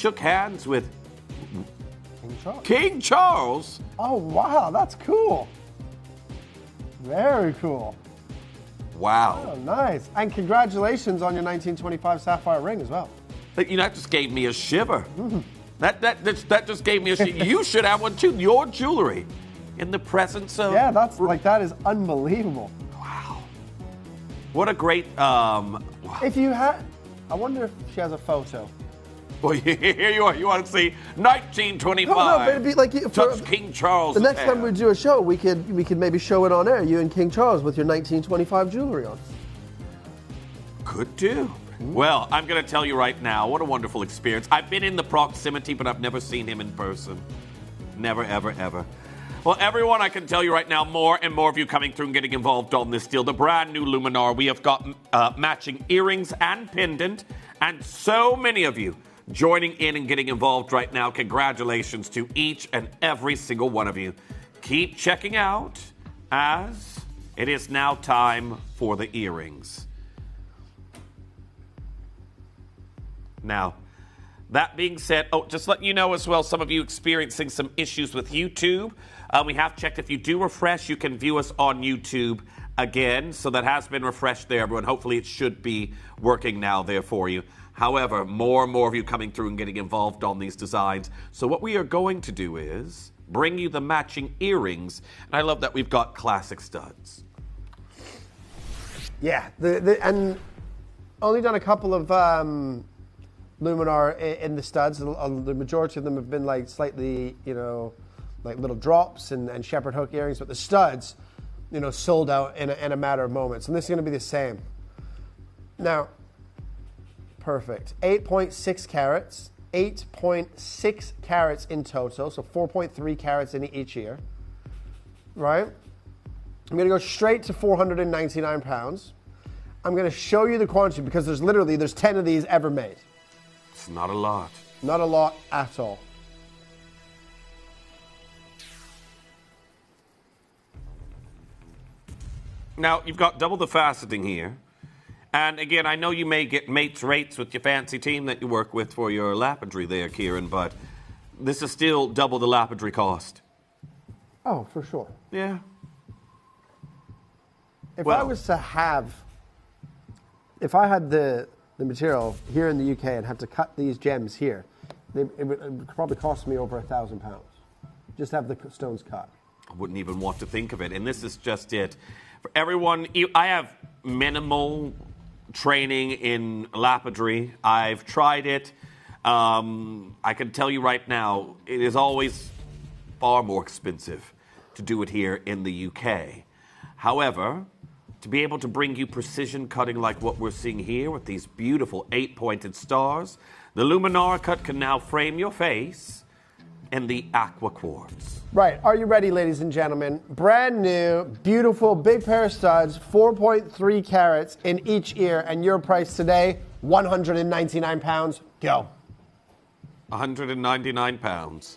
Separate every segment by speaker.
Speaker 1: shook hands with
Speaker 2: King Charles.
Speaker 1: King Charles.
Speaker 2: Oh, wow, that's cool. Very cool.
Speaker 1: Wow.
Speaker 2: Oh, nice. And congratulations on your 1925 sapphire ring as well.
Speaker 1: That just gave me a shiver. That just gave me a shiver. You should have one too. Your jewelry in the presence of...
Speaker 2: Yeah, that is unbelievable.
Speaker 1: Wow. What a great...
Speaker 2: If you had... I wonder if she has a photo.
Speaker 1: Well, here you are. You want to see 1925.
Speaker 2: No, but it'd be like
Speaker 1: Touch King Charles.
Speaker 2: The next time we do a show, we could maybe show it on air. You and King Charles with your 1925 jewelry on.
Speaker 1: Could do. Well, I'm going to tell you right now, what a wonderful experience. I've been in the proximity, but I've never seen him in person. Never, ever, ever. Well, everyone, I can tell you right now, more and more of you coming through and getting involved on this deal. The brand new Luminar. We have got matching earrings and pendant, and so many of you joining in and getting involved right now. Congratulations to each and every single one of you. Keep checking out, as it is now time for the earrings. Now, that being said, just letting you know as well, some of you experiencing some issues with YouTube. We have checked. If you do refresh, you can view us on YouTube again. So that has been refreshed there, everyone. Hopefully it should be working now there for you. However, more and more of you coming through and getting involved on these designs. So what we are going to do is bring you the matching earrings. And I love that we've got classic studs.
Speaker 2: Yeah, and only done a couple of Luminar in the studs. The majority of them have been like slightly, like little drops and shepherd hook earrings. But the studs, sold out in a matter of moments. And this is going to be the same. Now, perfect. 8.6 carats. 8.6 carats in total. So 4.3 carats in each ear. Right? I'm going to go straight to 499 pounds. I'm going to show you the quantity because there's 10 of these ever made.
Speaker 1: It's not a lot.
Speaker 2: Not a lot at all.
Speaker 1: Now, you've got double the faceting here. And again, I know you may get mates rates with your fancy team that you work with for your lapidary there, Kieran, but this is still double the lapidary cost.
Speaker 2: Oh, for sure.
Speaker 1: Yeah.
Speaker 2: If I had the material here in the UK and had to cut these gems here, it would probably cost me over £1,000. Just have the stones cut.
Speaker 1: I wouldn't even want to think of it. And this is just it. For everyone, I have minimal training in lapidary. I've tried it. I can tell you right now, it is always far more expensive to do it here in the UK. However, to be able to bring you precision cutting like what we're seeing here with these beautiful 8-pointed stars, the Luminar cut can now frame your face in the aqua quartz.
Speaker 2: Right. Are you ready, ladies and gentlemen? Brand new, beautiful, big pair of studs, 4.3 carats in each ear, and your price today, £199. Go.
Speaker 1: £199.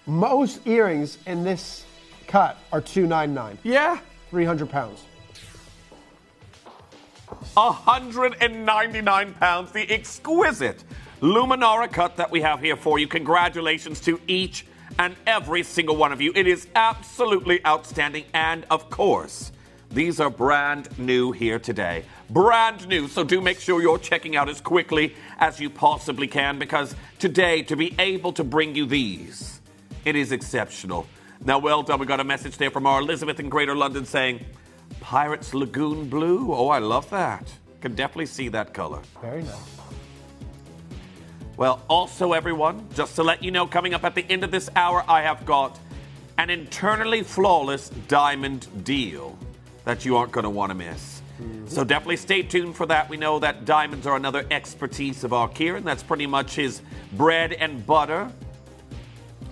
Speaker 2: Most earrings in this cut are $299.
Speaker 1: Yeah.
Speaker 2: £300.
Speaker 1: £199, the exquisite Luminara cut that we have here for you. Congratulations to each and every single one of you. It is absolutely outstanding. And of course, these are brand new here today. Brand new. So do make sure you're checking out as quickly as you possibly can, because today, to be able to bring you these, it is exceptional. Now, well done. We got a message there from our Elizabeth in Greater London saying, Pirates Lagoon Blue. Oh, I love that. Can definitely see that color.
Speaker 2: Very nice.
Speaker 1: Well, also, everyone, just to let you know, coming up at the end of this hour, I have got an internally flawless diamond deal that you aren't going to want to miss. Mm-hmm. So definitely stay tuned for that. We know that diamonds are another expertise of our Kieran. That's pretty much his bread and butter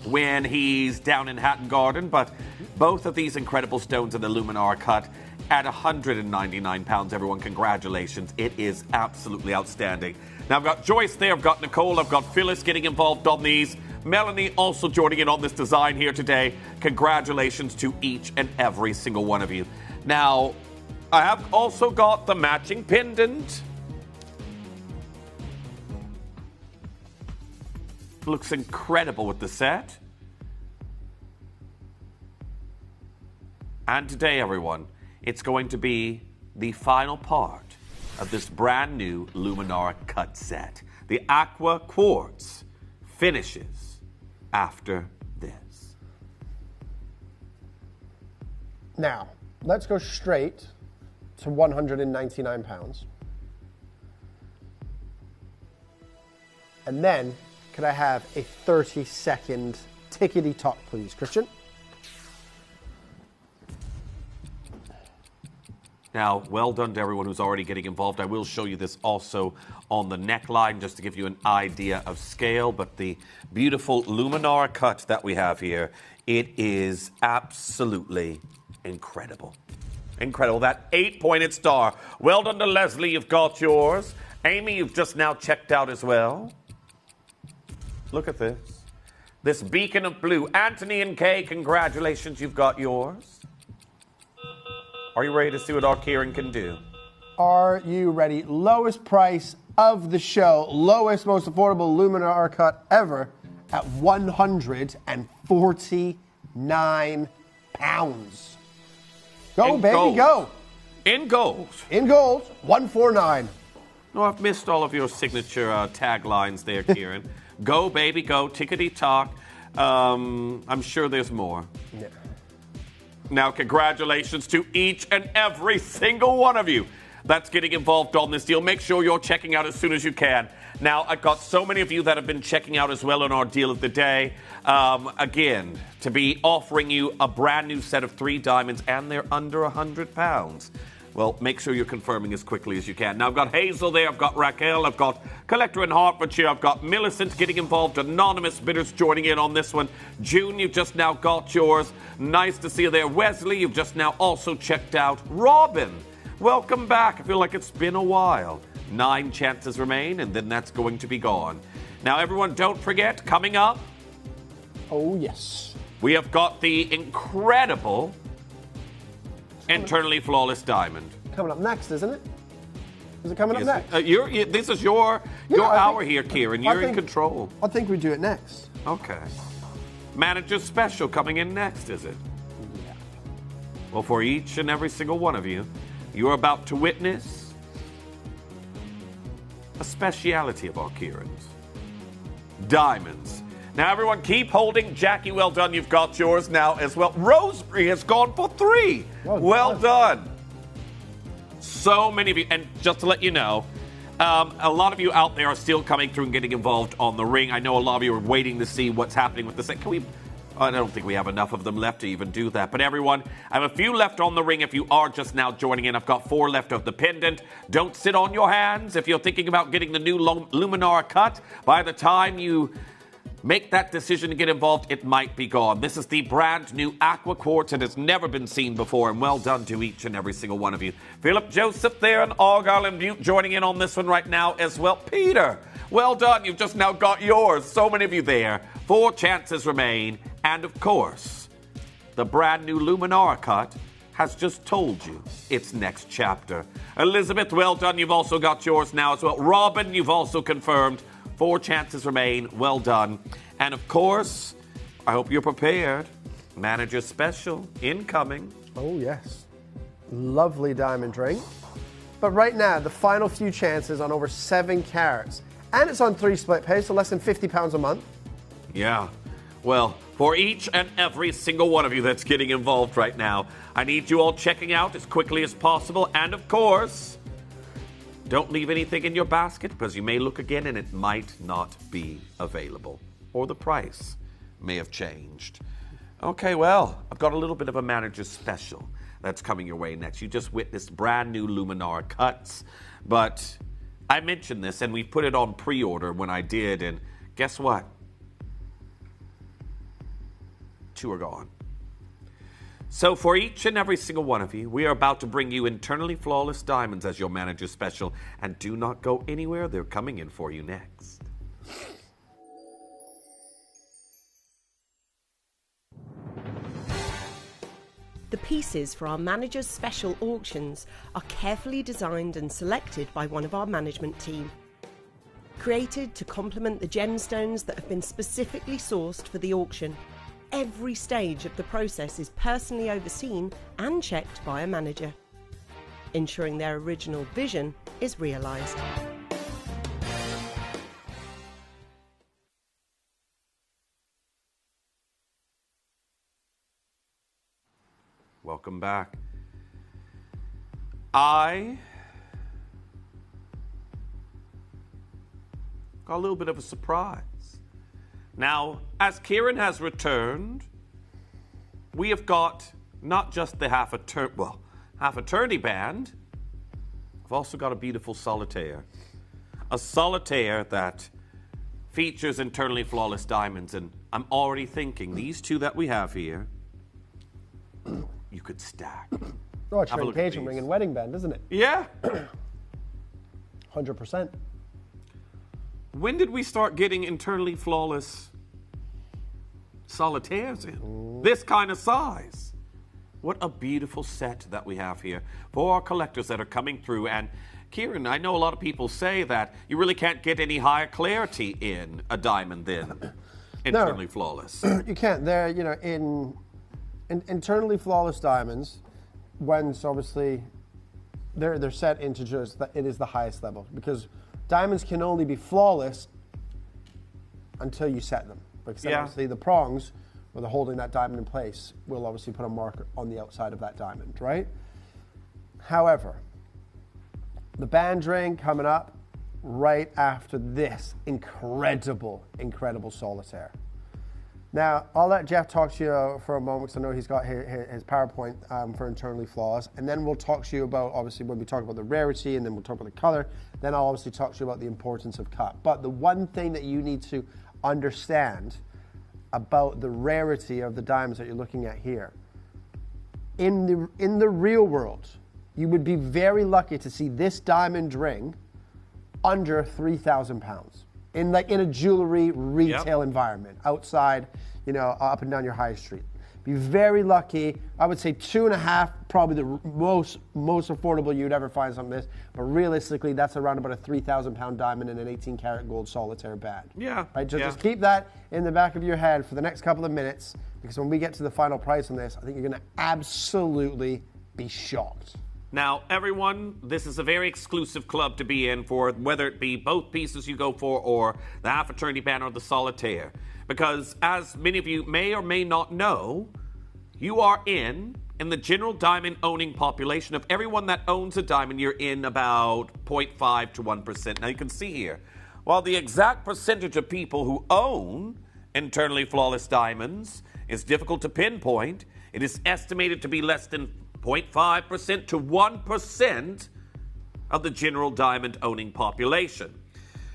Speaker 1: when he's down in Hatton Garden. But both of these incredible stones in the Luminar cut at £199, everyone. Congratulations. It is absolutely outstanding. Now, I've got Joyce there, I've got Nicole, I've got Phyllis getting involved on these. Melanie also joining in on this design here today. Congratulations to each and every single one of you. Now, I have also got the matching pendant. looks incredible with the set. And today, everyone, it's going to be the final part of this brand new Luminara cut set. The Aqua Quartz finishes after this.
Speaker 2: Now, let's go straight to £199. And then, could I have a 30-second tickety talk, please, Christian?
Speaker 1: Now, well done to everyone who's already getting involved. I will show you this also on the neckline just to give you an idea of scale. But the beautiful Luminara cut that we have here, it is absolutely incredible. Incredible. That 8-pointed star. Well done to Leslie, you've got yours. Amy, you've just now checked out as well. Look at this. This beacon of blue. Anthony and Kay, congratulations, you've got yours. Are you ready to see what our Kieran can do?
Speaker 2: Are you ready? Lowest price of the show. Lowest, most affordable Luminara cut ever at £149. Go,
Speaker 1: In
Speaker 2: baby,
Speaker 1: gold.
Speaker 2: go.
Speaker 1: In gold.
Speaker 2: In gold, 149.
Speaker 1: No, I've missed all of your signature taglines there, Kieran. Go, baby, go. Tickety talk. I'm sure there's more.
Speaker 2: Yeah.
Speaker 1: Now, congratulations to each and every single one of you that's getting involved on this deal. Make sure you're checking out as soon as you can. Now, I've got so many of you that have been checking out as well on our deal of the day. Again, to be offering you a brand new set of 3 diamonds, and they're under £100. Well, make sure you're confirming as quickly as you can. Now, I've got Hazel there, I've got Raquel, I've got Collector in Hertfordshire, I've got Millicent getting involved, anonymous bidders joining in on this one. June, you've just now got yours. Nice to see you there. Wesley, you've just now also checked out. Robin, welcome back. I feel like it's been a while. 9 chances remain, and then that's going to be gone. Now, everyone, don't forget, coming up,
Speaker 2: Oh, yes.
Speaker 1: we have got the incredible Internally Flawless Diamond.
Speaker 2: Coming up next, isn't it? Is it coming up next?
Speaker 1: This is your hour here, Kieran. You're in control.
Speaker 2: I think we do it next.
Speaker 1: Okay. Manager Special coming in next, is it?
Speaker 2: Yeah.
Speaker 1: Well, for each and every single one of you, you're about to witness a speciality of our Kierans. Diamonds. Now, everyone, keep holding. Jackie, well done. You've got yours now as well. Rosemary has gone for 3. Well done. So many of you. And just to let you know, a lot of you out there are still coming through and getting involved on the ring. I know a lot of you are waiting to see what's happening with this. I don't think we have enough of them left to even do that. But everyone, I have a few left on the ring if you are just now joining in. I've got 4 left of the pendant. Don't sit on your hands if you're thinking about getting the new Luminara cut. By the time you make that decision to get involved, it might be gone. This is the brand new Aqua Quartz. It has never been seen before, and well done to each and every single one of you. Philip Joseph there and Argyle and Butte joining in on this one right now as well. Peter, well done. You've just now got yours. So many of you there. 4 chances remain. And of course, the brand new Luminara cut has just told you its next chapter. Elizabeth, well done. You've also got yours now as well. Robin, you've also confirmed. 4 chances remain. Well done. And of course, I hope you're prepared. Manager Special incoming.
Speaker 2: Oh, yes. Lovely diamond ring. But right now, the final few chances on over 7 carats. And it's on 3 split pay, so less than £50 a month.
Speaker 1: Yeah. Well, for each and every single one of you that's getting involved right now, I need you all checking out as quickly as possible. And of course, don't leave anything in your basket because you may look again and it might not be available. Or the price may have changed. Okay, well, I've got a little bit of a manager special that's coming your way next. You just witnessed brand new Luminara cuts. But I mentioned this and we put it on pre-order when I did. And guess what? 2 are gone. So for each and every single one of you, we are about to bring you Internally Flawless Diamonds as your manager special. And do not go anywhere. They're coming in for you next.
Speaker 3: The pieces for our manager's special auctions are carefully designed and selected by one of our management team. Created to complement the gemstones that have been specifically sourced for the auction, every stage of the process is personally overseen and checked by a manager, ensuring their original vision is realised.
Speaker 1: Welcome back. I got a little bit of a surprise. Now, as Kieran has returned, we have got not just the half eternity band. I've also got a beautiful solitaire. A solitaire that features internally flawless diamonds. And I'm already thinking, these two that we have here, you could stack.
Speaker 2: Oh, it's
Speaker 1: Have a
Speaker 2: your
Speaker 1: look at
Speaker 2: engagement ring
Speaker 1: these.
Speaker 2: and wedding band, isn't it?
Speaker 1: Yeah.
Speaker 2: 100%.
Speaker 1: When did we start getting internally flawless solitaires in? This kind of size. What a beautiful set that we have here for our collectors that are coming through. And Kieran, I know a lot of people say that you really can't get any higher clarity in a diamond than internally flawless.
Speaker 2: You can't. They're, in internally flawless diamonds, when obviously they're set into just that it is the highest level, because diamonds can only be flawless until you set them, because then obviously the prongs, where they're holding that diamond in place, will obviously put a mark on the outside of that diamond, right? However, the band ring coming up right after this incredible solitaire. Now, I'll let Jeff talk to you for a moment, because I know he's got his PowerPoint for internally flawless, and then we'll talk to you about, obviously, when we talk about the rarity, and then we'll talk about the color, then I'll obviously talk to you about the importance of cut. But the one thing that you need to understand about the rarity of the diamonds that you're looking at here, in the real world, you would be very lucky to see this diamond ring under 3,000 pounds. In a jewelry retail environment, outside, up and down your high street. Be very lucky. I would say 2.5, probably the most affordable you'd ever find something like this. But realistically, that's around about a 3,000 pound diamond in an 18 karat gold solitaire band.
Speaker 1: Yeah.
Speaker 2: Right. Just keep that in the back of your head for the next couple of minutes, because when we get to the final price on this, I think you're going to absolutely be shocked.
Speaker 1: Now, everyone, this is a very exclusive club to be in for, whether it be both pieces you go for or the half eternity band or the solitaire. Because as many of you may or may not know, you are in the general diamond owning population of everyone that owns a diamond, you're in about 0.5 to 1%. Now, you can see here, while the exact percentage of people who own internally flawless diamonds is difficult to pinpoint, it is estimated to be less than 0.5% to 1% of the general diamond owning population.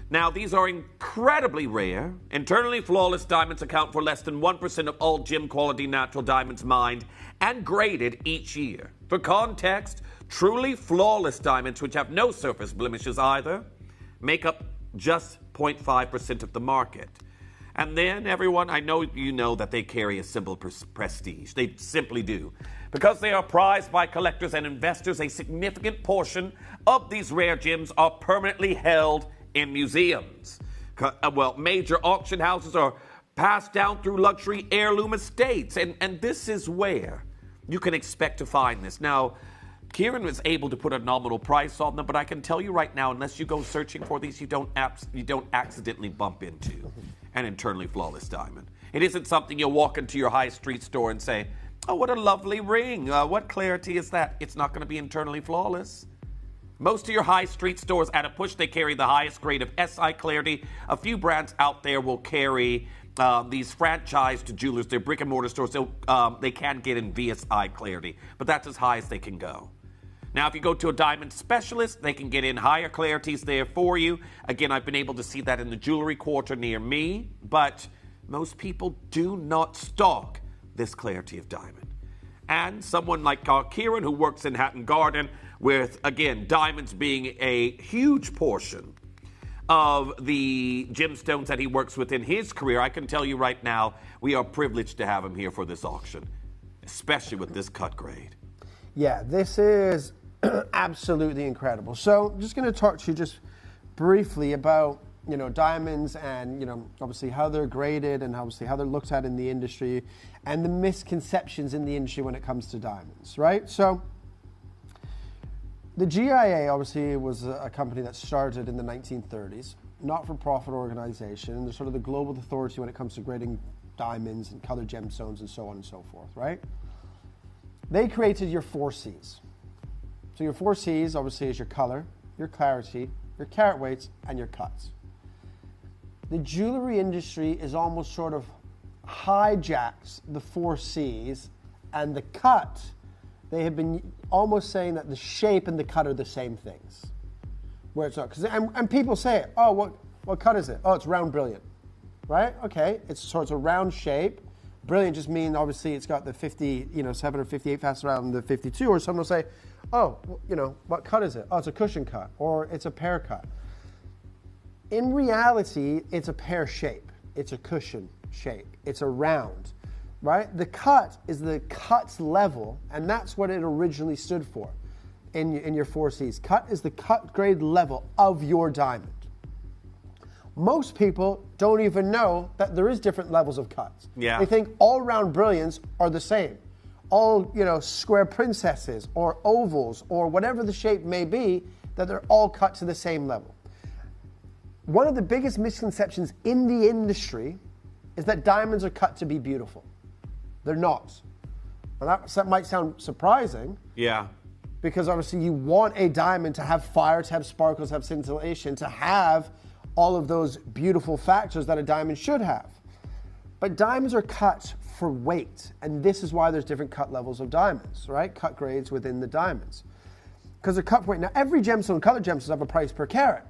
Speaker 1: Now, these are incredibly rare. Internally flawless diamonds account for less than 1% of all gem quality natural diamonds mined and graded each year. For context, truly flawless diamonds, which have no surface blemishes either, make up just 0.5% of the market. And then, everyone, I know you know that they carry a symbol of prestige. They simply do. Because they are prized by collectors and investors, a significant portion of these rare gems are permanently held in museums. Major auction houses are passed down through luxury heirloom estates, and this is where you can expect to find this. Now, Kieran was able to put a nominal price on them, but I can tell you right now, unless you go searching for these, you don't accidentally bump into an internally flawless diamond. It isn't something you'll walk into your high street store and say, oh, what a lovely ring. What clarity is that? It's not going to be internally flawless. Most of your high street stores, at a push, they carry the highest grade of SI clarity. A few brands out there will carry these franchised jewelers. They're brick and mortar stores. They can get in VSI clarity, but that's as high as they can go. Now, if you go to a diamond specialist, they can get in higher clarities there for you. Again, I've been able to see that in the jewelry quarter near me, but most people do not stock this clarity of diamond. And someone like Kieran, who works in Hatton Garden, with, again, diamonds being a huge portion of the gemstones that he works with in his career, I can tell you right now, we are privileged to have him here for this auction, especially with this cut grade.
Speaker 2: Yeah, this is absolutely incredible. So I'm just going to talk to you just briefly about diamonds and, obviously how they're graded and obviously how they're looked at in the industry and the misconceptions in the industry when it comes to diamonds, right? So the GIA obviously was a company that started in the 1930s, not-for-profit organization, and they're sort of the global authority when it comes to grading diamonds and colored gemstones and so on and so forth, right? They created your 4 C's. So your 4 C's obviously is your color, your clarity, your carat weights, and your cuts. The jewelry industry is almost sort of hijacks the 4 C's and the cut. They have been almost saying that the shape and the cut are the same things, where it's not. And people say, oh, what cut is it? Oh, it's round brilliant, right? Okay, it's a round shape. Brilliant just means obviously it's got the 7 or 58 facets around the 52, or someone will say, oh, what cut is it? Oh, it's a cushion cut, or it's a pear cut. In reality, it's a pear shape. It's a cushion shape. It's a round, right? The cut is the cut level, and that's what it originally stood for in your 4 C's. Cut is the cut grade level of your diamond. Most people don't even know that there is different levels of cuts.
Speaker 1: Yeah.
Speaker 2: They think all round brilliants are the same. All, square princesses or ovals or whatever the shape may be, that they're all cut to the same level. One of the biggest misconceptions in the industry is that diamonds are cut to be beautiful. They're not. Now that might sound surprising.
Speaker 1: Yeah.
Speaker 2: Because obviously you want a diamond to have fire, to have sparkles, to have scintillation, to have all of those beautiful factors that a diamond should have. But diamonds are cut for weight, and this is why there's different cut levels of diamonds, right? Cut grades within the diamonds. Because they're cut for weight. Now, every gemstone, colored gemstones have a price per carat.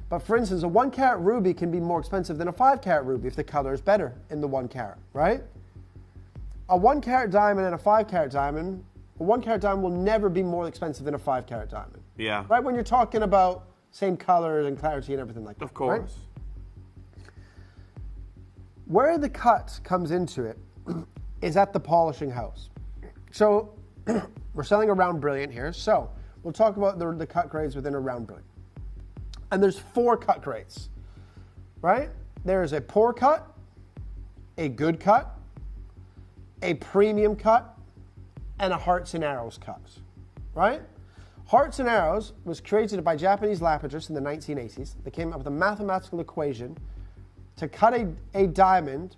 Speaker 2: But for instance, a 1 carat ruby can be more expensive than a 5 carat ruby if the color is better in the 1 carat, right? A 1 carat diamond and a 5 carat diamond, a 1 carat diamond will never be more expensive than a 5 carat diamond.
Speaker 1: Yeah.
Speaker 2: Right? When you're talking about same color and clarity and everything like that.
Speaker 1: Of course.
Speaker 2: Right? Where the cut comes into it is at the polishing house. So we're selling a round brilliant here. So we'll talk about the cut grades within a round brilliant. And there's 4 cut grades, right? There is a poor cut, a good cut, a premium cut, and a hearts and arrows cut, right? Hearts and arrows was created by Japanese lapidarists in the 1980s. They came up with a mathematical equation to cut a diamond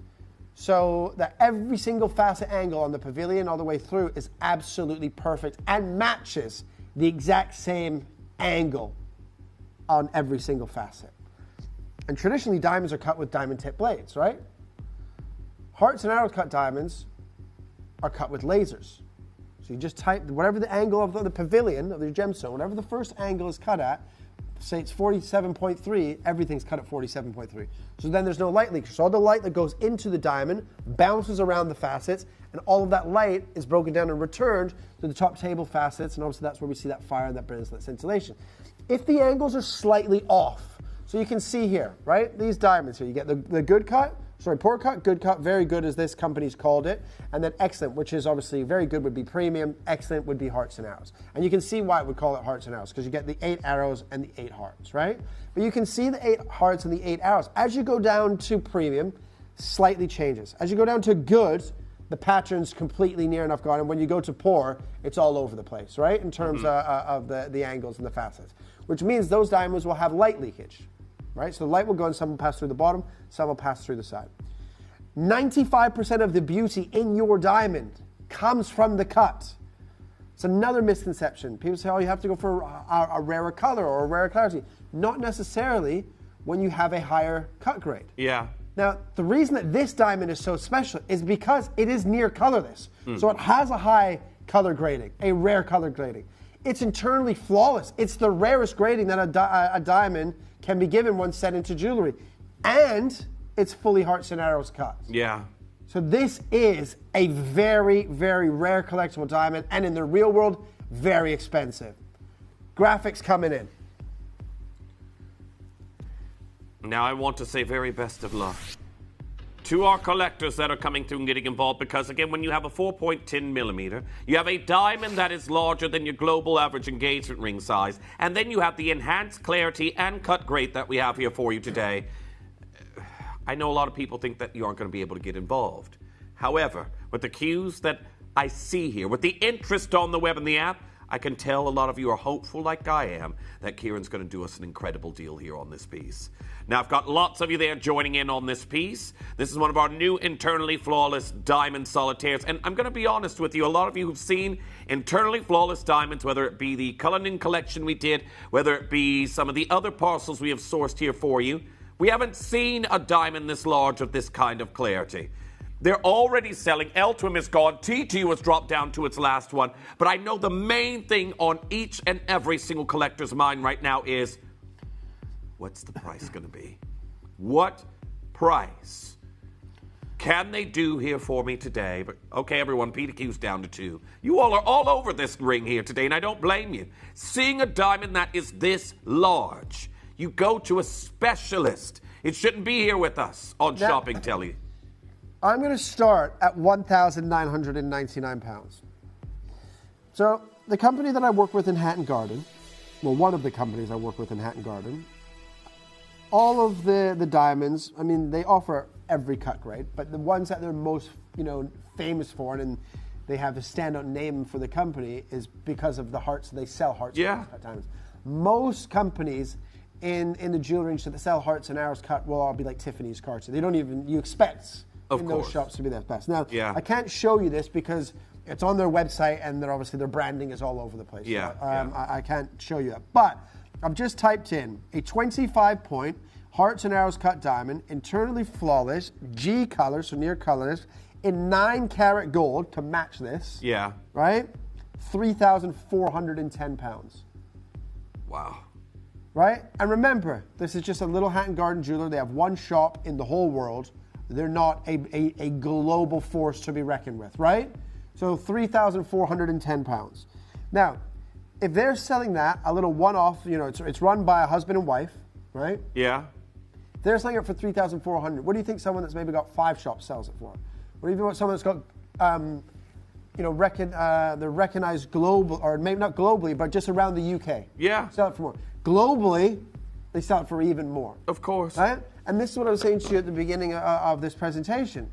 Speaker 2: so that every single facet angle on the pavilion all the way through is absolutely perfect and matches the exact same angle on every single facet. And traditionally, diamonds are cut with diamond tip blades, right? Hearts and arrows cut diamonds are cut with lasers. So you just type whatever the angle of the pavilion of the gemstone, whatever the first angle is cut at, say it's 47.3, everything's cut at 47.3. So then there's no light leakage. So all the light that goes into the diamond bounces around the facets, and all of that light is broken down and returned to the top table facets, and obviously that's where we see that fire and that brilliance, that scintillation. If the angles are slightly off, so you can see here, right? These diamonds here, you get the good cut, poor cut, good cut, very good as this company's called it, and then excellent, which is obviously very good would be premium, excellent would be hearts and arrows. And you can see why it would call it hearts and arrows, because you get the 8 arrows and the 8 hearts, right? But you can see the 8 hearts and the 8 arrows. As you go down to premium, slightly changes. As you go down to good, the pattern's completely near enough gone, and when you go to poor, it's all over the place, right? In terms of the angles and the facets, which means those diamonds will have light leakage. Right? So the light will go and some will pass through the bottom, some will pass through the side. 95% of the beauty in your diamond comes from the cut. It's another misconception. People say, oh, you have to go for a rarer color or a rarer clarity. Not necessarily when you have a higher cut grade.
Speaker 1: Yeah.
Speaker 2: Now, the reason that this diamond is so special is because it is near colorless. So it has a high color grading, a rare color grading. It's internally flawless. It's the rarest grading that a diamond can be given once set into jewelry. And it's fully hearts and arrows cut.
Speaker 1: Yeah.
Speaker 2: So this is a very, very rare collectible diamond, and in the real world, very expensive. Graphics coming in.
Speaker 1: Now I want to say very best of luck to our collectors that are coming through and getting involved, because again, when you have a 4.10 millimeter, you have a diamond that is larger than your global average engagement ring size, and then you have the enhanced clarity and cut grade that we have here for you today. I know a lot of people think that you aren't going to be able to get involved. However, with the cues that I see here, with the interest on the web and the app, I can tell a lot of you are hopeful, like I am, that Kieran's going to do us an incredible deal here on this piece. Now, I've got lots of you there joining in on this piece. This is one of our new internally flawless diamond solitaires. And I'm going to be honest with you, a lot of you who've seen internally flawless diamonds, whether it be the Cullinan collection we did, whether it be some of the other parcels we have sourced here for you, we haven't seen a diamond this large of this kind of clarity. They're already selling. L2M is gone. T2 has dropped down to its last one. But I know the main thing on each and every single collector's mind right now is, what's the price going to be? What price can they do here for me today? But okay, everyone, PDQ's down to 2. You all are all over this ring here today, and I don't blame you. Seeing a diamond that is this large, you go to a specialist. It shouldn't be here with us on Shopping Telly.
Speaker 2: I'm going to start at £1,999. So the company that I work with in Hatton Garden, well, one of the companies I work with in Hatton Garden, all of the diamonds, I mean, they offer every cut grade, but the ones that they're most, famous for, and they have a standout name for the company, is because of the hearts. They sell hearts.
Speaker 1: Yeah.
Speaker 2: Cut diamonds. Most companies in the jewelry industry that sell hearts and arrows cut will all be like Tiffany's cards. They don't even, you expect
Speaker 1: of
Speaker 2: in
Speaker 1: course.
Speaker 2: Those shops to be their best. Now,
Speaker 1: yeah.
Speaker 2: I can't show you this because it's on their website and they're obviously their branding is all over the place.
Speaker 1: Yeah,
Speaker 2: So, I can't show you that. But I've just typed in a 25-point hearts and arrows cut diamond, internally flawless, G color, so near colorless, in 9-karat gold to match this.
Speaker 1: Yeah.
Speaker 2: Right? £3,410.
Speaker 1: Wow.
Speaker 2: Right? And remember, this is just a little Hatton Garden jeweler. They have one shop in the whole world. They're not a global force to be reckoned with, right? So £3,410. Now, if they're selling that, a little one-off, it's run by a husband and wife, right?
Speaker 1: Yeah.
Speaker 2: They're selling it for $3,400. What do you think someone that's maybe got 5 shops sells it for? What do you think someone that's got, they're recognized global, or maybe not globally, but just around the UK?
Speaker 1: Yeah.
Speaker 2: Sell it for more. Globally, they sell it for even more.
Speaker 1: Of course.
Speaker 2: Right? And this is what I was saying to you at the beginning of this presentation.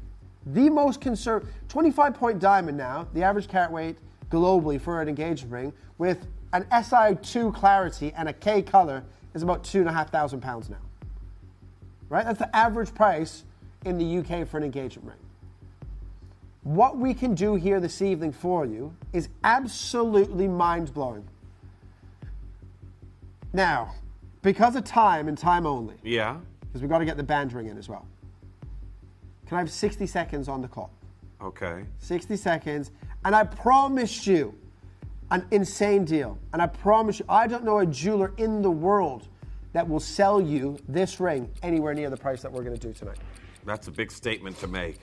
Speaker 2: The most conservative, 25-point diamond now, the average carat weight globally for an engagement ring, with an SI2 clarity and a K color, is about £2,500 now. Right? That's the average price in the UK for an engagement ring. What we can do here this evening for you is absolutely mind-blowing. Now, because of time and time only.
Speaker 1: Yeah.
Speaker 2: Because we've got to get the band ring in as well. Can I have 60 seconds on the clock?
Speaker 1: Okay.
Speaker 2: 60 seconds. And I promised you an insane deal. And I promise you, I don't know a jeweler in the world that will sell you this ring anywhere near the price that we're going to do tonight.
Speaker 1: That's a big statement to make.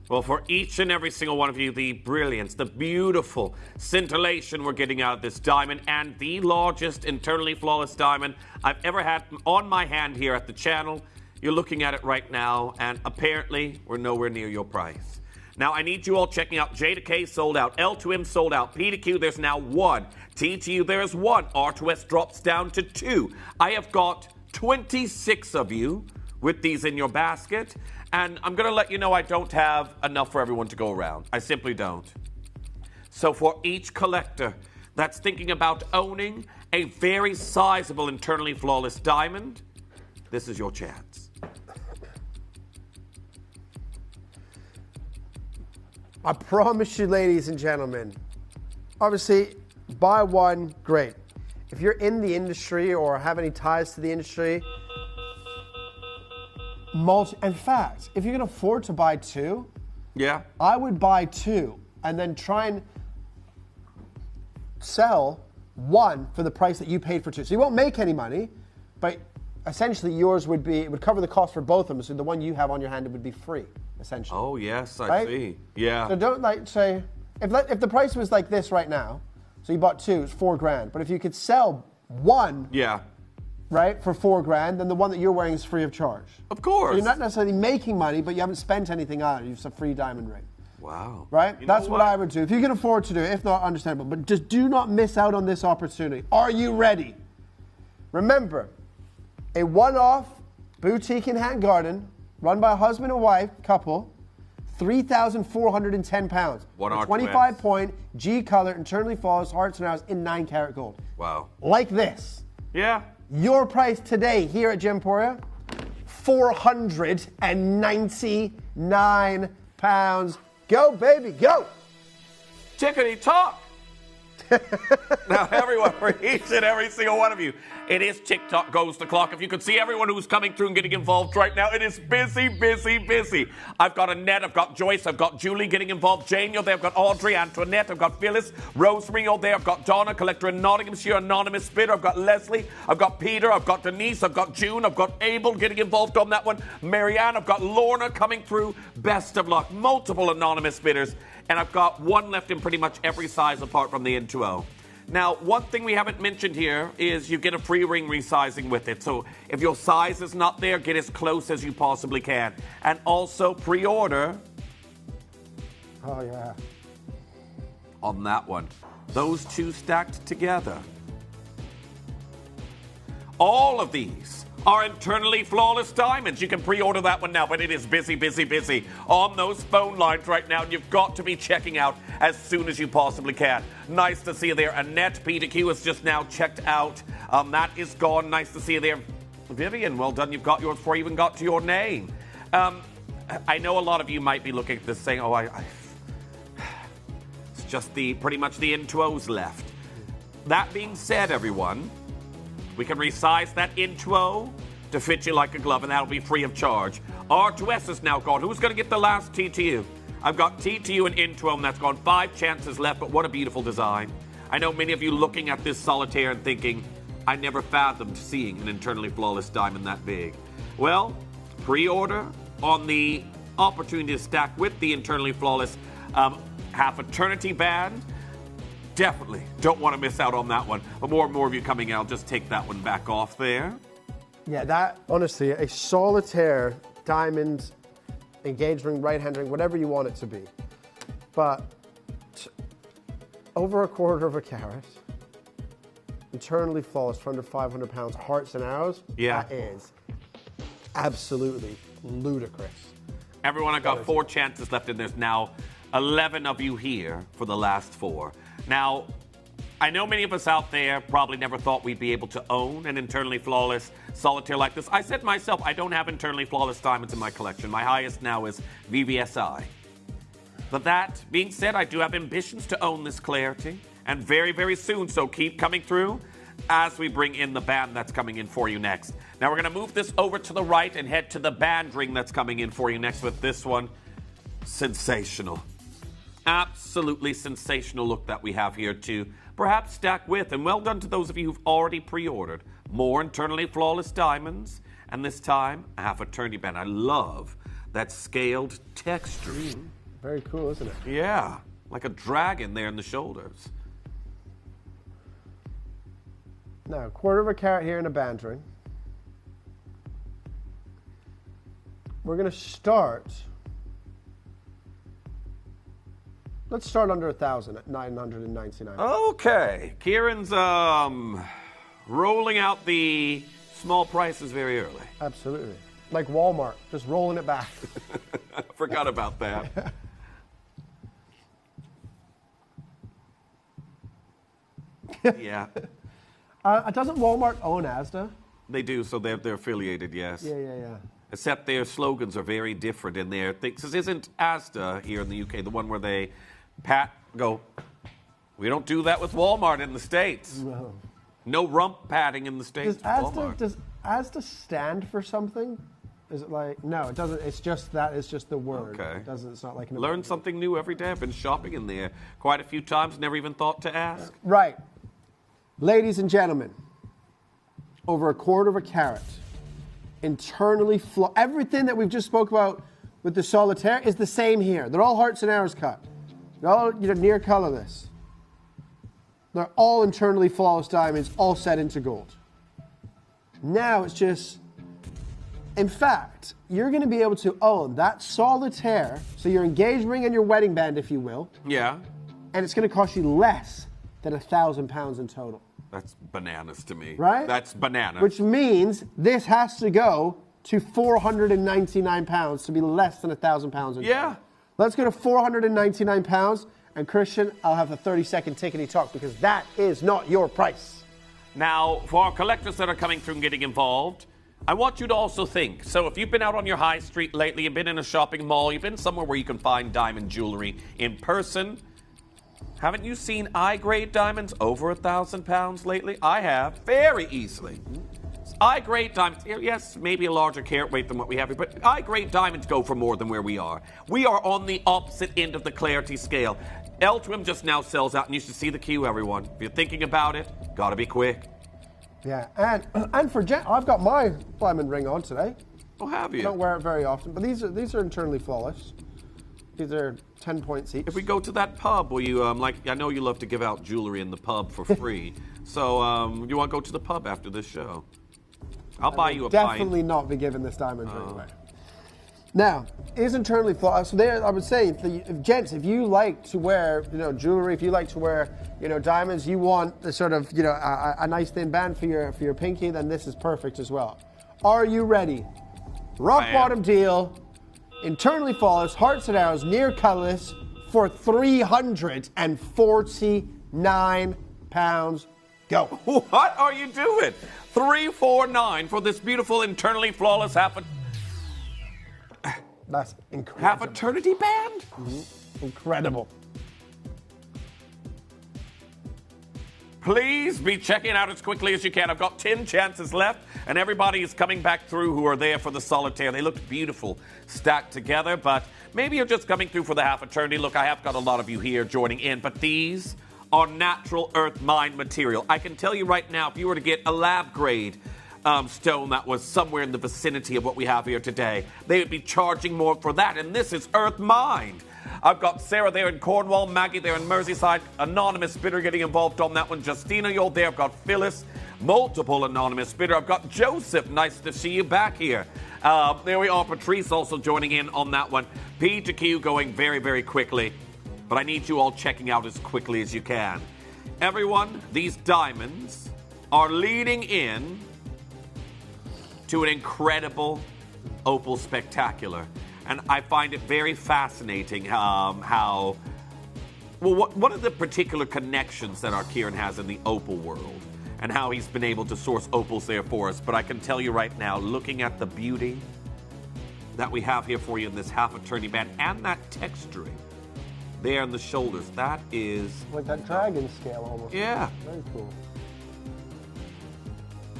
Speaker 1: Well, for each and every single one of you, the brilliance, the beautiful scintillation we're getting out of this diamond, and the largest internally flawless diamond I've ever had on my hand here at the channel. You're looking at it right now, and apparently we're nowhere near your price. Now, I need you all checking out J to K sold out, L2M sold out, P to Q there's now 1, T to U there's 1, R2S drops down to 2. I have got 26 of you with these in your basket. And I'm going to let you know I don't have enough for everyone to go around. I simply don't. So for each collector that's thinking about owning a very sizable internally flawless diamond, this is your chance.
Speaker 2: I promise you, ladies and gentlemen, obviously, buy one, great. If you're in the industry or have any ties to the industry, in fact, if you can afford to buy 2,
Speaker 1: yeah,
Speaker 2: I would buy 2 and then try and sell 1 for the price that you paid for 2. So you won't make any money, but essentially yours would cover the cost for both of them. So the one you have on your hand, it would be free, essentially.
Speaker 1: Oh, yes, I
Speaker 2: right?
Speaker 1: see. Yeah.
Speaker 2: So don't say, if the price was like this right now, so you bought 2, it's $4,000. But if you could sell 1,
Speaker 1: yeah,
Speaker 2: right, for $4,000, then the one that you're wearing is free of charge.
Speaker 1: Of course.
Speaker 2: So you're not necessarily making money, but you haven't spent anything on it. It's a free diamond ring.
Speaker 1: Wow.
Speaker 2: Right?
Speaker 1: You
Speaker 2: That's
Speaker 1: know
Speaker 2: what I would do. If you can afford to do it, if not, understandable. But just do not miss out on this opportunity. Are you ready? Remember, a one-off boutique in Hatton Garden, run by a husband and wife couple, £3,410.
Speaker 1: What
Speaker 2: a
Speaker 1: are
Speaker 2: 25-point G-color, internally flawless hearts and arrows in 9-karat gold.
Speaker 1: Wow.
Speaker 2: Like this.
Speaker 1: Yeah.
Speaker 2: Your price today here at Gemporia, £499. Go, baby, go!
Speaker 1: Chickadee talk. Now, everyone, for each and every single one of you, it is TikTok goes the clock. If you could see everyone who's coming through and getting involved right now, it is busy, busy, busy. I've got Annette, I've got Joyce, I've got Julie getting involved, Jane, you're there, I've got Audrey, Antoinette, I've got Phyllis, Rosemary, you're there, I've got Donna, collector in Nottinghamshire, anonymous bidder, I've got Leslie, I've got Peter, I've got Denise, I've got June, I've got Abel getting involved on that one, Marianne, I've got Lorna coming through, best of luck, multiple anonymous bidders, and I've got one left in pretty much every size apart from the N2O. Now, one thing we haven't mentioned here is you get a free ring resizing with it. So if your size is not there, get as close as you possibly can. And also pre-order.
Speaker 2: Oh, yeah.
Speaker 1: On that one. Those two stacked together. All of these are internally flawless diamonds. You can pre-order that one now, but it is busy, busy, busy on those phone lines right now. And you've got to be checking out as soon as you possibly can. Nice to see you there. Annette PDQ has just now checked out. That is gone. Nice to see you there. Vivian, well done. You've got yours before you even got to your name. I know a lot of you might be looking at this saying, oh, it's just pretty much the N2Os left. That being said, everyone, we can resize that N2O to fit you like a glove, and that'll be free of charge. R2S is now gone. Who's going to get the last TTU? I've got TTU and N2O, and that's gone. 5 chances left, but what a beautiful design. I know many of you looking at this solitaire and thinking, I never fathomed seeing an internally flawless diamond that big. Well, pre-order on the opportunity to stack with the internally flawless half eternity band. Definitely don't want to miss out on that one. But more and more of you coming out, just take that one back off there.
Speaker 2: Yeah, that, honestly, a solitaire diamond engaged ring, right-hand ring, whatever you want it to be. But over a quarter of a carat, internally flawless for under 500 pounds, hearts and arrows,
Speaker 1: yeah,
Speaker 2: that is absolutely ludicrous.
Speaker 1: Everyone, I've got 4 chances left, and there's now 11 of you here for the last 4. Now, I know many of us out there probably never thought we'd be able to own an internally flawless solitaire like this. I said myself, I don't have internally flawless diamonds in my collection. My highest now is VVSI. But that being said, I do have ambitions to own this clarity, and very, very soon, so keep coming through as we bring in the band that's coming in for you next. Now, we're going to move this over to the right and head to the band ring that's coming in for you next with this one. Sensational. Absolutely sensational look that we have here to perhaps stack with. And well done to those of you who've already pre-ordered more internally flawless diamonds. And this time, a half eternity band. I love that scaled texture.
Speaker 2: Very cool, isn't it?
Speaker 1: Yeah, like a dragon there in the shoulders.
Speaker 2: Now, quarter of a carat here in a band ring. We're going to start. Let's start under 1,000 at 999.
Speaker 1: Okay, Kieran's rolling out the small prices very early.
Speaker 2: Absolutely. Like Walmart, just rolling it back.
Speaker 1: Forgot about that. Yeah.
Speaker 2: Doesn't Walmart own Asda?
Speaker 1: They do, so they're affiliated, yes.
Speaker 2: Yeah.
Speaker 1: Except their slogans are very different in their things. This isn't Asda here in the UK, the one where they go, we don't do that with Walmart in the States. No rump patting in the States.
Speaker 2: Does Asda stand for something? Is it like, no, it doesn't. It's just that. It's just the word.
Speaker 1: Okay.
Speaker 2: It's not like an
Speaker 1: Learn something new every day. I've been shopping in there quite a few times, never even thought to ask.
Speaker 2: Right. Ladies and gentlemen, over a quarter of a carat, internally everything that we've just spoke about with the solitaire is the same here. They're all hearts and arrows cut. They're all near colorless. They're all internally flawless diamonds, all set into gold. Now it's just, in fact, you're going to be able to own that solitaire, so your engagement ring and your wedding band, if you will.
Speaker 1: Yeah.
Speaker 2: And it's going to cost you less than £1,000 in total.
Speaker 1: That's bananas to me.
Speaker 2: Right?
Speaker 1: That's bananas.
Speaker 2: Which means this has to go to £499 to be less than £1,000 in total.
Speaker 1: Yeah.
Speaker 2: Let's go to £499. And Christian, I'll have a 30-second tickety talk because that is not your price.
Speaker 1: Now, for our collectors that are coming through and getting involved, I want you to also think. So if you've been out on your high street lately, you've been in a shopping mall, you've been somewhere where you can find diamond jewelry in person, haven't you seen I-grade diamonds over £1,000 lately? I have, very easily. I-grade diamonds, yes, maybe a larger carat weight than what we have here, but I-grade diamonds go for more than where we are. We are on the opposite end of the clarity scale. Eltrim just now sells out, and you should see the queue, everyone. If you're thinking about it, gotta be quick.
Speaker 2: Yeah, and for Jen, I've got my diamond ring on today.
Speaker 1: Oh, have you?
Speaker 2: I don't wear it very often, but these are internally flawless. These are 10 points each.
Speaker 1: If we go to that pub, will you, I know you love to give out jewelry in the pub for free. So, you want to go to the pub after this show? I'll buy you a pint.
Speaker 2: Definitely not be giving this diamond ring away. Now, is internally flawless. So there, I would say, gents, if you like to wear, jewelry, if you like to wear, diamonds, you want the sort of, a nice thin band for your pinky, then this is perfect as well. Are you ready? Rock bottom deal. Internally flawless, hearts and arrows, near colorless for £349. Go.
Speaker 1: What are you doing? $349 for this beautiful internally flawless
Speaker 2: That's incredible.
Speaker 1: half eternity band?
Speaker 2: Mm-hmm. Incredible.
Speaker 1: Please be checking out as quickly as you can. I've got 10 chances left, and everybody is coming back through who are there for the solitaire. They look beautiful, stacked together, but maybe you're just coming through for the half eternity. Look, I have got a lot of you here joining in, but these are natural earth mine material. I can tell you right now, if you were to get a lab grade stone that was somewhere in the vicinity of what we have here today, they would be charging more for that, and this is earth mined. I've got Sarah there in Cornwall, Maggie there in Merseyside, anonymous bidder getting involved on that one. Justina, you're there. I've got Phyllis, multiple anonymous bidder. I've got Joseph. Nice to see you back here. There we are. Patrice also joining in on that one. P to Q going very, very quickly. But I need you all checking out as quickly as you can. Everyone, these diamonds are leading in to an incredible opal spectacular. And I find it very fascinating what are the particular connections that our Kieran has in the opal world and how he's been able to source opals there for us. But I can tell you right now, looking at the beauty that we have here for you in this half eternity band and that texturing there on the shoulders, that is...
Speaker 2: like that dragon scale almost.
Speaker 1: Yeah.
Speaker 2: Very cool.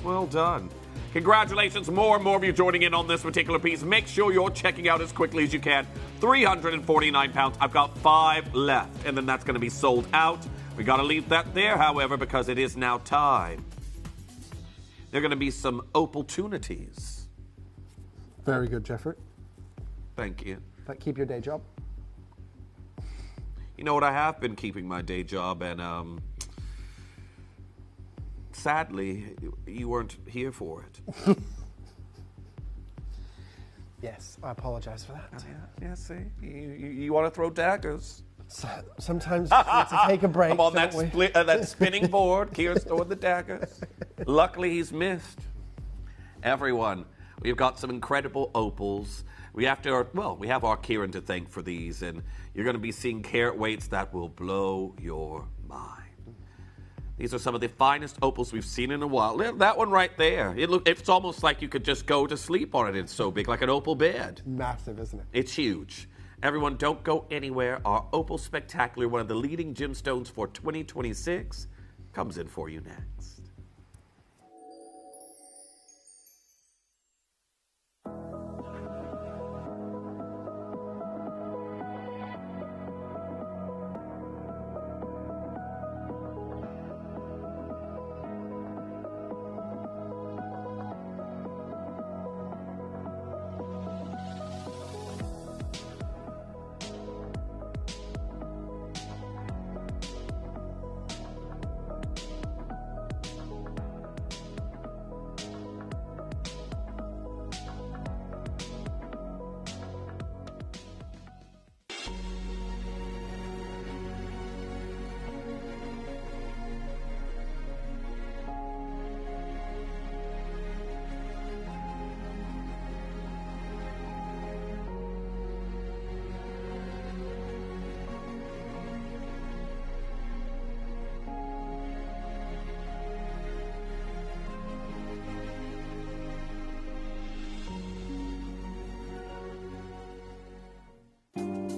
Speaker 1: Well done. Congratulations, more and more of you joining in on this particular piece. Make sure you're checking out as quickly as you can. £349. I've got 5 left, and then that's going to be sold out. We got to leave that there, however, because it is now time. There are going to be some opportunities.
Speaker 2: Very good, Jeffrey.
Speaker 1: Thank you.
Speaker 2: But keep your day job.
Speaker 1: You know what? I have been keeping my day job, and sadly, you weren't here for it.
Speaker 2: Yes, I apologize for that.
Speaker 1: Yeah, see? You want to throw daggers.
Speaker 2: Sometimes we need to take a break.
Speaker 1: I'm on that spinning board. Kieran's throwing the daggers. Luckily, he's missed. Everyone, we've got some incredible opals. We have our Kieran to thank for these, and you're going to be seeing carat weights that will blow your mind. These are some of the finest opals we've seen in a while. That one right there. It's almost like you could just go to sleep on it. It's so big, like an opal bed.
Speaker 2: Massive, isn't it?
Speaker 1: It's huge. Everyone, don't go anywhere. Our Opal Spectacular, one of the leading gemstones for 2026, comes in for you next.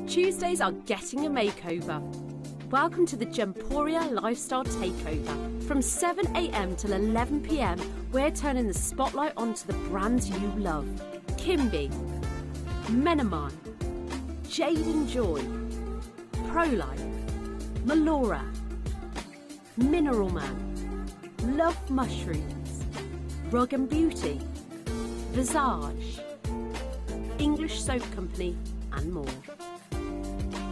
Speaker 4: Tuesdays are getting a makeover. Welcome to the Gemporia Lifestyle Takeover. From 7 a.m. till 11 p.m, we're turning the spotlight onto the brands you love. Kimby, Menomine, Jade and Joy, ProLife, Melora, Mineral Man, Love Mushrooms, Rug and Beauty, Visage, English Soap Company, and more.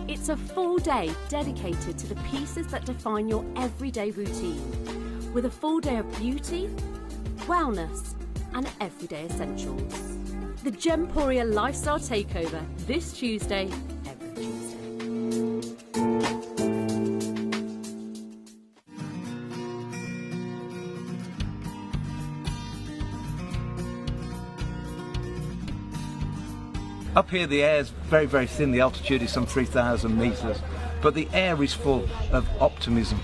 Speaker 4: It's a full day dedicated to the pieces that define your everyday routine, with a full day of beauty, wellness, and everyday essentials. The Gemporia Lifestyle Takeover, this Tuesday, every Tuesday.
Speaker 5: Up here the air is very, very thin, the altitude is some 3,000 metres, but the air is full of optimism.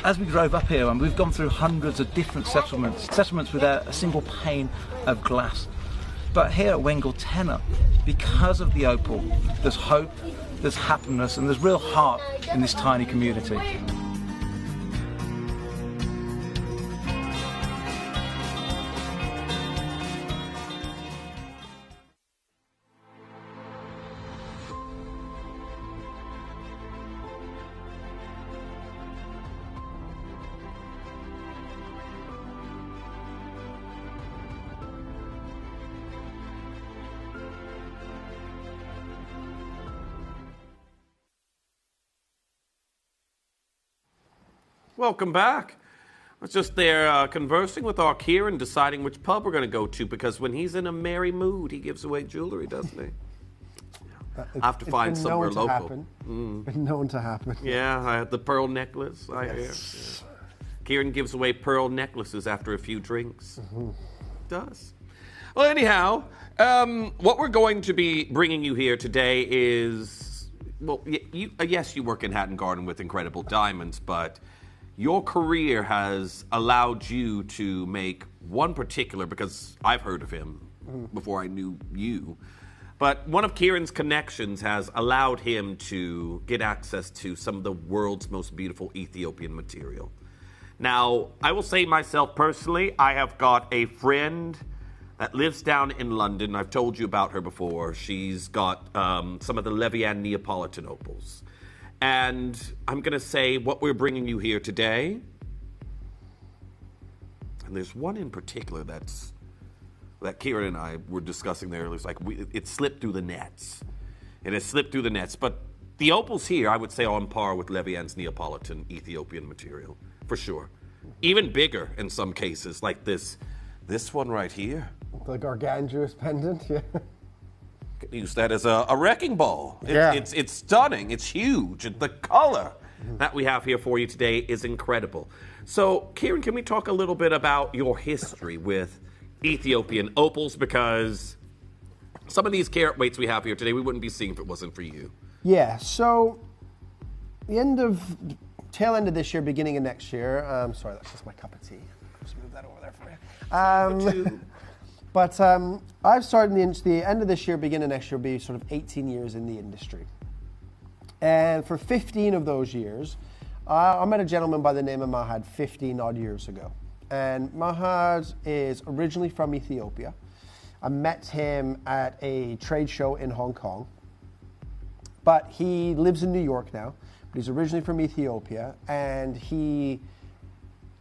Speaker 5: As we drove up here, and we've gone through hundreds of different settlements without a single pane of glass. But here at Wengel Tenner, because of the opal, there's hope, there's happiness, and there's real heart in this tiny community.
Speaker 1: Welcome back. I was just there conversing with our Kieran, deciding which pub we're going to go to, because when he's in a merry mood, he gives away jewellery, doesn't he? I have to find somewhere local.
Speaker 2: It's been known to happen.
Speaker 1: Yeah, I had the pearl necklace.
Speaker 2: Yes.
Speaker 1: Kieran gives away pearl necklaces after a few drinks. Does. Well, anyhow, what we're going to be bringing you here today is, well, yes, you work in Hatton Garden with incredible diamonds, but your career has allowed you to make one particular, because I've heard of him before I knew you, but one of Kieran's connections has allowed him to get access to some of the world's most beautiful Ethiopian material. Now, I will say myself personally, I have got a friend that lives down in London. I've told you about her before. She's got some of the Levian Neapolitan opals. And I'm going to say what we're bringing you here today. And there's one in particular that Kieran and I were discussing there. It was like it slipped through the nets. It has slipped through the nets. But the opals here, I would say, are on par with Levian's Neapolitan Ethiopian material, for sure. Even bigger in some cases, like this one right here.
Speaker 2: The gargantuous pendant, yeah.
Speaker 1: Use that as a wrecking ball.
Speaker 2: Yeah.
Speaker 1: It's stunning. It's huge. The color that we have here for you today is incredible. So, Kieran, can we talk a little bit about your history with Ethiopian opals? Because some of these carat weights we have here today, we wouldn't be seeing if it wasn't for you.
Speaker 2: Yeah, so tail end of this year, beginning of next year. Sorry, that's just my cup of tea. Just move that over there for you. But I've started the end of this year, beginning of next year, will be sort of 18 years in the industry. And for 15 of those years, I met a gentleman by the name of Mahad 15 odd years ago. And Mahad is originally from Ethiopia. I met him at a trade show in Hong Kong. But he lives in New York now. But he's originally from Ethiopia. And he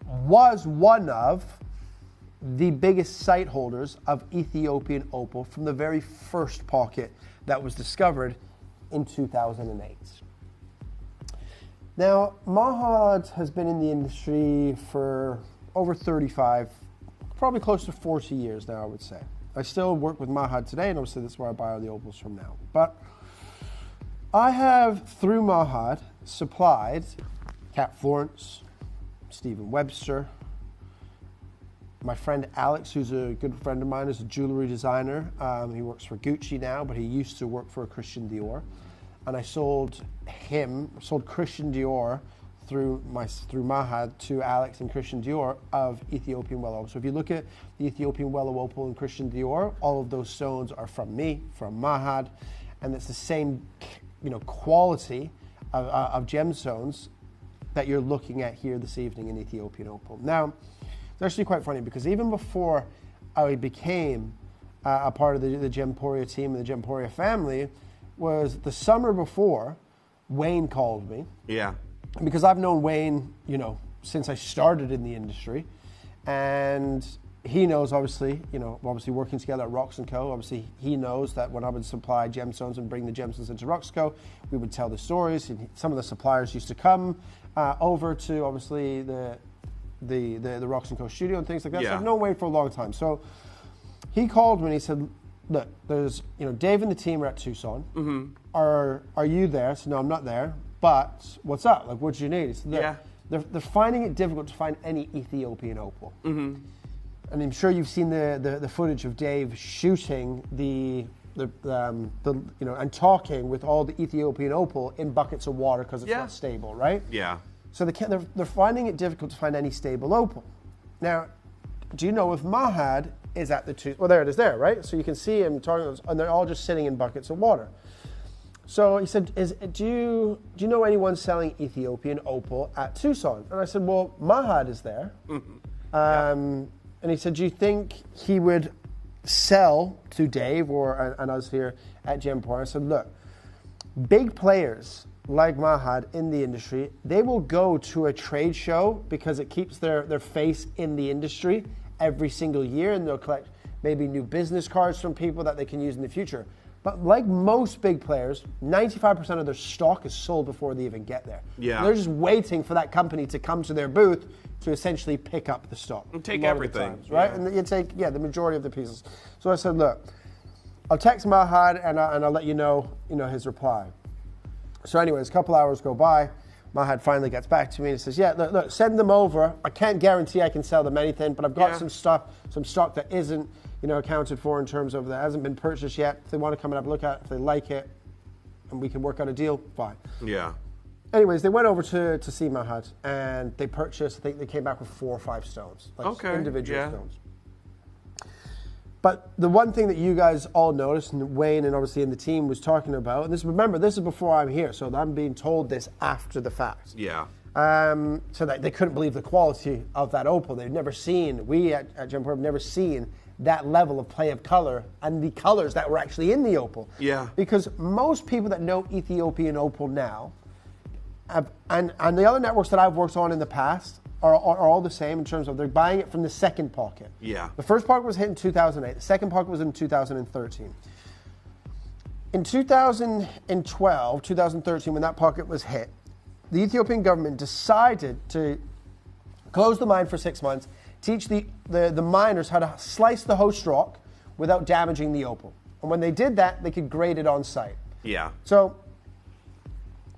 Speaker 2: was one of the biggest site holders of Ethiopian opal from the very first pocket that was discovered in 2008. Now, Mahad has been in the industry for over 35, probably close to 40 years now, I would say. I still work with Mahad today, and obviously that's where I buy all the opals from now. But I have, through Mahad, supplied Cat Florence, Stephen Webster. My friend Alex, who's a good friend of mine, is a jewelry designer. He works for Gucci now, but he used to work for Christian Dior. And I sold Christian Dior through Mahad to Alex and Christian Dior of Ethiopian Wellow. So if you look at the Ethiopian Wellow opal and Christian Dior, all of those stones are from me, from Mahad. and it's the same, quality of gemstones that you're looking at here this evening in Ethiopian opal. Now, it's actually quite funny because even before I became a part of the Gemporia team and the Gemporia family, was the summer before, Wayne called me.
Speaker 1: Yeah.
Speaker 2: Because I've known Wayne, since I started in the industry, and he knows, obviously working together at Rocks & Co. Obviously, he knows that when I would supply gemstones and bring the gemstones into Rocks & Co., we would tell the stories. And some of the suppliers used to come over to, obviously, the Rocks & Co. studio and things like that.
Speaker 1: Yeah.
Speaker 2: So I've known Wayne for a long time. So he called me and he said, look, there's, Dave and the team are at Tucson. Mm-hmm. Are you there? So no, I'm not there. But what's up? Like, what do you need? He said, they're finding it difficult to find any Ethiopian opal. Mm-hmm. And I'm sure you've seen the footage of Dave shooting and talking with all the Ethiopian opal in buckets of water because it's not stable, right?
Speaker 1: Yeah.
Speaker 2: So they're finding it difficult to find any stable opal. Now, do you know if Mahad is at the Tucson? Well, there it is there, right? So you can see him talking, and they're all just sitting in buckets of water. So he said, do you know anyone selling Ethiopian opal at Tucson? And I said, well, Mahad is there. Mm-hmm. And he said, do you think he would sell to Dave and us here at Gemporia? I said, look, big players like Mahad in the industry, they will go to a trade show because it keeps their face in the industry every single year, and they'll collect maybe new business cards from people that they can use in the future. But like most big players, 95% of their stock is sold before they even get there.
Speaker 1: Yeah.
Speaker 2: They're just waiting for that company to come to their booth to essentially pick up the stock.
Speaker 1: And take everything.
Speaker 2: Times, right? Yeah. And you take, the majority of the pieces. So I said, look, I'll text Mahad and I'll let you know his reply. So anyways, a couple hours go by. Mahad finally gets back to me and says, yeah, look, send them over. I can't guarantee I can sell them anything, but I've got some stock that isn't, accounted for in terms of that hasn't been purchased yet. If they want to come and have a look at it, if they like it, and we can work out a deal, fine.
Speaker 1: Yeah.
Speaker 2: Anyways, they went over to see Mahad, and they purchased, I think they came back with 4 or 5 stones. Like individual stones. But the one thing that you guys all noticed, and Wayne and obviously in the team was talking about, and remember, this is before I'm here, so I'm being told this after the fact.
Speaker 1: Yeah.
Speaker 2: So that they couldn't believe the quality of that opal. They'd never seen, we at Gemporia have never seen that level of play of color and the colors that were actually in the opal.
Speaker 1: Yeah.
Speaker 2: Because most people that know Ethiopian opal now, and the other networks that I've worked on in the past are all the same in terms of they're buying it from the second pocket.
Speaker 1: Yeah.
Speaker 2: The first pocket was hit in 2008. The second pocket was in 2013. In 2012, 2013, when that pocket was hit, the Ethiopian government decided to close the mine for 6 months, teach the miners how to slice the host rock without damaging the opal. And when they did that, they could grade it on site.
Speaker 1: Yeah.
Speaker 2: So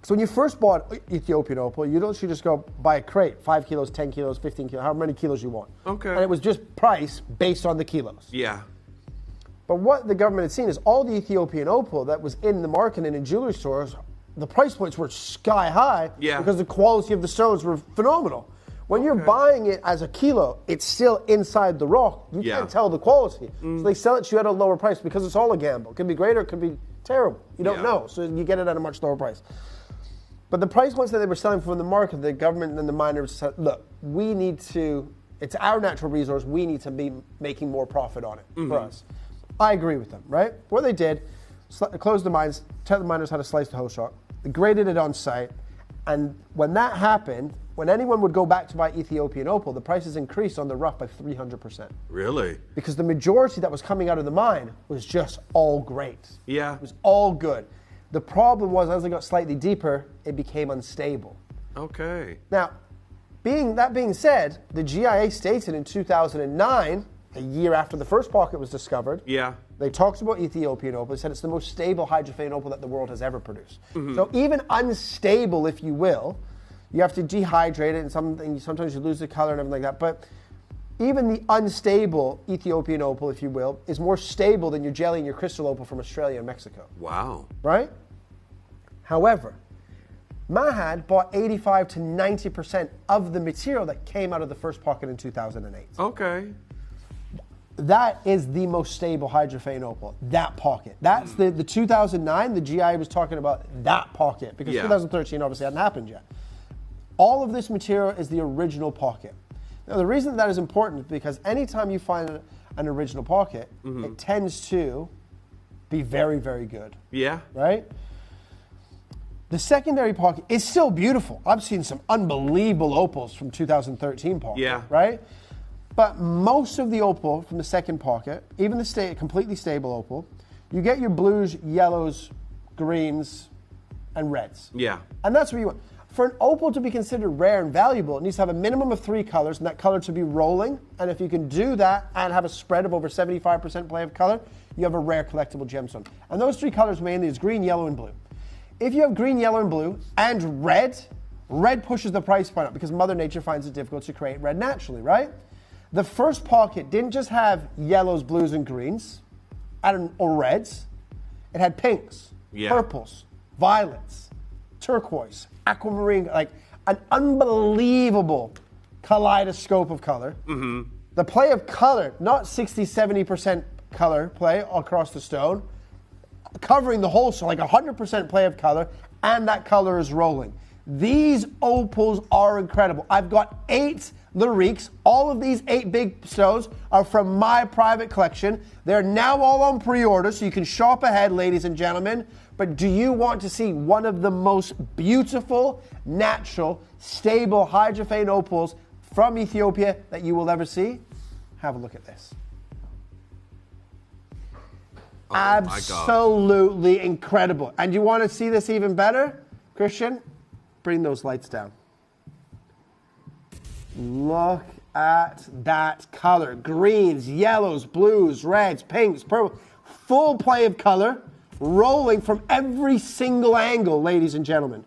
Speaker 2: when you first bought Ethiopian opal, you don't just go buy a crate, 5 kilos, 10 kilos, 15 kilos, however many kilos you want.
Speaker 1: Okay.
Speaker 2: And it was just price based on the kilos.
Speaker 1: Yeah.
Speaker 2: But what the government had seen is all the Ethiopian opal that was in the market and in jewelry stores, the price points were sky high because the quality of the stones were phenomenal. When you're buying it as a kilo, it's still inside the rock. You can't tell the quality. So they sell it to you at a lower price because it's all a gamble. It could be great or it could be terrible. You don't know. So you get it at a much lower price. But the price points that they were selling from the market, the government and the miners said, look, it's our natural resource. We need to be making more profit on it for us. I agree with them, right? What they did, closed the mines, taught the miners how to slice the host rock. They graded it on site. And when that happened, when anyone would go back to buy Ethiopian opal, the prices increased on the rough by 300%.
Speaker 1: Really?
Speaker 2: Because the majority that was coming out of the mine was just all great.
Speaker 1: Yeah.
Speaker 2: It was all good. The problem was, as it got slightly deeper, it became unstable.
Speaker 1: Okay.
Speaker 2: Now, that being said, the GIA stated in 2009, a year after the first pocket was discovered, they talked about Ethiopian opal. They said it's the most stable hydrophane opal that the world has ever produced. Mm-hmm. So even unstable, if you will, you have to dehydrate it, and sometimes you lose the color and everything like that. But even the unstable Ethiopian opal, if you will, is more stable than your jelly and your crystal opal from Australia and Mexico.
Speaker 1: Wow.
Speaker 2: Right? However, Mahad bought 85 to 90% of the material that came out of the first pocket in 2008.
Speaker 1: Okay.
Speaker 2: That is the most stable hydrophane opal, that pocket. That's the 2009, the GI was talking about that pocket, because 2013 obviously hadn't happened yet. All of this material is the original pocket. Now, the reason that is important is because anytime you find an original pocket, it tends to be very, very good.
Speaker 1: Yeah.
Speaker 2: Right? The secondary pocket is still beautiful. I've seen some unbelievable opals from 2013 pocket.
Speaker 1: Yeah.
Speaker 2: Right? But most of the opal from the second pocket, even the completely stable opal, you get your blues, yellows, greens, and reds.
Speaker 1: Yeah.
Speaker 2: And that's what you want. For an opal to be considered rare and valuable, it needs to have a minimum of 3 colors, and that color to be rolling. And if you can do that and have a spread of over 75% play of color, you have a rare collectible gemstone. And those 3 colors mainly is green, yellow, and blue. If you have green, yellow, and blue, and red pushes the price point up because Mother Nature finds it difficult to create red naturally, right? The first pocket didn't just have yellows, blues, and greens, or reds. It had pinks, purples, violets, turquoise, aquamarine, like an unbelievable kaleidoscope of color. The play of color, not 60, 70% color play across the stone, covering the whole stone, like 100% play of color, and that color is rolling. These opals are incredible. I've got 8 Lyriques. All of these 8 big stones are from my private collection. They're now all on pre-order, so you can shop ahead, ladies and gentlemen. But do you want to see one of the most beautiful, natural, stable hydrophane opals from Ethiopia that you will ever see? Have a look at this.
Speaker 1: Oh,
Speaker 2: absolutely incredible. And you want to see this even better? Christian, bring those lights down. Look at that color. Greens, yellows, blues, reds, pinks, purple. Full play of color, rolling from every single angle, ladies and gentlemen.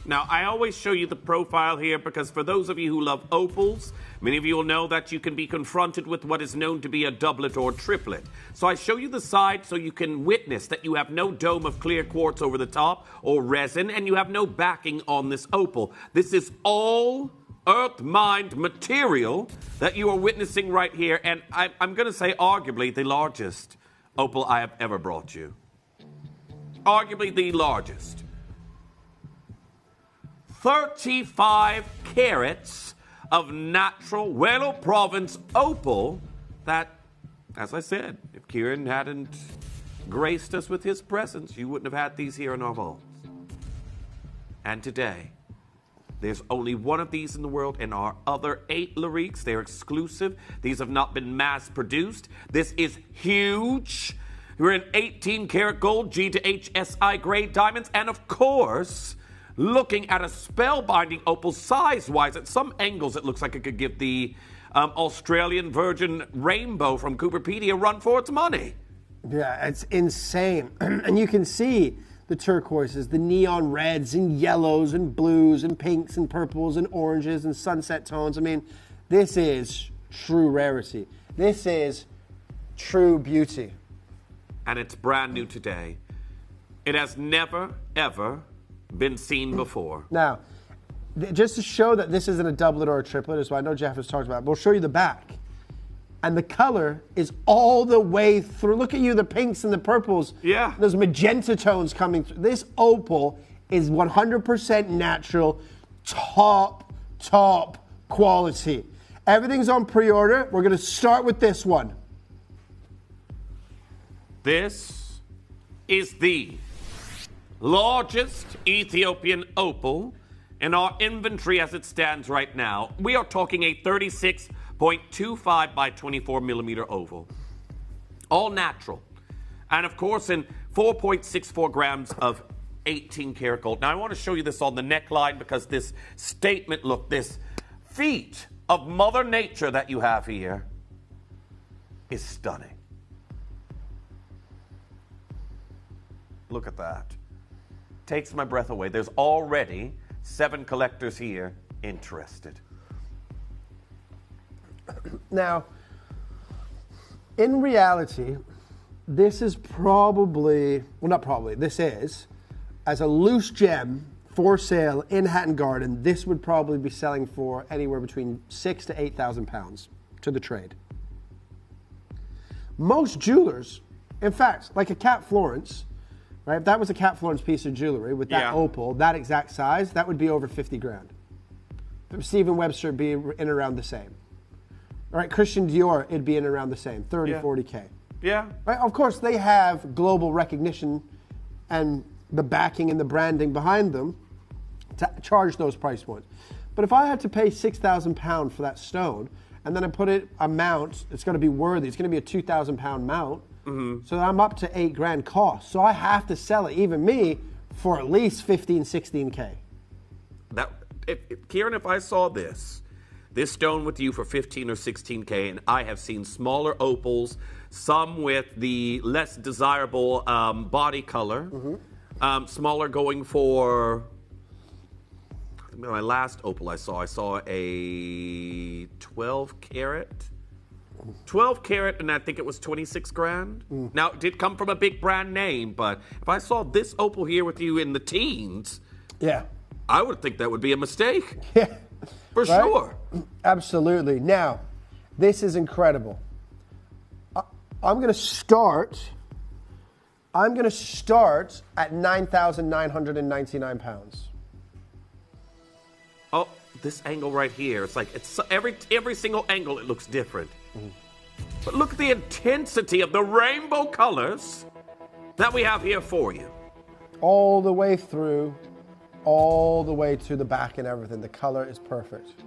Speaker 1: Now, I always show you the profile here because for those of you who love opals, many of you will know that you can be confronted with what is known to be a doublet or triplet. So I show you the side so you can witness that you have no dome of clear quartz over the top or resin, and you have no backing on this opal. This is all earth-mined material that you are witnessing right here, and I'm going to say arguably the largest opal I have ever brought you. Arguably the largest. 35 carats of natural Welo Province opal that, as I said, if Kieran hadn't graced us with his presence, you wouldn't have had these here in our vaults. And today, there's only one of these in the world, and our other 8 Lyriques, they're exclusive. These have not been mass-produced. This is huge. We're in 18 karat gold, G to H SI grade diamonds, and of course, looking at a spellbinding opal size-wise. At some angles, it looks like it could give the Australian Virgin Rainbow from Cooperpedia a run for its money.
Speaker 2: Yeah, it's insane. And you can see the turquoises, the neon reds and yellows and blues and pinks and purples and oranges and sunset tones. I mean, this is true rarity. This is true beauty.
Speaker 1: And it's brand new today. It has never, ever been seen before.
Speaker 2: Now, just to show that this isn't a doublet or a triplet, as I know Jeff has talked about, we'll show you the back. And the color is all the way through. Look at you, the pinks and the purples.
Speaker 1: Yeah.
Speaker 2: Those magenta tones coming through. This opal is 100% natural, top quality. Everything's on pre-order. We're going to start with this one.
Speaker 1: This is the largest Ethiopian opal in our inventory as it stands right now. We are talking a 36.25 by 24 millimeter oval. All natural. And of course in 4.64 grams of 18 karat gold. Now I want to show you this on the neckline because this statement, look, this feat of Mother Nature that you have here is stunning. Look at that. Takes my breath away. There's already 7 collectors here interested.
Speaker 2: Now, in reality, this is probably, well, not probably, this is, as a loose gem for sale in Hatton Garden, this would probably be selling for anywhere between £6,000 to £8,000 to the trade. Most jewelers, in fact, like a Cat Florence, right? If that was a Cat Florence piece of jewelry with that opal, that exact size, that would be over 50 grand. Stephen Webster would be in around the same. All right, Christian Dior, it'd be in around the same, 30, 40K.
Speaker 1: Yeah.
Speaker 2: Right? Of course, they have global recognition and the backing and the branding behind them to charge those price points. But if I had to pay £6,000 for that stone, and then I put it a mount, it's going to be worthy. It's going to be a £2,000 mount. So I'm up to 8 grand cost. So I have to sell it, even me, for at least 15, 16K.
Speaker 1: Kieran, if I saw this stone with you for 15 or 16K, and I have seen smaller opals, some with the less desirable body color, smaller going for, my last opal I saw a 12 carat. 12 carat, and I think it was 26 grand. Now, it did come from a big brand name, but if I saw this opal here with you in the teens, I would think that would be a mistake.
Speaker 2: Yeah.
Speaker 1: For sure.
Speaker 2: Absolutely. Now, this is incredible. I'm going to start at £9,999.
Speaker 1: Oh, this angle right here, it's like every single angle it looks different. But look at the intensity of the rainbow colors that we have here for you.
Speaker 2: All the way through, all the way to the back and everything. The color is perfect.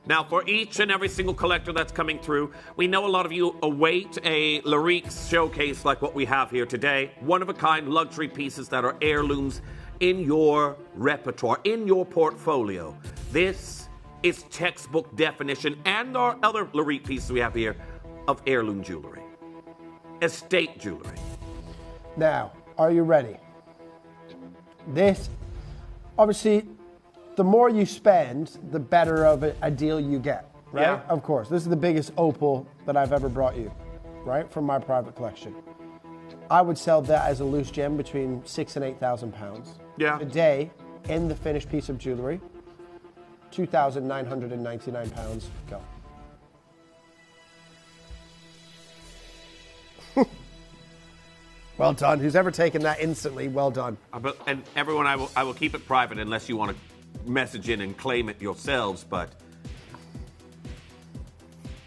Speaker 1: Now, for each and every single collector that's coming through, we know a lot of you await a Larique's showcase like what we have here today. One-of-a-kind luxury pieces that are heirlooms in your repertoire, in your portfolio. This is textbook definition, and our other Larique pieces we have here, of heirloom jewelry. Estate jewelry.
Speaker 2: Now, are you ready? This, obviously, the more you spend, the better of a deal you get, right?
Speaker 1: Yeah.
Speaker 2: Of course. This is the biggest opal that I've ever brought you, right? From my private collection. I would sell that as a loose gem between £6,000 and £8,000.
Speaker 1: Yeah.
Speaker 2: Today, in the finished piece of jewelry, £2,999. Go. Well done. Who's ever taken that instantly, well done.
Speaker 1: And everyone, I will keep it private unless you want to message in and claim it yourselves, but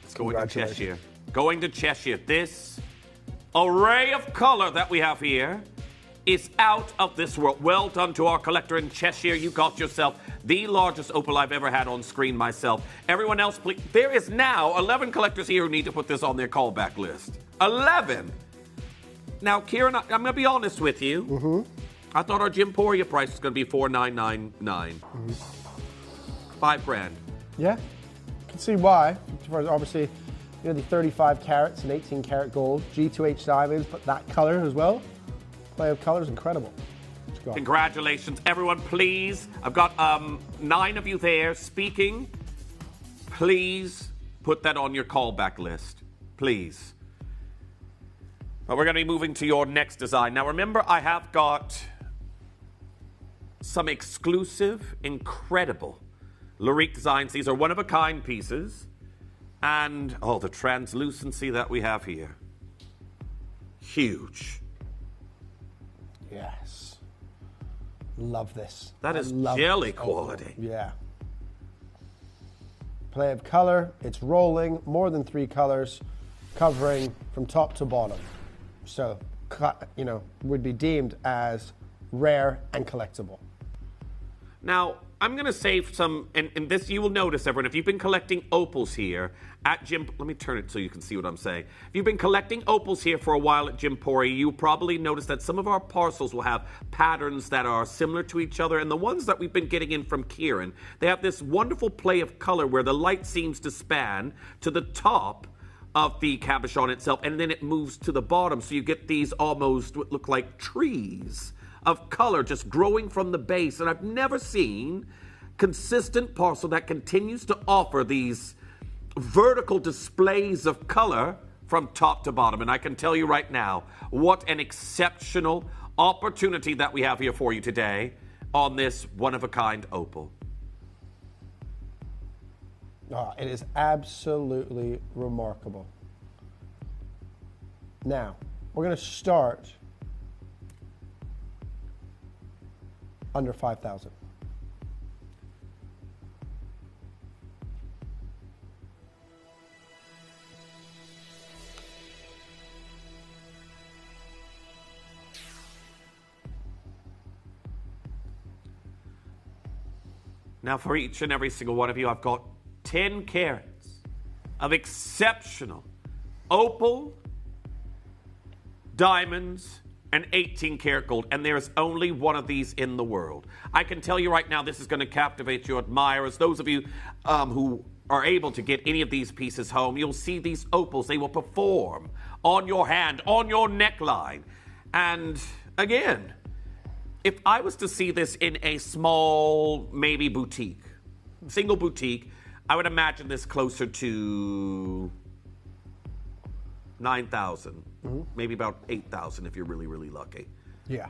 Speaker 1: it's going to Cheshire. Going to Cheshire. This array of color that we have here is out of this world. Well done to our collector in Cheshire. You got yourself the largest opal I've ever had on screen myself. Everyone else, please. There is now 11 collectors here who need to put this on their callback list. 11! Now, Kieran, I'm going to be honest with you. I thought our Gemporia price was going to be $4,999. $5 grand.
Speaker 2: Yeah, I can see why. Obviously, you know, the 35 carats and 18 karat gold, G2H diamonds, but that color as well. Play of color is incredible.
Speaker 1: Congratulations, everyone, please. I've got 9 of you there speaking. Please put that on your callback list. Please. But we're going to be moving to your next design. Now, remember, I have got some exclusive, incredible Larique designs. These are one-of-a-kind pieces. And, oh, the translucency that we have here. Huge.
Speaker 2: Yes. Love this.
Speaker 1: That is jelly quality.
Speaker 2: Yeah. Play of color. It's rolling. More than 3 colors. Covering from top to bottom. So, you know, would be deemed as rare and collectible.
Speaker 1: Now, I'm going to save some, and this you will notice, everyone, if you've been collecting opals here at let me turn it so you can see what I'm saying. If you've been collecting opals here for a while at Gemporia, you probably notice that some of our parcels will have patterns that are similar to each other, and the ones that we've been getting in from Kieran, they have this wonderful play of color where the light seems to span to the top of the cabochon itself, and then it moves to the bottom, so you get these almost what look like trees of color just growing from the base. And I've never seen consistent parcel that continues to offer these vertical displays of color from top to bottom. And I can tell you right now, what an exceptional opportunity that we have here for you today on this one-of-a-kind opal.
Speaker 2: Oh, it is absolutely remarkable. Now, we're going to start under 5,000.
Speaker 1: Now, for each and every single one of you, I've got 10 carats of exceptional opal, diamonds, and 18 karat gold. And there's only one of these in the world. I can tell you right now, this is going to captivate your admirers. Those of you who are able to get any of these pieces home, you'll see these opals. They will perform on your hand, on your neckline. And again, if I was to see this in a small, maybe boutique, single boutique, I would imagine this closer to 9,000, maybe about 8,000 if you're really, really lucky.
Speaker 2: Yeah.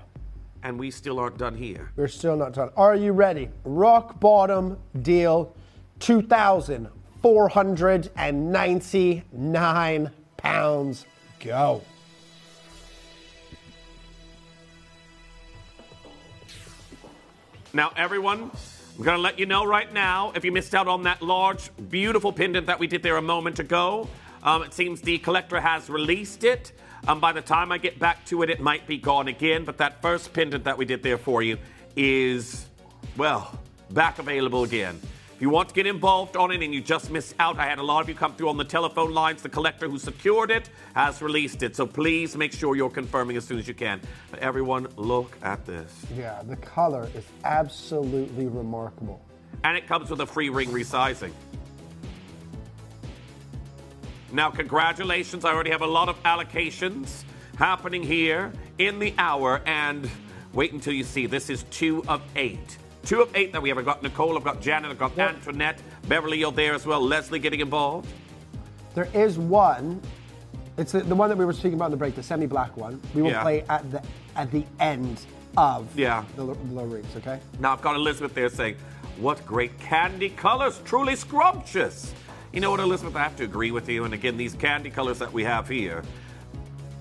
Speaker 1: And we still aren't done here.
Speaker 2: We're still not done. Are you ready? Rock bottom deal, 2,499 pounds. Go.
Speaker 1: Now, everyone, I'm going to let you know right now, if you missed out on that large, beautiful pendant that we did there a moment ago, it seems the collector has released it. By the time I get back to it, it might be gone again. But that first pendant that we did there for you is, well, back available again. If you want to get involved on it and you just missed out, I had a lot of you come through on the telephone lines. The collector who secured it has released it. So please make sure you're confirming as soon as you can. But everyone, look at this.
Speaker 2: Yeah, the color is absolutely remarkable.
Speaker 1: And it comes with a free ring resizing. Now, congratulations. I already have a lot of allocations happening here in the hour. And wait until you see. This is 2 of 8. 2 of 8 that we have. I've got Nicole, I've got Janet, I've got Antoinette. Beverly, you're there as well. Leslie getting involved.
Speaker 2: There is one. It's the one that we were speaking about in the break, the semi-black one. We will play at the end of the rings, okay?
Speaker 1: Now, I've got Elizabeth there saying, what great candy colors. Truly scrumptious. You know what, Elizabeth? I have to agree with you. And again, these candy colors that we have here,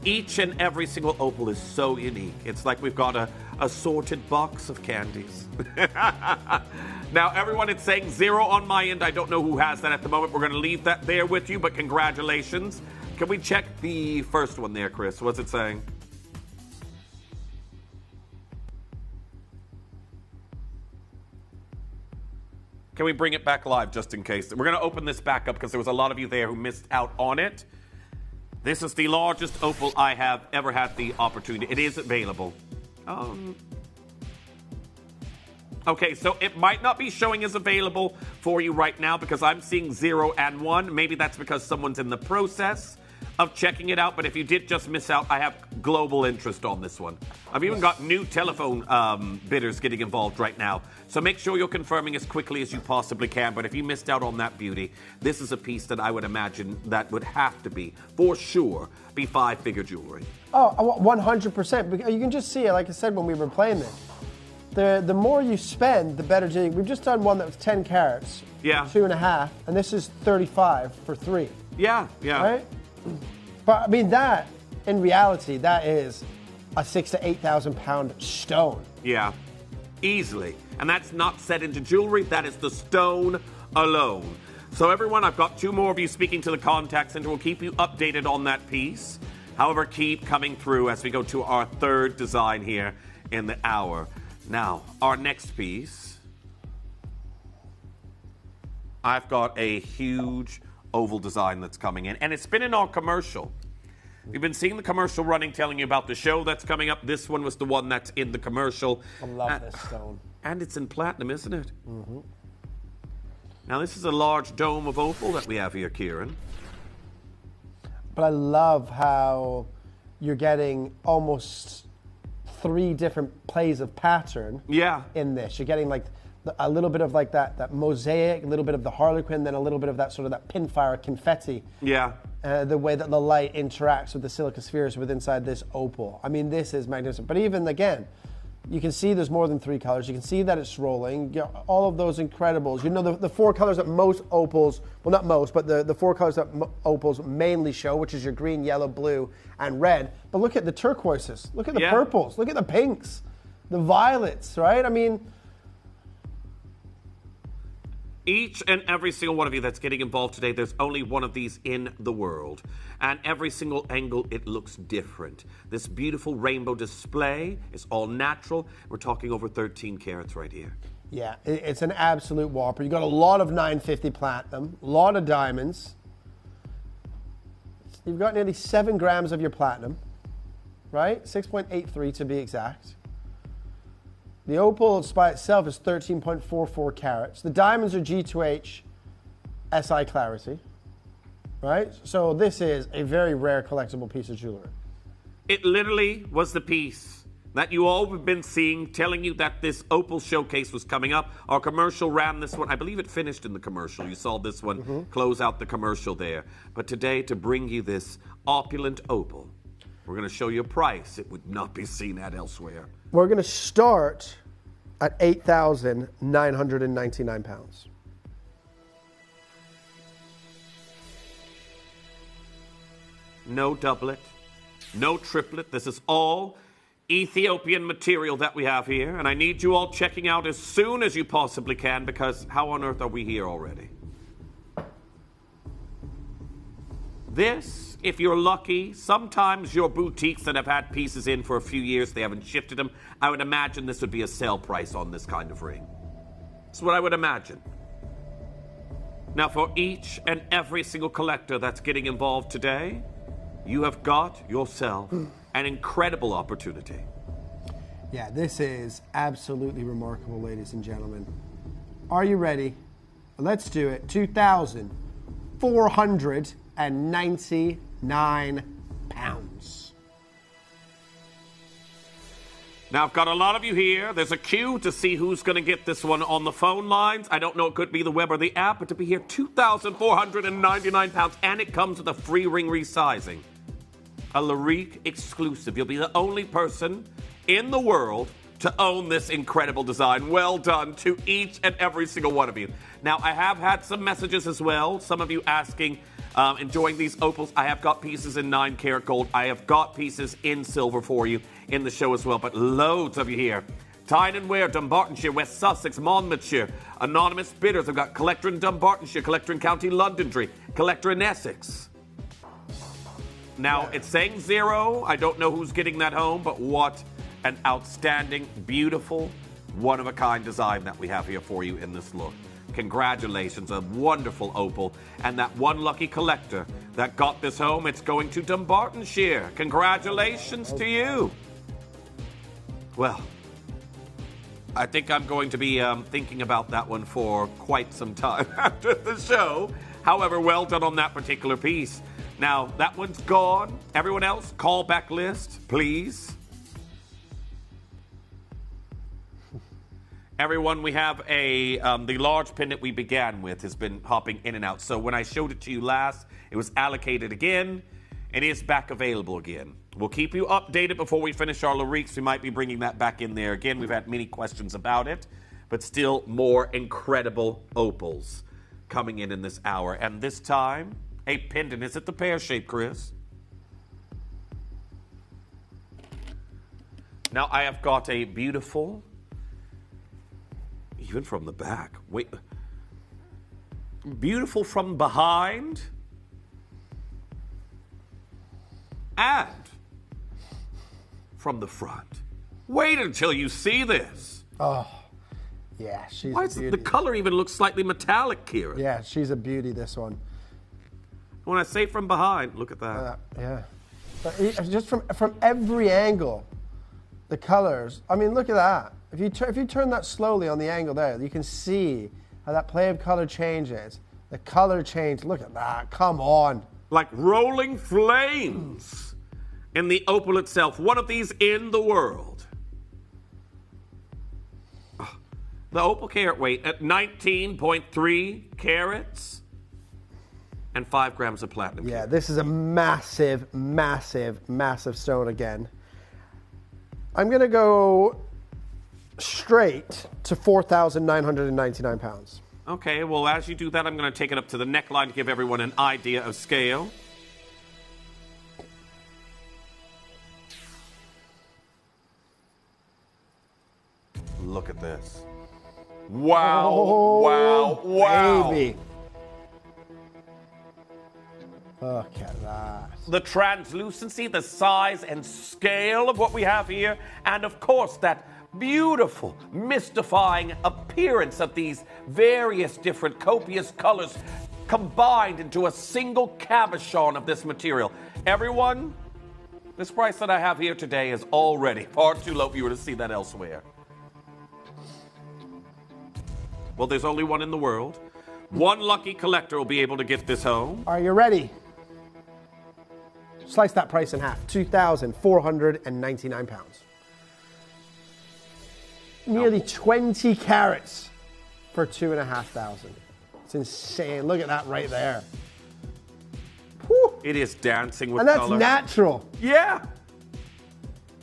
Speaker 1: each and every single opal is so unique. It's like we've got a sorted box of candies. Now, everyone, it's saying 0 on my end. I don't know who has that at the moment. We're going to leave that there with you, but congratulations. Can we check the first one there, Chris? What's it saying? Can we bring it back live just in case? We're going to open this back up because there was a lot of you there who missed out on it. This is the largest opal I have ever had the opportunity. It is available. Okay, so it might not be showing as available for you right now because I'm seeing 0 and 1. Maybe that's because someone's in the process of checking it out. But if you did just miss out, I have global interest on this one. I've even got new telephone bidders getting involved right now. So make sure you're confirming as quickly as you possibly can. But if you missed out on that beauty, this is a piece that I would imagine that would have to be, for sure, be 5-figure jewelry.
Speaker 2: Oh, 100%. You can just see it, like I said, when we were playing this. The more you spend, the better deal. We've just done one that was 10 carats.
Speaker 1: Yeah.
Speaker 2: 2.5. And this is 35 for 3.
Speaker 1: Yeah.
Speaker 2: Right? But I mean, that, in reality, that is a 6,000 to 8,000 pound stone.
Speaker 1: Yeah, easily. And that's not set into jewelry, that is the stone alone. So everyone, I've got 2 more of you speaking to the contact center. We'll keep you updated on that piece. However, keep coming through as we go to our 3rd design here in the hour. Now, our next piece, I've got a huge oval design that's coming in, and it's been in our commercial. We've been seeing the commercial running, telling you about the show that's coming up. This one was the one that's in the commercial.
Speaker 2: I love this stone.
Speaker 1: And it's in platinum, isn't it?
Speaker 2: Mm-hmm.
Speaker 1: Now, this is a large dome of opal that we have here, Kieran.
Speaker 2: But I love how you're getting almost 3 different plays of pattern in this. You're getting like a little bit of like that mosaic, a little bit of the harlequin, then a little bit of that sort of that pinfire confetti.
Speaker 1: Yeah.
Speaker 2: The way that the light interacts with the silica spheres within inside this opal. I mean, this is magnificent. But even again, You can see there's more than 3 colors. You can see that it's rolling. You know, all of those incredibles. You know, the 4 colors that most opals, well, not most, but the 4 colors that opals mainly show, which is your green, yellow, blue, and red. But look at the turquoises. Look at the purples. Look at the pinks, the violets, right? I mean,
Speaker 1: each and every single one of you that's getting involved today, there's only one of these in the world. And every single angle, it looks different. This beautiful rainbow display is all natural. We're talking over 13 carats right here.
Speaker 2: yeah, it's an absolute whopper. You got a lot of 950 platinum, a lot of diamonds. You've got nearly 7 grams of your platinum, right? 6.83 to be exact. The opal by itself is 13.44 carats. The diamonds are G2H SI clarity, right? So this is a very rare collectible piece of jewelry.
Speaker 1: It literally was the piece that you all have been seeing, telling you that this opal showcase was coming up. Our commercial ran this one. I believe it finished in the commercial. You saw this one close out the commercial there. But today, to bring you this opulent opal, we're going to show you a price it would not be seen at elsewhere.
Speaker 2: We're going to start at 8,999 pounds.
Speaker 1: No doublet, no triplet. This is all Ethiopian material that we have here. And I need you all checking out as soon as you possibly can, because how on earth are we here already? This, if you're lucky, sometimes your boutiques that have had pieces in for a few years, they haven't shifted them. I would imagine this would be a sale price on this kind of ring. That's what I would imagine. Now, for each and every single collector that's getting involved today, you have got yourself an incredible opportunity.
Speaker 2: Yeah, this is absolutely remarkable, ladies and gentlemen. Are you ready? Let's do it. 2,499 pounds.
Speaker 1: Now, I've got a lot of you here. There's a queue to see who's going to get this one on the phone lines. I don't know, it could be the web or the app, but to be here, 2,499 pounds, and it comes with a free ring resizing. A Larique exclusive. You'll be the only person in the world to own this incredible design. Well done to each and every single one of you. Now, I have had some messages as well. Some of you asking, enjoying these opals. I have got pieces in 9-karat gold. I have got pieces in silver for you in the show as well. But loads of you here. Tyne and Wear, Dumbartonshire, West Sussex, Monmouthshire, anonymous bidders. I've got collector in Dumbartonshire, collector in County Londonderry, collector in Essex. Now, it's saying 0. I don't know who's getting that home, but what an outstanding, beautiful, one-of-a-kind design that we have here for you in this look. Congratulations, a wonderful opal. And that one lucky collector that got this home, it's going to Dumbartonshire. Congratulations to you. Well, I think I'm going to be thinking about that one for quite some time after the show. However, well done on that particular piece. Now, that one's gone. Everyone else, callback list, please. Everyone, we have the large pin that we began with has been hopping in and out. So when I showed it to you last, it was allocated again. It is back available again. We'll keep you updated before we finish our Lariques. We might be bringing that back in there again. We've had many questions about it, but still more incredible opals coming in this hour. And this time, a pendant. Is it the pear shape, Chris? Now, I have got a beautiful, even from the back, wait, beautiful from behind, and from the front. Wait until you see this.
Speaker 2: Oh, yeah, she's
Speaker 1: Why
Speaker 2: a
Speaker 1: is
Speaker 2: beauty.
Speaker 1: the color even looks slightly metallic, Kieran?
Speaker 2: Yeah, she's a beauty, this one.
Speaker 1: When I say from behind, look at that.
Speaker 2: Yeah. But just from every angle, the colors. I mean, look at that. If you turn that slowly on the angle there, you can see how that play of color changes. The color change. Look at that. Come on.
Speaker 1: Like rolling flames in the opal itself. One of these in the world. The opal carat weight at 19.3 carats and 5 grams of platinum.
Speaker 2: Yeah, this is a massive, massive, massive stone again. I'm going to go straight to £4,999.
Speaker 1: Okay, well, as you do that, I'm going to take it up to the neckline to give everyone an idea of scale. Look at this. Wow, wow, wow.
Speaker 2: Baby. Look at that.
Speaker 1: The translucency, the size and scale of what we have here, and of course that beautiful, mystifying appearance of these various different copious colors combined into a single cabochon of this material. Everyone, this price that I have here today is already far too low if you were to see that elsewhere. Well, there's only one in the world. One lucky collector will be able to get this home.
Speaker 2: Are you ready? Slice that price in half. £2,499. Nearly 20 carats for $2,500. It's insane. Look at that right there. Whew.
Speaker 1: It is dancing with
Speaker 2: And that's
Speaker 1: color.
Speaker 2: natural.
Speaker 1: Yeah.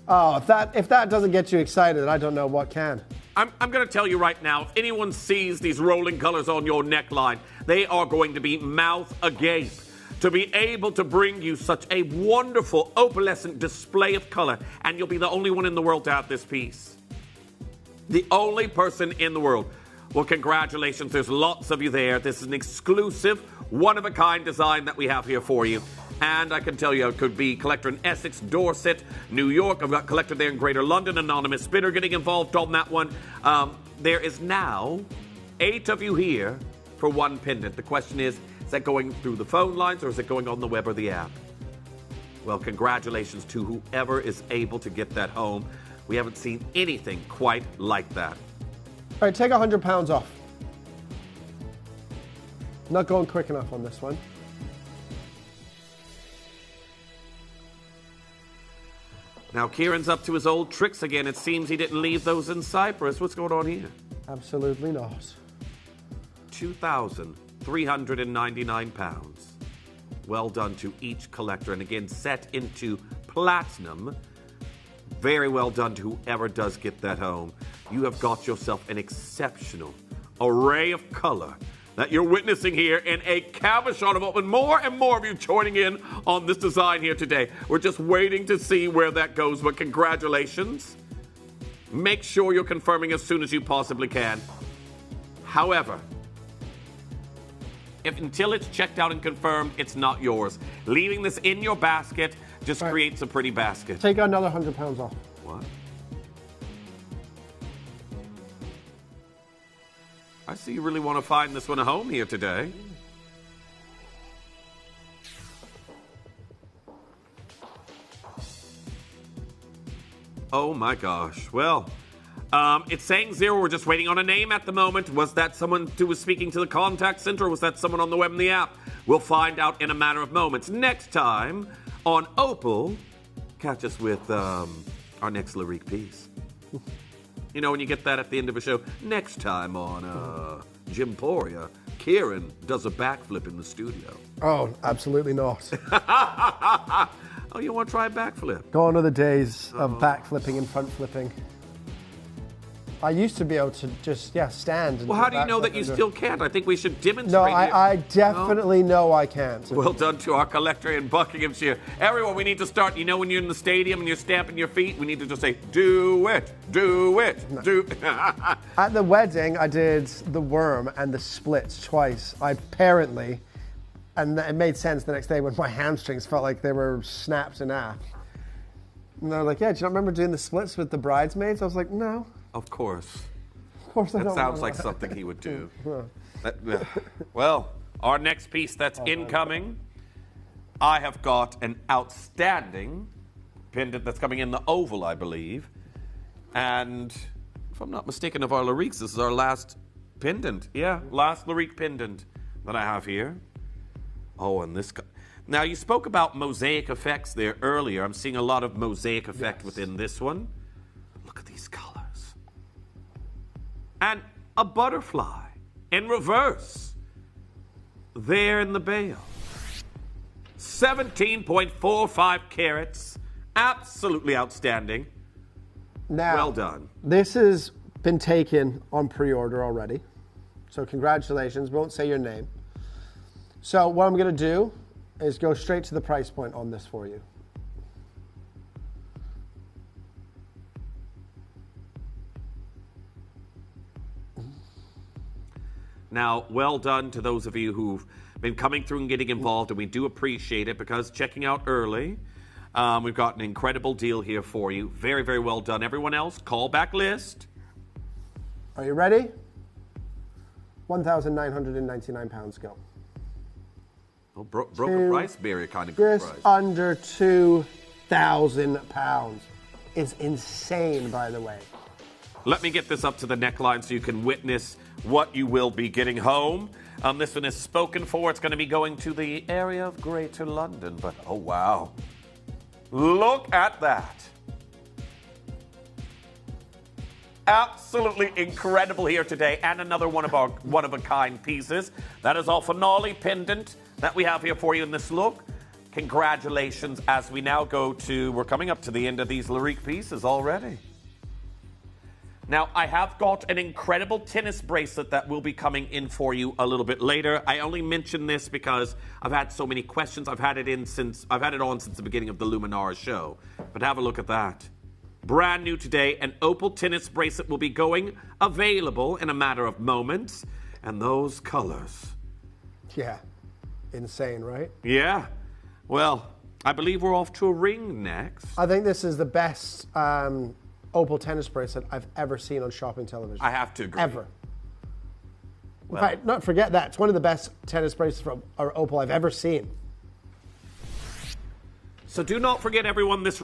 Speaker 2: Oh, if that doesn't get you excited, I don't know what can.
Speaker 1: I'm going to tell you right now, if anyone sees these rolling colors on your neckline, they are going to be mouth agape to be able to bring you such a wonderful opalescent display of color, and you'll be the only one in the world to have this piece. The only person in the world. Well, congratulations. There's lots of you there. This is an exclusive, one-of-a-kind design that we have here for you. And I can tell you, it could be collector in Essex, Dorset, New York. I've got collector there in Greater London, anonymous spinner getting involved on that one. There is now 8 of you here for one pendant. The question is that going through the phone lines or is it going on the web or the app? Well, congratulations to whoever is able to get that home. We haven't seen anything quite like that.
Speaker 2: All right, take £100 off. Not going quick enough on this one.
Speaker 1: Now, Kieran's up to his old tricks again. It seems he didn't leave those in Cyprus. What's going on here?
Speaker 2: Absolutely not.
Speaker 1: £2,399. Well done to each collector. And again, set into platinum. Very well done to whoever does get that home. You have got yourself an exceptional array of color that you're witnessing here in a cabochon of open. More and more of you joining in on this design here today. We're just waiting to see where that goes, but congratulations. Make sure you're confirming as soon as you possibly can. However, if until it's checked out and confirmed, it's not yours. Leaving this in your basket just creates a pretty basket.
Speaker 2: Take another £100 off.
Speaker 1: What? I see you really want to find this one a home here today. Oh my gosh. Well, it's saying 0. We're just waiting on a name at the moment. Was that someone who was speaking to the contact center, or was that someone on the web and the app? We'll find out in a matter of moments. Next time on Opal, catch us with our next lyric piece. You know, when you get that at the end of a show, next time on Gemporia, Kieran does a backflip in the studio.
Speaker 2: Oh, absolutely not.
Speaker 1: Oh, you want to try a backflip?
Speaker 2: Gone are the days of back flipping and front flipping. I used to be able to just, stand. And
Speaker 1: well, how do you know that you still can't? I think we should demonstrate.
Speaker 2: No, I definitely know I can't.
Speaker 1: Well done to our collector in Buckinghamshire. Everyone, we need to start. You know, when you're in the stadium and you're stamping your feet, we need to just say, do it, do it, do.
Speaker 2: At the wedding, I did the worm and the splits twice. Apparently, and it made sense the next day when my hamstrings felt like they were snapped in half. And they're like, yeah, do you not remember doing the splits with the bridesmaids? I was like, no.
Speaker 1: Of course.
Speaker 2: Of course I don't.
Speaker 1: That sounds like something he would do. Well, our next piece that's incoming, I have got an outstanding pendant that's coming in the oval, I believe. And if I'm not mistaken of our lyrics, this is our last pendant. Yeah, last lyric pendant that I have here. Oh, and this... Now, you spoke about mosaic effects there earlier. I'm seeing a lot of mosaic effect within this one. Look at these colors. And a butterfly in reverse there in the bale. 17.45 carats. Absolutely outstanding.
Speaker 2: Now,
Speaker 1: well done.
Speaker 2: This is been taken on pre-order already. So congratulations. Won't say your name. So what I'm going to do is go straight to the price point on this for you.
Speaker 1: Now, well done to those of you who've been coming through and getting involved, and we do appreciate it because checking out early, we've got an incredible deal here for you. Very, very well done. Everyone else, call back list.
Speaker 2: Are you ready? £1,999 go.
Speaker 1: Oh, broken price barrier kind of good
Speaker 2: Just
Speaker 1: price.
Speaker 2: under £2,000. Is insane, by the way.
Speaker 1: Let me get this up to the neckline so you can witness what you will be getting home. This one is spoken for. It's going to be going to the area of Greater London. But, oh, wow. Look at that. Absolutely incredible here today. And another one of our one-of-a-kind pieces. That is our finale pendant that we have here for you in this look. Congratulations as we now go to... We're coming up to the end of these lyric pieces already. Now, I have got an incredible tennis bracelet that will be coming in for you a little bit later. I only mention this because I've had so many questions. I've had it on since the beginning of the Luminara show. But have a look at that. Brand new today, an opal tennis bracelet will be going available in a matter of moments. And those colors.
Speaker 2: Yeah. Insane, right?
Speaker 1: Yeah. Well, I believe we're off to a ring next.
Speaker 2: I think this is the best opal tennis bracelet I've ever seen on shopping television.
Speaker 1: I have to agree.
Speaker 2: Ever. In fact, not forget that. It's one of the best tennis bracelets from opal I've ever seen.
Speaker 1: So do not forget, everyone, this...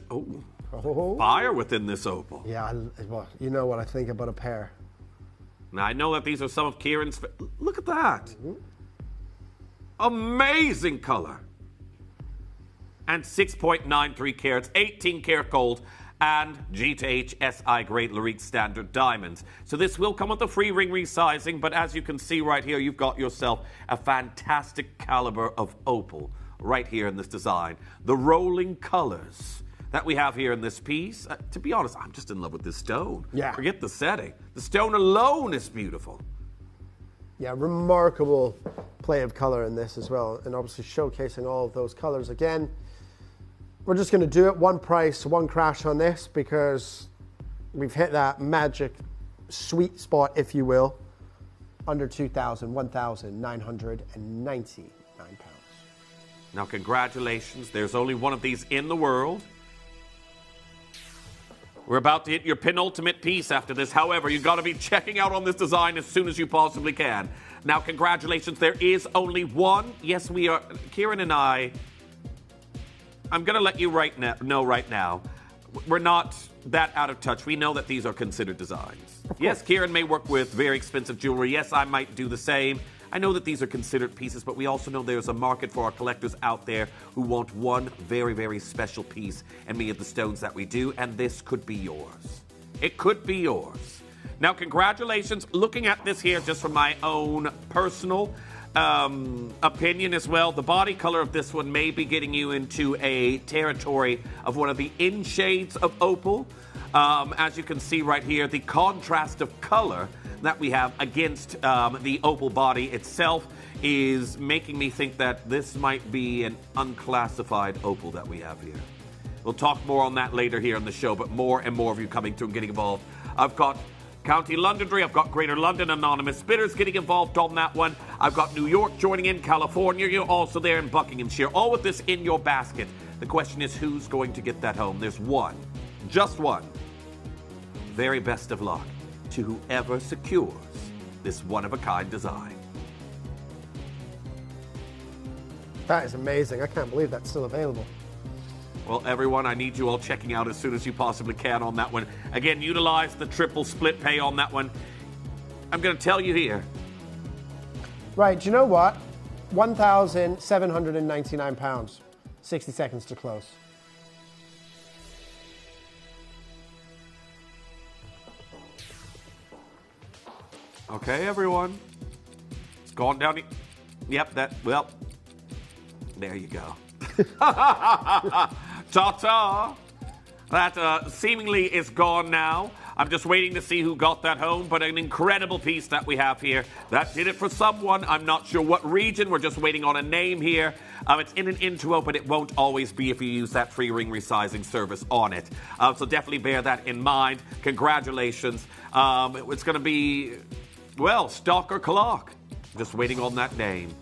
Speaker 1: fire within this opal.
Speaker 2: Yeah, well, you know what I think about a pair.
Speaker 1: Now, I know that these are some of Kieran's... Look at that. Amazing color. And 6.93 carats, 18 karat gold, and G/H SI grade Larique standard diamonds. So this will come with a free ring resizing, but as you can see right here, you've got yourself a fantastic caliber of opal right here in this design. The rolling colors that we have here in this piece, to be honest, I'm just in love with this stone.
Speaker 2: Yeah.
Speaker 1: Forget the setting. The stone alone is beautiful.
Speaker 2: Yeah, remarkable play of color in this as well, and obviously showcasing all of those colors again. We're just going to do it one price, one crash on this because we've hit that magic sweet spot, if you will, under £1,999.
Speaker 1: Now, congratulations. There's only one of these in the world. We're about to hit your penultimate piece after this. However, you've got to be checking out on this design as soon as you possibly can. Now, congratulations. There is only one. Yes, we are. Kieran and I'm going to let you know right now, we're not that out of touch. We know that these are considered designs. Yes, Kieran may work with very expensive jewelry. Yes, I might do the same. I know that these are considered pieces, but we also know there's a market for our collectors out there who want one very, very special piece in many of the stones that we do, and this could be yours. It could be yours. Now, congratulations. Looking at this here just from my own personal opinion as well, the body color of this one may be getting you into a territory of one of the in shades of opal. As you can see right here, the contrast of color that we have against the opal body itself is making me think that this might be an unclassified opal that we have here. We'll talk more on that later here in the show, but more and more of you coming through and getting involved. I've got County Londonderry, I've got Greater London Anonymous Bidders getting involved on that one. I've got New York joining in, California, you're also there in Buckinghamshire. All with this in your basket. The question is, who's going to get that home? There's one, just one. Very best of luck to whoever secures this one-of-a-kind design.
Speaker 2: That is amazing. I can't believe that's still available.
Speaker 1: Well, everyone, I need you all checking out as soon as you possibly can on that one. Again, utilize the triple split pay on that one. I'm going to tell you here.
Speaker 2: Right, do you know what? £1,799. 60 seconds to close.
Speaker 1: Okay, everyone. It's gone down. Yep, well, there you go. Ta-ta. That seemingly is gone now. I'm just waiting to see who got that home, but an incredible piece that we have here. That did it for someone. I'm not sure what region. We're just waiting on a name here. It's in an Intuo, but it won't always be if you use that free ring resizing service on it. So definitely bear that in mind. Congratulations. It's going to be, well, stock or clock. Just waiting on that name.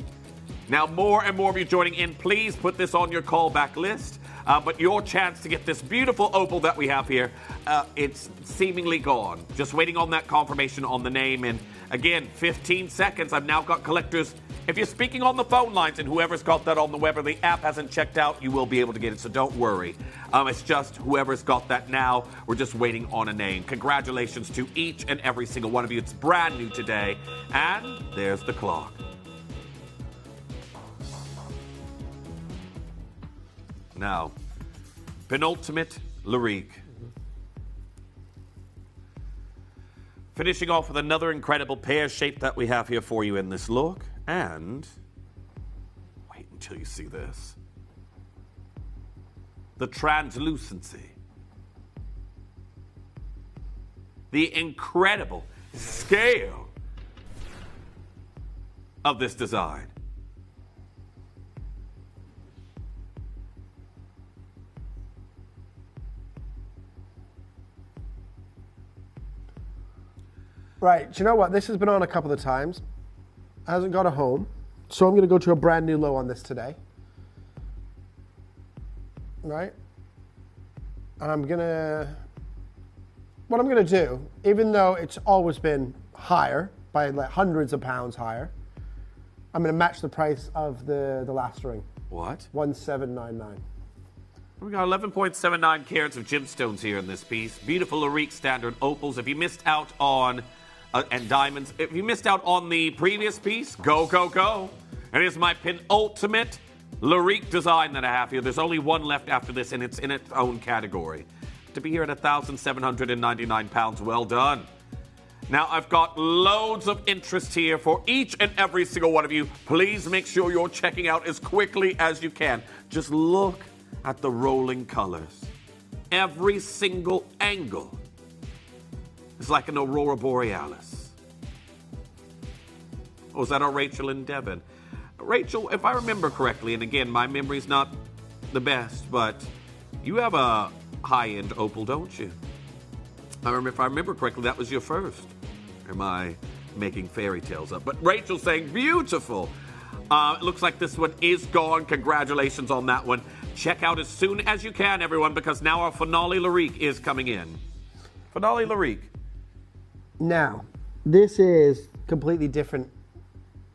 Speaker 1: Now, more and more of you joining in. Please put this on your callback list. But your chance to get this beautiful opal that we have here, it's seemingly gone. Just waiting on that confirmation on the name. And again, 15 seconds. I've now got collectors. If you're speaking on the phone lines and whoever's got that on the web or the app hasn't checked out, you will be able to get it. So don't worry. It's just whoever's got that now. We're just waiting on a name. Congratulations to each and every single one of you. It's brand new today. And there's the clock. Now, penultimate Larique. Finishing off with another incredible pear shape that we have here for you in this look. And wait until you see this. The translucency. The incredible scale of this design.
Speaker 2: Right, do you know what? This has been on a couple of times. Hasn't got a home. So I'm going to go to a brand new low on this today. Right? And what I'm going to do, even though it's always been higher, by like hundreds of pounds higher, I'm going to match the price of the last ring.
Speaker 1: What?
Speaker 2: 1799.
Speaker 1: We got 11.79 carats of gemstones here in this piece. Beautiful Larique standard opals. If you missed out on and diamonds. If you missed out on the previous piece, go, go, go. And here's my penultimate Larique design that I have here. There's only one left after this, and it's in its own category. To be here at 1,799 pounds, well done. Now, I've got loads of interest here for each and every single one of you. Please make sure you're checking out as quickly as you can. Just look at the rolling colors. Every single angle. It's like an aurora borealis. Oh, is that our Rachel and Devon? Rachel, if I remember correctly, and again, my memory's not the best, but you have a high-end opal, don't you? If I remember correctly, that was your first. Am I making fairy tales up? But Rachel's saying, beautiful. It looks like this one is gone. Congratulations on that one. Check out as soon as you can, everyone, because now our finale Larique is coming in. Finale Larique.
Speaker 2: Now, this is completely different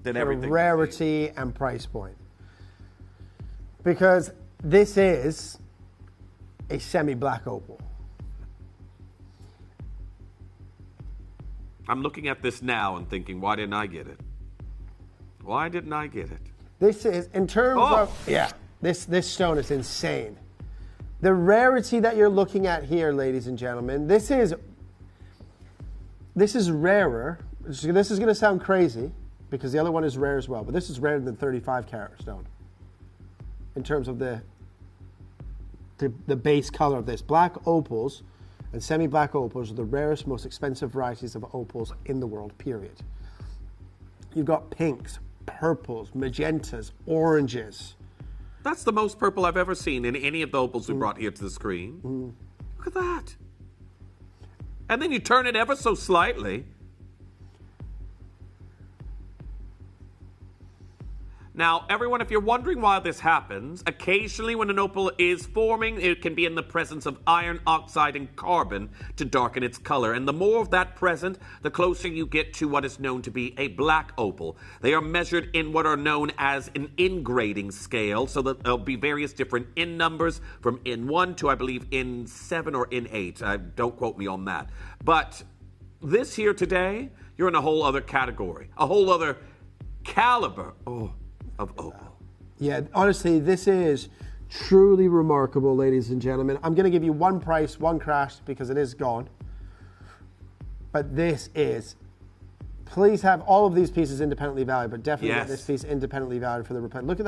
Speaker 1: than everything.
Speaker 2: Rarity and price point. Because this is a semi-black opal.
Speaker 1: I'm looking at this now and thinking, why didn't I get it? Why didn't I get it?
Speaker 2: This is, in terms of, this stone is insane. The rarity that you're looking at here, ladies and gentlemen, this is rarer. This is going to sound crazy because the other one is rare as well, but this is rarer than 35 carat stone in terms of the base color of this. Black opals and semi-black opals are the rarest, most expensive varieties of opals in the world, period. You've got pinks, purples, magentas, oranges.
Speaker 1: That's the most purple I've ever seen in any of the opals we brought here to the screen. Look at that. And then you turn it ever so slightly. Now, everyone, if you're wondering why this happens, occasionally when an opal is forming, it can be in the presence of iron oxide and carbon to darken its color. And the more of that present, the closer you get to what is known to be a black opal. They are measured in what are known as an ingrading scale, so that there'll be various different in numbers from in 1 to, I believe, in 7 or in 8. Don't quote me on that. But this here today, you're in a whole other category, a whole other caliber. Of opal.
Speaker 2: Yeah, honestly, this is truly remarkable, ladies and gentlemen. I'm going to give you one price, one crash, because it is gone. But this is please have all of these pieces independently valued, but definitely
Speaker 1: Yes.
Speaker 2: get this piece independently valued for the replay. Look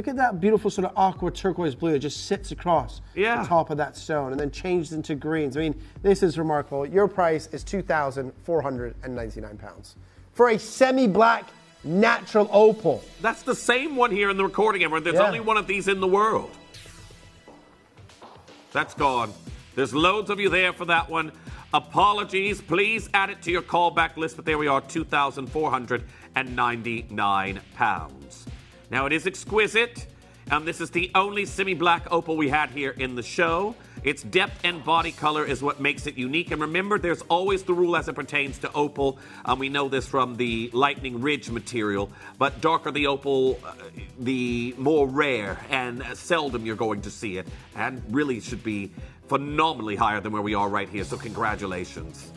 Speaker 2: at that beautiful sort of aqua turquoise blue that just sits across the top of that stone and then changed into greens. I mean, this is remarkable. Your price is £2,499 for a semi-black natural opal.
Speaker 1: That's the same one here in the recording, Emma. There's only one of these in the world. That's gone. There's loads of you there for that one. Apologies. Please add it to your callback list, but there we are, £2,499. Now, it is exquisite, and this is the only semi-black opal we had here in the show. Its depth and body color is what makes it unique. And remember, there's always the rule as it pertains to opal. We know this from the Lightning Ridge material. But darker the opal, the more rare and seldom you're going to see it. And really should be phenomenally higher than where we are right here. So congratulations.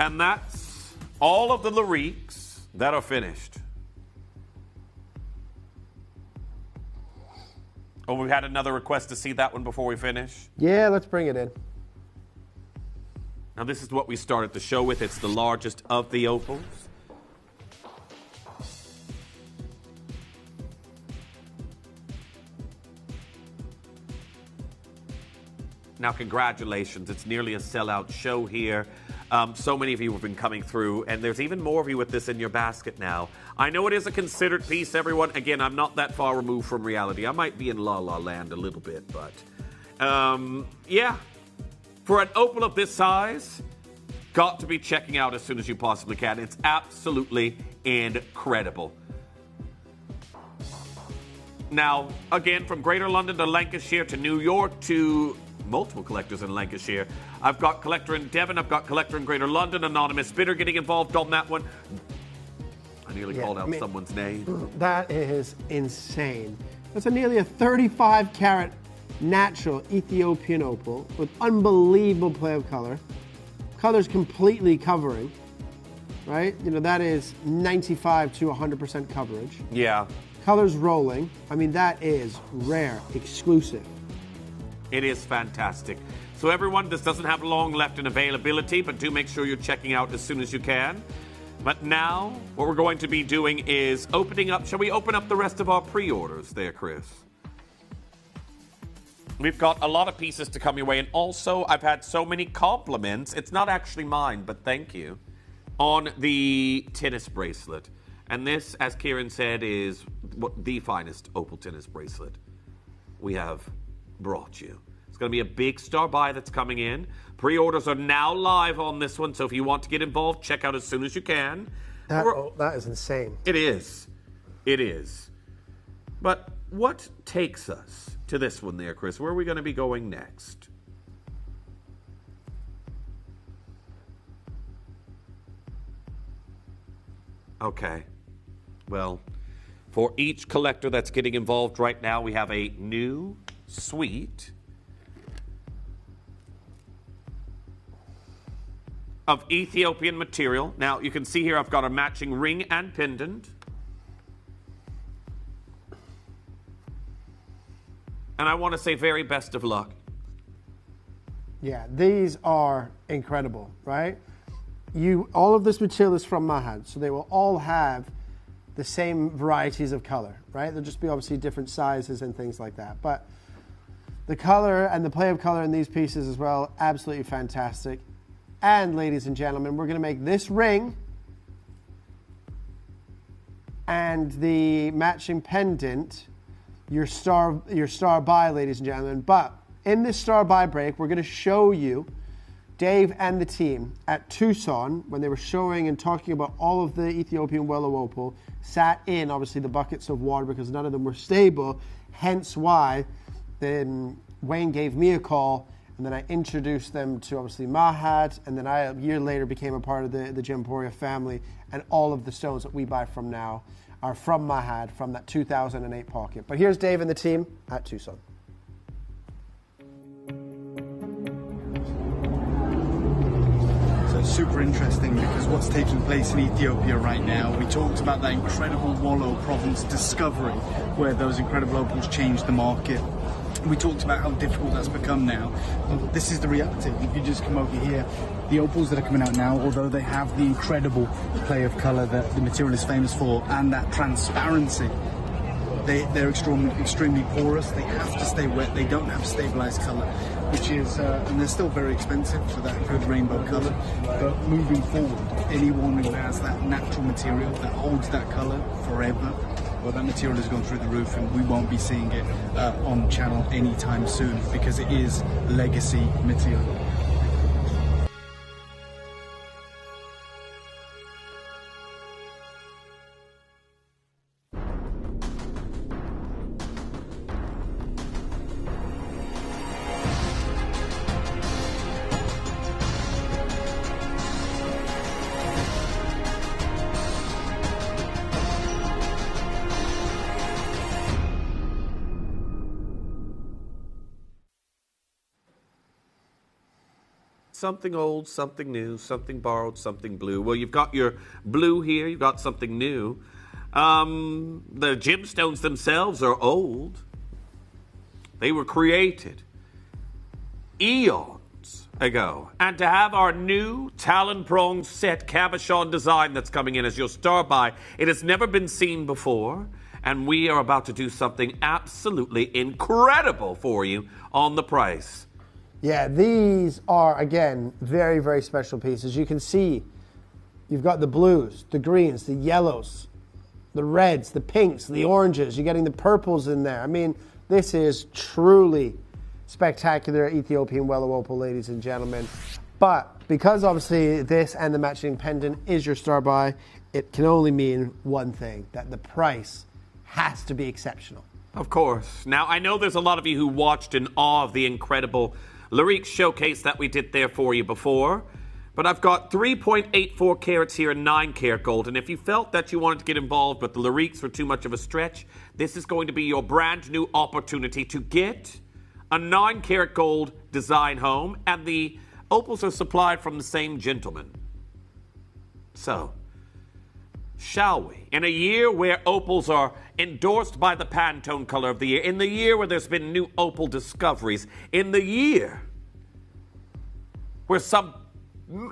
Speaker 1: And that's all of the lyriques that are finished. Oh, we had another request to see that one before we finish.
Speaker 2: Yeah, let's bring it in.
Speaker 1: Now, this is what we started the show with. It's the largest of the opals. Now, congratulations. It's nearly a sellout show here. So many of you have been coming through, and there's even more of you with this in your basket now. I know it is a considered piece, everyone. Again, I'm not that far removed from reality. I might be in La La Land a little bit, but yeah. For an opal of this size, got to be checking out as soon as you possibly can. It's absolutely incredible. Now, again, from Greater London to Lancashire to New York to multiple collectors in Lancashire. I've got collector in Devon, I've got collector in Greater London, anonymous bidder getting involved on that one. I nearly called out someone's name.
Speaker 2: That is insane. That's nearly a 35 carat natural Ethiopian opal with unbelievable play of color. Color's completely covering, right? You know, that is 95 to 100% coverage.
Speaker 1: Yeah.
Speaker 2: Color's rolling. I mean, that is rare, exclusive.
Speaker 1: It is fantastic. So everyone, this doesn't have long left in availability, but do make sure you're checking out as soon as you can. But now, what we're going to be doing is opening up. Shall we open up the rest of our pre-orders there, Chris? We've got a lot of pieces to come your way. And also, I've had so many compliments. It's not actually mine, but thank you. On the tennis bracelet. And this, as Kieran said, is the finest opal tennis bracelet we have brought you. It's going to be a big star buy that's coming in. Pre-orders are now live on this one, so if you want to get involved, check out as soon as you can.
Speaker 2: That is insane.
Speaker 1: It is. It is. But what takes us to this one there, Chris? Where are we going to be going next? Okay. Well, for each collector that's getting involved right now, we have a new suite of Ethiopian material. Now, you can see here I've got a matching ring and pendant. And I want to say very best of luck.
Speaker 2: Yeah, these are incredible, right? All of this material is from Mahad, so they will all have the same varieties of color, right? There'll just be obviously different sizes and things like that. But the color and the play of color in these pieces as well, absolutely fantastic. And ladies and gentlemen, we're going to make this ring and the matching pendant your star buy, ladies and gentlemen. But in this star buy break, we're going to show you Dave and the team at Tucson, when they were showing and talking about all of the Ethiopian willow opal, sat in, obviously, the buckets of water because none of them were stable, hence why then Wayne gave me a call, and then I introduced them to, obviously, Mahad, and then I, a year later, became a part of the Gemporia family, and all of the stones that we buy from now are from Mahad, from that 2008 pocket. But here's Dave and the team at Tucson.
Speaker 6: Super interesting because what's taking place in Ethiopia right now, we talked about that incredible Wollo province discovery where those incredible opals changed the market. We talked about how difficult that's become now. Well, this is the reality. If you just come over here, the opals that are coming out now, although they have the incredible play of colour that the material is famous for, and that transparency, they're extremely porous. They have to stay wet. They don't have stabilised colour, which is, and they're still very expensive for that good rainbow colour. But moving forward, anyone who has that natural material that holds that colour forever, well, that material has gone through the roof, and we won't be seeing it on channel anytime soon, because it is legacy material.
Speaker 1: Something old, something new, something borrowed, something blue. Well, you've got your blue here, you've got something new. The gemstones themselves are old. They were created eons ago. And to have our new talon-pronged set cabochon design that's coming in as your star buy, it has never been seen before. And we are about to do something absolutely incredible for you on the price.
Speaker 2: Yeah, these are, again, very, very special pieces. You can see you've got the blues, the greens, the yellows, the reds, the pinks, the oranges. You're getting the purples in there. I mean, this is truly spectacular Ethiopian Wellow Opal, ladies and gentlemen. But because obviously this and the matching pendant is your star buy, it can only mean one thing, that the price has to be exceptional.
Speaker 1: Of course. Now, I know there's a lot of you who watched in awe of the incredible Lyrique showcase that we did there for you before, but I've got 3.84 carats here in 9 karat gold, and if you felt that you wanted to get involved but the Lyriques were too much of a stretch, this is going to be your brand new opportunity to get a 9 karat gold design home, and the opals are supplied from the same gentleman. So, shall we? In a year where opals are endorsed by the Pantone color of the year, in the year where there's been new opal discoveries, in the year where some,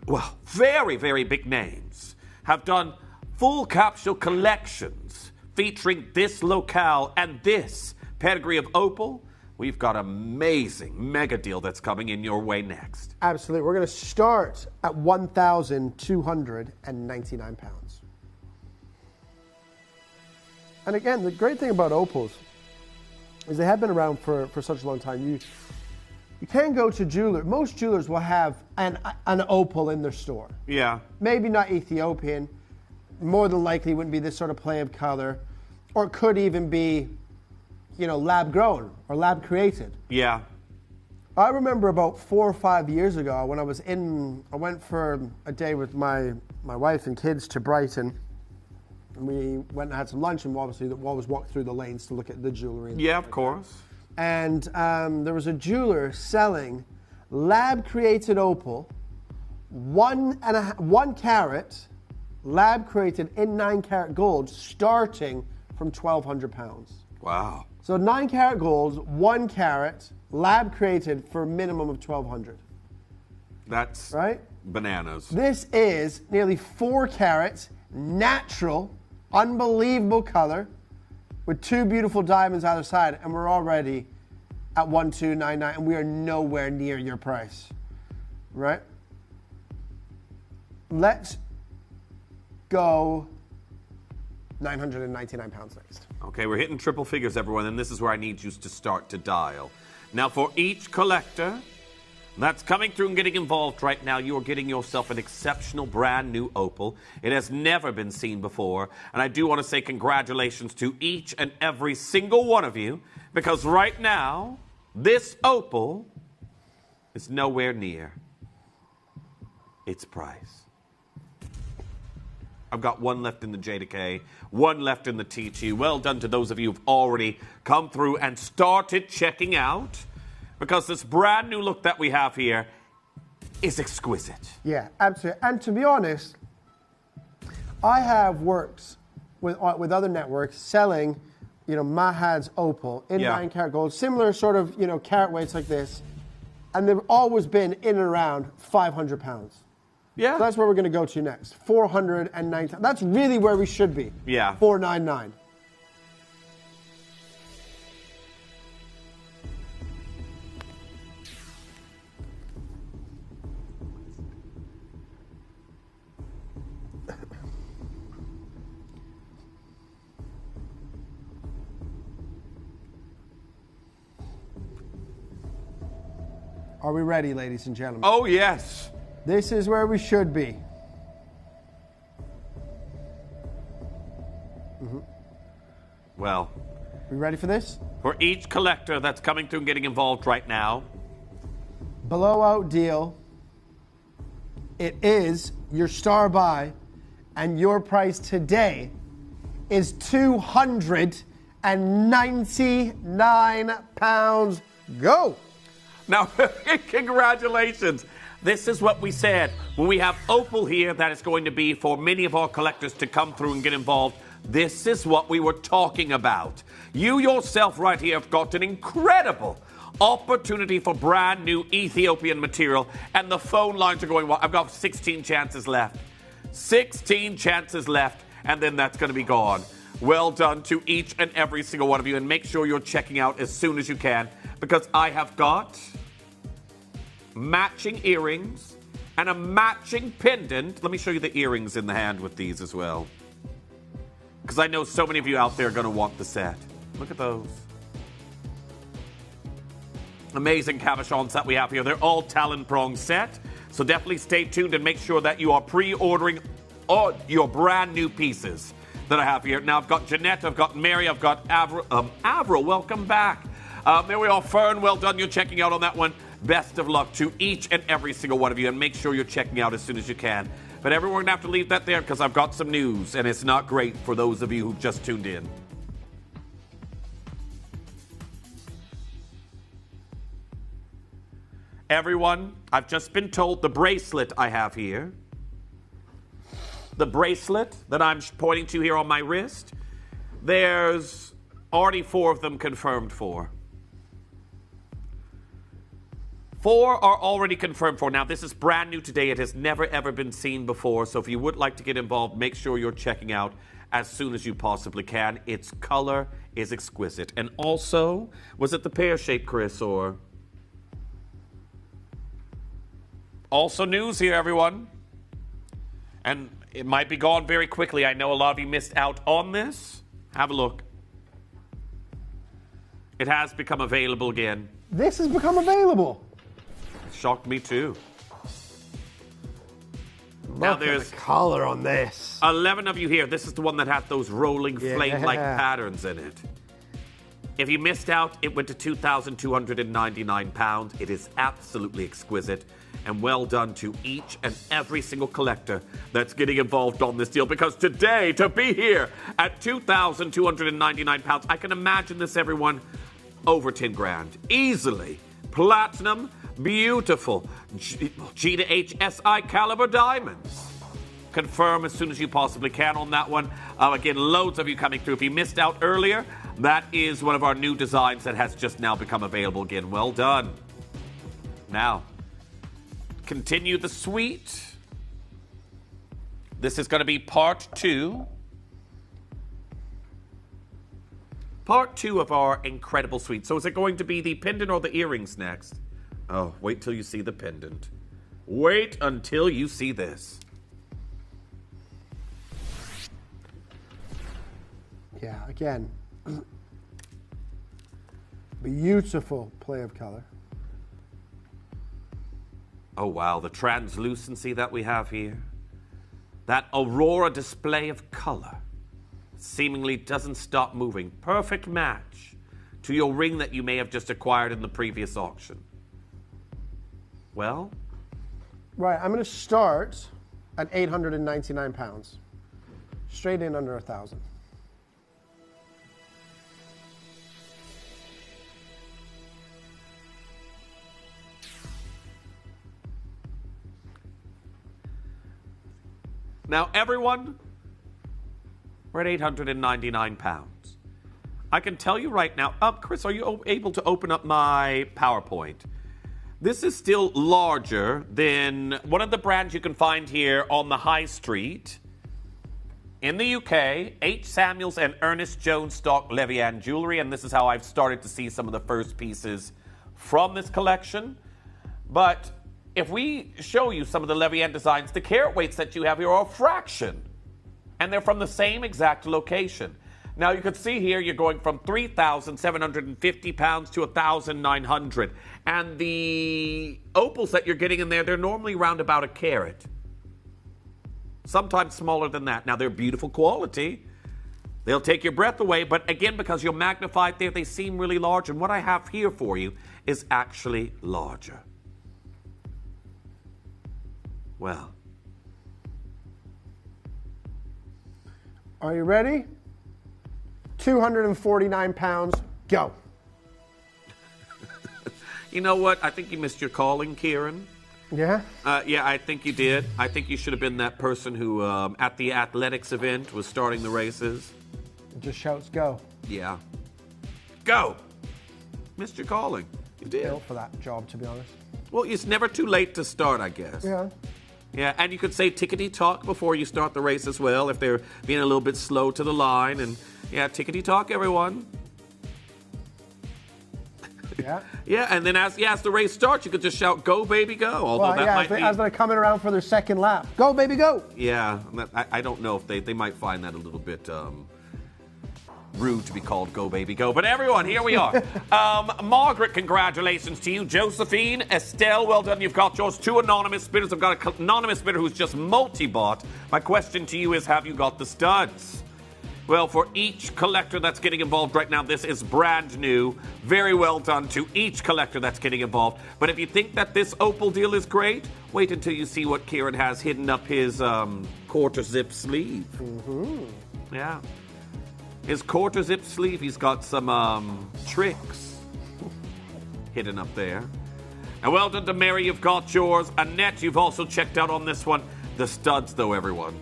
Speaker 1: well, very, very big names have done full capsule collections featuring this locale and this pedigree of opal, we've got an amazing mega deal that's coming in your way next.
Speaker 2: Absolutely. We're going to start at 1,299 pounds. And again, the great thing about opals is they have been around for such a long time. You can go to jewelers. Most jewelers will have an opal in their store.
Speaker 1: Yeah.
Speaker 2: Maybe not Ethiopian. More than likely wouldn't be this sort of play of color. Or it could even be, you know, lab grown or lab created.
Speaker 1: Yeah.
Speaker 2: I remember about 4 or 5 years ago when I went for a day with my wife and kids to Brighton. And we went and had some lunch, and obviously always walked through the lanes to look at the jewelry.
Speaker 1: Yeah, of course.
Speaker 2: And there was a jeweler selling lab-created opal, 1 carat, lab-created in 9 karat gold, starting from £1,200.
Speaker 1: Wow.
Speaker 2: So 9 karat gold, 1 carat, lab-created for a minimum of £1,200.
Speaker 1: That's
Speaker 2: right?
Speaker 1: Bananas.
Speaker 2: This is nearly 4 carats, natural, unbelievable color, with 2 beautiful diamonds either side, and we're already at 1,299, and we are nowhere near your price, right? Let's go £999 next.
Speaker 1: Okay, we're hitting triple figures, everyone, and this is where I need you to start to dial. Now, for each collector that's coming through and getting involved right now, you are getting yourself an exceptional brand new opal. It has never been seen before. And I do want to say congratulations to each and every single one of you, because right now, this opal is nowhere near its price. I've got 1 left in the JDK, 1 left in the TT. Well done to those of you who've already come through and started checking out, because this brand new look that we have here is exquisite.
Speaker 2: Yeah, absolutely. And to be honest, I have worked with other networks selling Mahad's opal in
Speaker 1: Yeah.
Speaker 2: 9 karat gold, similar sort of, carat weights like this, and they've always been in and around 500 pounds.
Speaker 1: Yeah.
Speaker 2: So that's where we're going to go to next. 490. That's really where we should be.
Speaker 1: Yeah.
Speaker 2: 499. Are we ready, ladies and gentlemen?
Speaker 1: Oh, yes.
Speaker 2: This is where we should be.
Speaker 1: Well,
Speaker 2: We ready for this?
Speaker 1: for each collector that's coming through and getting involved right now,
Speaker 2: Blowout deal. It is your star buy, and your price today is £299. Go!
Speaker 1: now, congratulations. This is what we said. When we have Opal here, that is going to be for many of our collectors to come through and get involved. This is what we were talking about. You yourself right here have got an incredible opportunity for brand new Ethiopian material, and the phone lines are going, well, I've got 16 chances left. 16 chances left, and then that's going to be gone. Well done to each and every single one of you, and make sure you're checking out as soon as you can, because I have got matching earrings and a matching pendant. Let me show you the earrings in the hand with these as well, because I know so many of you out there are going to want the set. Look at those. Amazing cabochons that we have here. They're all talon prong set, so definitely stay tuned and make sure that you are pre-ordering all your brand new pieces that I have here. Now, I've got Jeanette, I've got Mary, I've got Avril, welcome back. There we are, Fern, well done. You're checking out on that one. Best of luck to each and every single one of you, and make sure you're checking out as soon as you can. But everyone going to have to leave that there because I've got some news, and it's not great for those of you who've just tuned in. Everyone, I've just been told the bracelet I have here, the bracelet that I'm pointing to here on my wrist, there's already 4 of them confirmed for. 4 are already confirmed for. Now, this is brand new today. It has never, ever been seen before. So if you would like to get involved, make sure you're checking out as soon as you possibly can. Its color is exquisite. And also, was it the pear shape, Chris, or... Also news here, everyone. And it might be gone very quickly. I know a lot of you missed out on this. Have a look. It has become available again.
Speaker 2: This has become available.
Speaker 1: Shocked me too.
Speaker 2: Look at the color on this.
Speaker 1: 11 of you here. This is the one that had those rolling flame-like patterns in it. If you missed out, it went to £2,299. It is absolutely exquisite. And well done to each and every single collector that's getting involved on this deal. Because today, to be here at £2,299, I can imagine this, everyone, over 10 grand. Easily. Platinum, beautiful G to HSI caliber diamonds. Confirm as soon as you possibly can on that one. Again, loads of you coming through. If you missed out earlier, that is one of our new designs that has just now become available again. Well done. Now, continue the suite. This is going to be part 2. Part 2 of our incredible suite. So is it going to be the pendant or the earrings next? Oh, wait till you see the pendant. Wait until you see this.
Speaker 2: Yeah, again, beautiful play of color.
Speaker 1: Oh, wow, the translucency that we have here. That aurora display of color seemingly doesn't stop moving. Perfect match to your ring that you may have just acquired in the previous auction. Well?
Speaker 2: Right, I'm going to start at £899. Straight in under 1,000.
Speaker 1: Now, everyone, we're at £899. I can tell you right now. Chris, are you able to open up my PowerPoint? This is still larger than one of the brands you can find here on the high street. In the UK, H. Samuels and Ernest Jones stock Levian jewelry, and this is how I've started to see some of the first pieces from this collection. But if we show you some of the Levian designs, the carat weights that you have here are a fraction, and they're from the same exact location. Now you can see here you're going from 3,750 pounds to 1,900, and the opals that you're getting in there, they're normally around about a carat. Sometimes smaller than that. Now, they're beautiful quality. They'll take your breath away, but again, because you're magnified there, they seem really large, and what I have here for you is actually larger. Well.
Speaker 2: Are you ready? 249 pounds, go.
Speaker 1: You know what? I think you missed your calling, Kieran.
Speaker 2: Yeah?
Speaker 1: Yeah, I think you did. I think you should have been that person who, at the athletics event, was starting the races.
Speaker 2: It just shouts go.
Speaker 1: Yeah. Go! Missed your calling. You did.
Speaker 2: Built for that job, to be honest.
Speaker 1: Well, it's never too late to start, I guess.
Speaker 2: Yeah.
Speaker 1: Yeah, and you could say tickety-tock before you start the race as well, if they're being a little bit slow to the line. And, yeah, tickety-tock, everyone.
Speaker 2: Yeah.
Speaker 1: Yeah, and then as the race starts, you could just shout, go, baby, go. Although
Speaker 2: as they're coming around for their second lap. Go, baby, go.
Speaker 1: Yeah, I don't know if they might find that a little bit rude to be called go, baby, go. But everyone, here we are. Margaret, congratulations to you. Josephine, Estelle, well done. You've got yours. 2 anonymous bidders. I've got an anonymous bidder who's just multi-bought. My question to you is, have you got the studs? Well, for each collector that's getting involved right now, this is brand new. Very well done to each collector that's getting involved. But if you think that this opal deal is great, wait until you see what Kieran has hidden up his quarter zip sleeve. Mm-hmm. Yeah. His quarter zip sleeve, he's got some tricks hidden up there. And well done to Mary, you've got yours. Annette, you've also checked out on this one. The studs, though, everyone.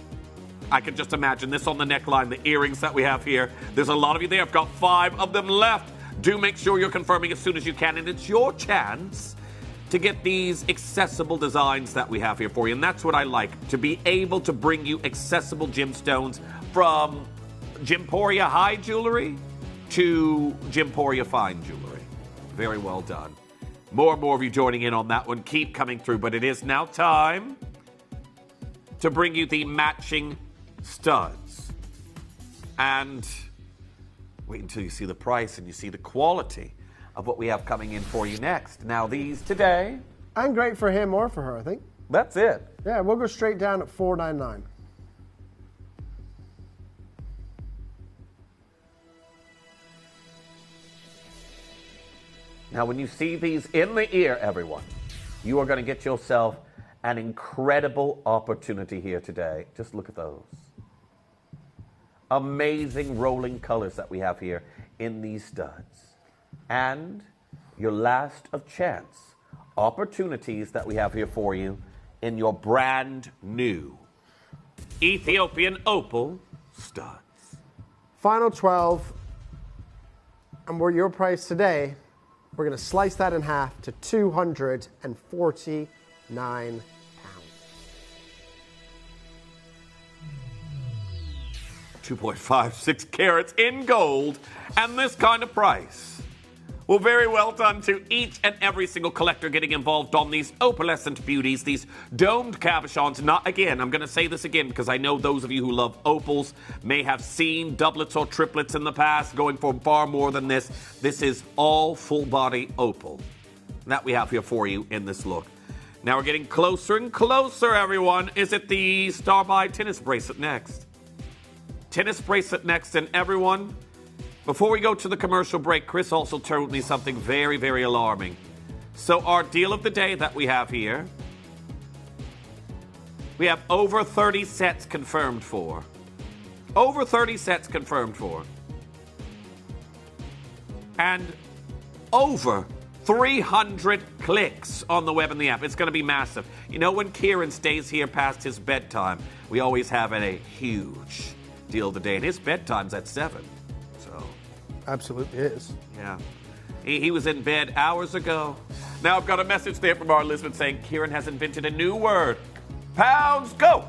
Speaker 1: I can just imagine this on the neckline, the earrings that we have here. There's a lot of you there. I've got 5 of them left. Do make sure you're confirming as soon as you can, and it's your chance to get these accessible designs that we have here for you. And that's what I like, to be able to bring you accessible gemstones from Gemporia high jewelry to Gemporia fine jewelry. Very well done. More and more of you joining in on that one. Keep coming through, but it is now time to bring you the matching studs. And wait until you see the price and you see the quality of what we have coming in for you next. Now, these today.
Speaker 2: And great for him or for her, I think.
Speaker 1: That's it.
Speaker 2: Yeah, we'll go straight down at $499.
Speaker 1: Now, when you see these in the ear, everyone, you are going to get yourself an incredible opportunity here today. Just look at those. Amazing rolling colors that we have here in these studs. And your last of chance opportunities that we have here for you in your brand new Ethiopian opal studs.
Speaker 2: Final 12. And we're your price today. We're going to slice that in half to £249.
Speaker 1: 2.56 carats in gold, and this kind of price. Well, very well done to each and every single collector getting involved on these opalescent beauties, these domed cabochons. Not again, I'm going to say this again because I know those of you who love opals may have seen doublets or triplets in the past going for far more than this. This is all full body opal that we have here for you in this look. Now we're getting closer and closer, everyone. Is it the Starby tennis bracelet next? Tennis bracelet next, and everyone, before we go to the commercial break, Chris also told me something very, very alarming. So our deal of the day that we have here, we have over 30 sets confirmed for. Over 30 sets confirmed for. And over 300 clicks on the web and the app. It's going to be massive. You know, when Kieran stays here past his bedtime, we always have a huge deal of the day, and his bedtime's at 7. So
Speaker 2: Absolutely is.
Speaker 1: Yeah. He was in bed hours ago. Now I've got a message there from our Elizabeth saying Kieran has invented a new word. Pounds go!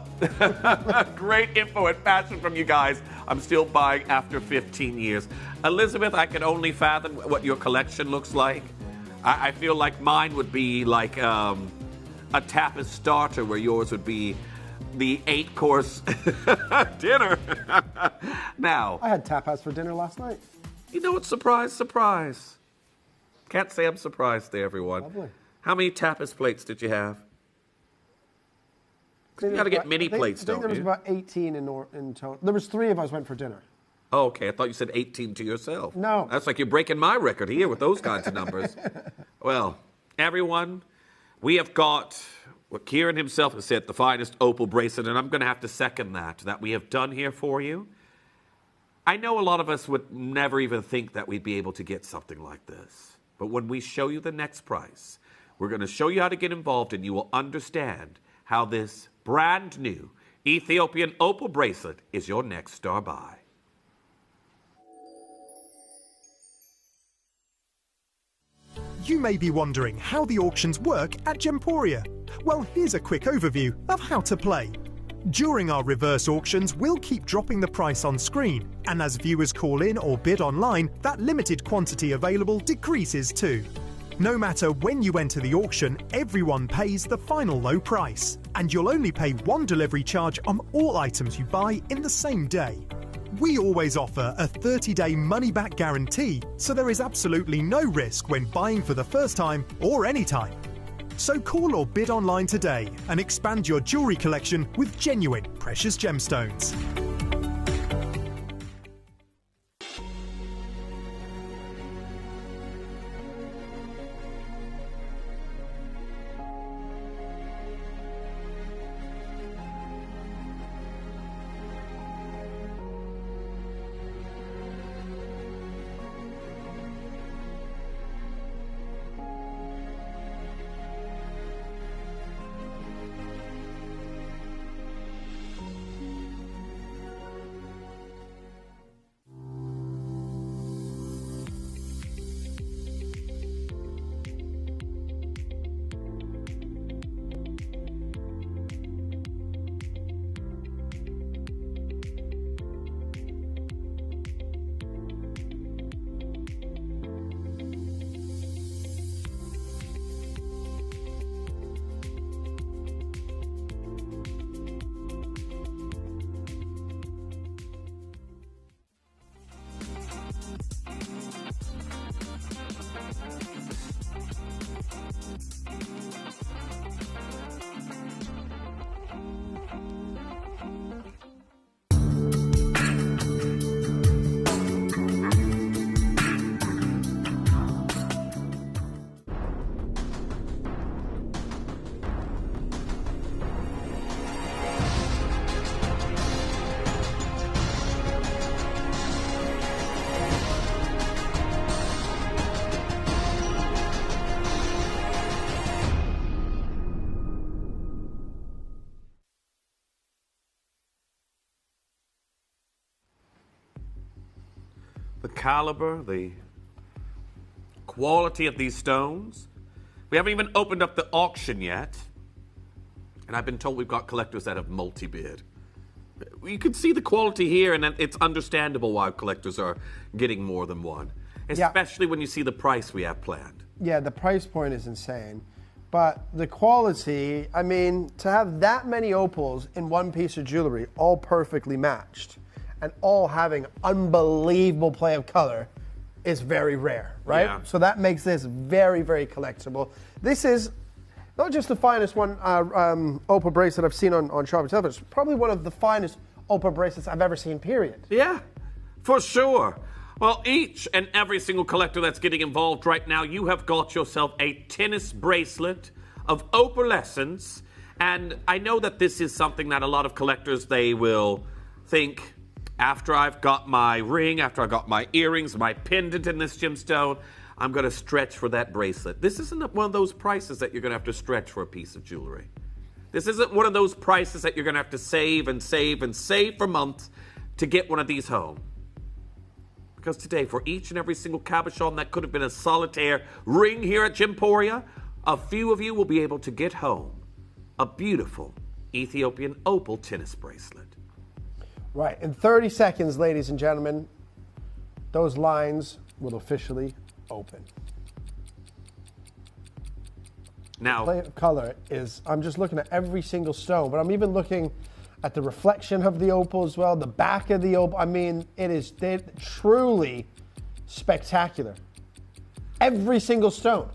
Speaker 1: Great info and passion from you guys. I'm still buying after 15 years. Elizabeth, I can only fathom what your collection looks like. I feel like mine would be like a tapas starter, where yours would be the 8-course dinner. Now,
Speaker 2: I had tapas for dinner last night.
Speaker 1: you know what? Surprise, surprise. Can't say I'm surprised there, everyone.
Speaker 2: Lovely.
Speaker 1: How many tapas plates did you have? You got to get mini plates, don't
Speaker 2: I think there was
Speaker 1: you?
Speaker 2: about 18 in total. There was 3 of us went for dinner.
Speaker 1: Oh, okay. I thought you said 18 to yourself.
Speaker 2: No.
Speaker 1: That's like you're breaking my record here with those kinds of numbers. Well, everyone, we have got what Kieran himself has said, the finest opal bracelet, and I'm going to have to second that we have done here for you. I know a lot of us would never even think that we'd be able to get something like this. But when we show you the next price, we're going to show you how to get involved, and you will understand how this brand new Ethiopian opal bracelet is your next star buy.
Speaker 7: You may be wondering how the auctions work at Gemporia. Well, here's a quick overview of how to play. During our reverse auctions, we'll keep dropping the price on screen, and as viewers call in or bid online, that limited quantity available decreases too. No matter when you enter the auction, everyone pays the final low price, and you'll only pay one delivery charge on all items you buy in the same day. We always offer a 30-day money-back guarantee, so there is absolutely no risk when buying for the first time or any time. So call or bid online today and expand your jewellery collection with genuine precious gemstones.
Speaker 1: The caliber, the quality of these stones. We haven't even opened up the auction yet. And I've been told we've got collectors that have multi-bid. You can see the quality here, and it's understandable why collectors are getting more than one. Especially when you see the price we have planned.
Speaker 2: Yeah, the price point is insane. But the quality, I mean, to have that many opals in one piece of jewelry, all perfectly matched, and all having unbelievable play of color, is very rare, right?
Speaker 1: Yeah.
Speaker 2: So that makes this very, very collectible. This is not just the finest one opal bracelet I've seen on shopping television. It's probably one of the finest opal bracelets I've ever seen, period.
Speaker 1: Yeah, for sure. Well, each and every single collector that's getting involved right now, you have got yourself a tennis bracelet of opalescence. And I know that this is something that a lot of collectors, they will think, after I've got my ring, after I got my earrings, my pendant in this gemstone, I'm going to stretch for that bracelet. This isn't one of those prices that you're going to have to stretch for a piece of jewelry. This isn't one of those prices that you're going to have to save and save and save for months to get one of these home. Because today, for each and every single cabochon that could have been a solitaire ring here at Gemporia, a few of you will be able to get home a beautiful Ethiopian opal tennis bracelet.
Speaker 2: Right. In 30 seconds, ladies and gentlemen, those lines will officially open.
Speaker 1: Now,
Speaker 2: Play of color is, I'm just looking at every single stone, but I'm even looking at the reflection of the opal as well, the back of the opal. I mean, it is truly spectacular. Every single stone.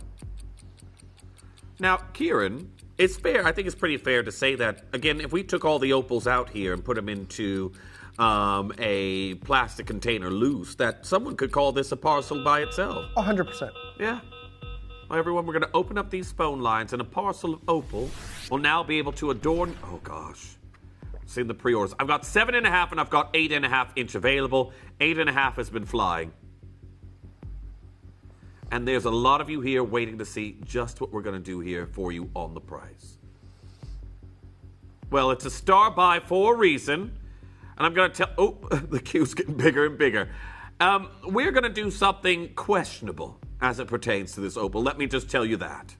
Speaker 1: Now, Kieran, it's fair. I think it's pretty fair to say that, again, if we took all the opals out here and put them into a plastic container loose, that someone could call this a parcel by itself.
Speaker 2: 100%.
Speaker 1: Yeah. Well, everyone, we're going to open up these phone lines, and a parcel of opal will now be able to adorn. Oh, gosh. See the pre-orders. I've got 7.5 and I've got 8.5 inch available. 8.5 has been flying. And there's a lot of you here waiting to see just what we're going to do here for you on the price. Well, it's a star buy for a reason. And I'm going to tell... Oh, the queue's getting bigger and bigger. We're going to do something questionable as it pertains to this opal. Let me just tell you that.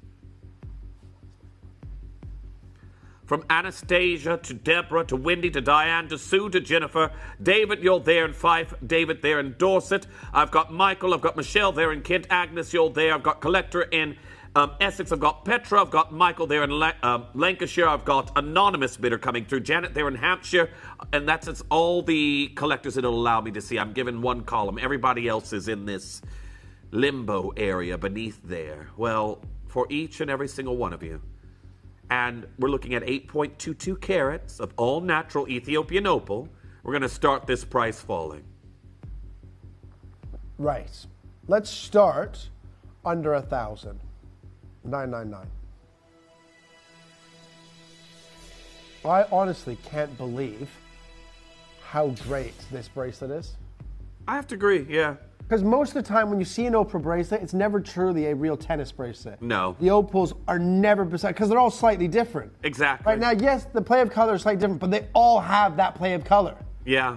Speaker 1: From Anastasia to Deborah to Wendy to Diane to Sue to Jennifer, David, you're there in Fife, David there in Dorset. I've got Michael, I've got Michelle there in Kent, Agnes, you're there. I've got Collector in Essex, I've got Petra, I've got Michael there in Lancashire, I've got Anonymous Bidder coming through, Janet there in Hampshire, and that's all the collectors it'll allow me to see. I'm given one column. Everybody else is in this limbo area beneath there. Well, for each and every single one of you, and we're looking at 8.22 carats of all natural Ethiopian opal. We're going to start this price falling.
Speaker 2: Right. Let's start under 1,000. 999. I honestly can't believe how great this bracelet is.
Speaker 1: I have to agree, yeah.
Speaker 2: Because most of the time when you see an opal bracelet, it's never truly a real tennis bracelet.
Speaker 1: No.
Speaker 2: The opals are never beside, because they're all slightly different.
Speaker 1: Exactly.
Speaker 2: Right now, yes, the play of color is slightly different, but they all have that play of color.
Speaker 1: Yeah.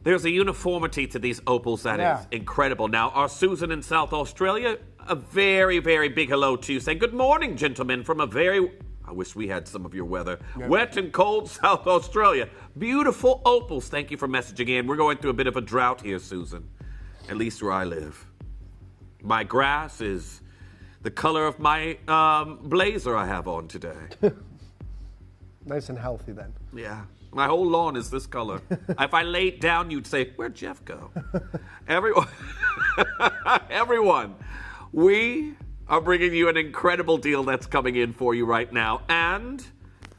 Speaker 1: There's a uniformity to these opals that is incredible. Now, our Susan in South Australia, a very, very big hello to you. Saying, good morning, gentlemen, from a very... I wish we had some of your weather. Wet and cold South Australia. Beautiful opals. Thank you for messaging in. We're going through a bit of a drought here, Susan. At least where I live. My grass is the color of my blazer I have on today.
Speaker 2: Nice and healthy then.
Speaker 1: Yeah. My whole lawn is this color. If I laid down, you'd say, where'd Jeff go? Everyone, we are bringing you an incredible deal that's coming in for you right now. And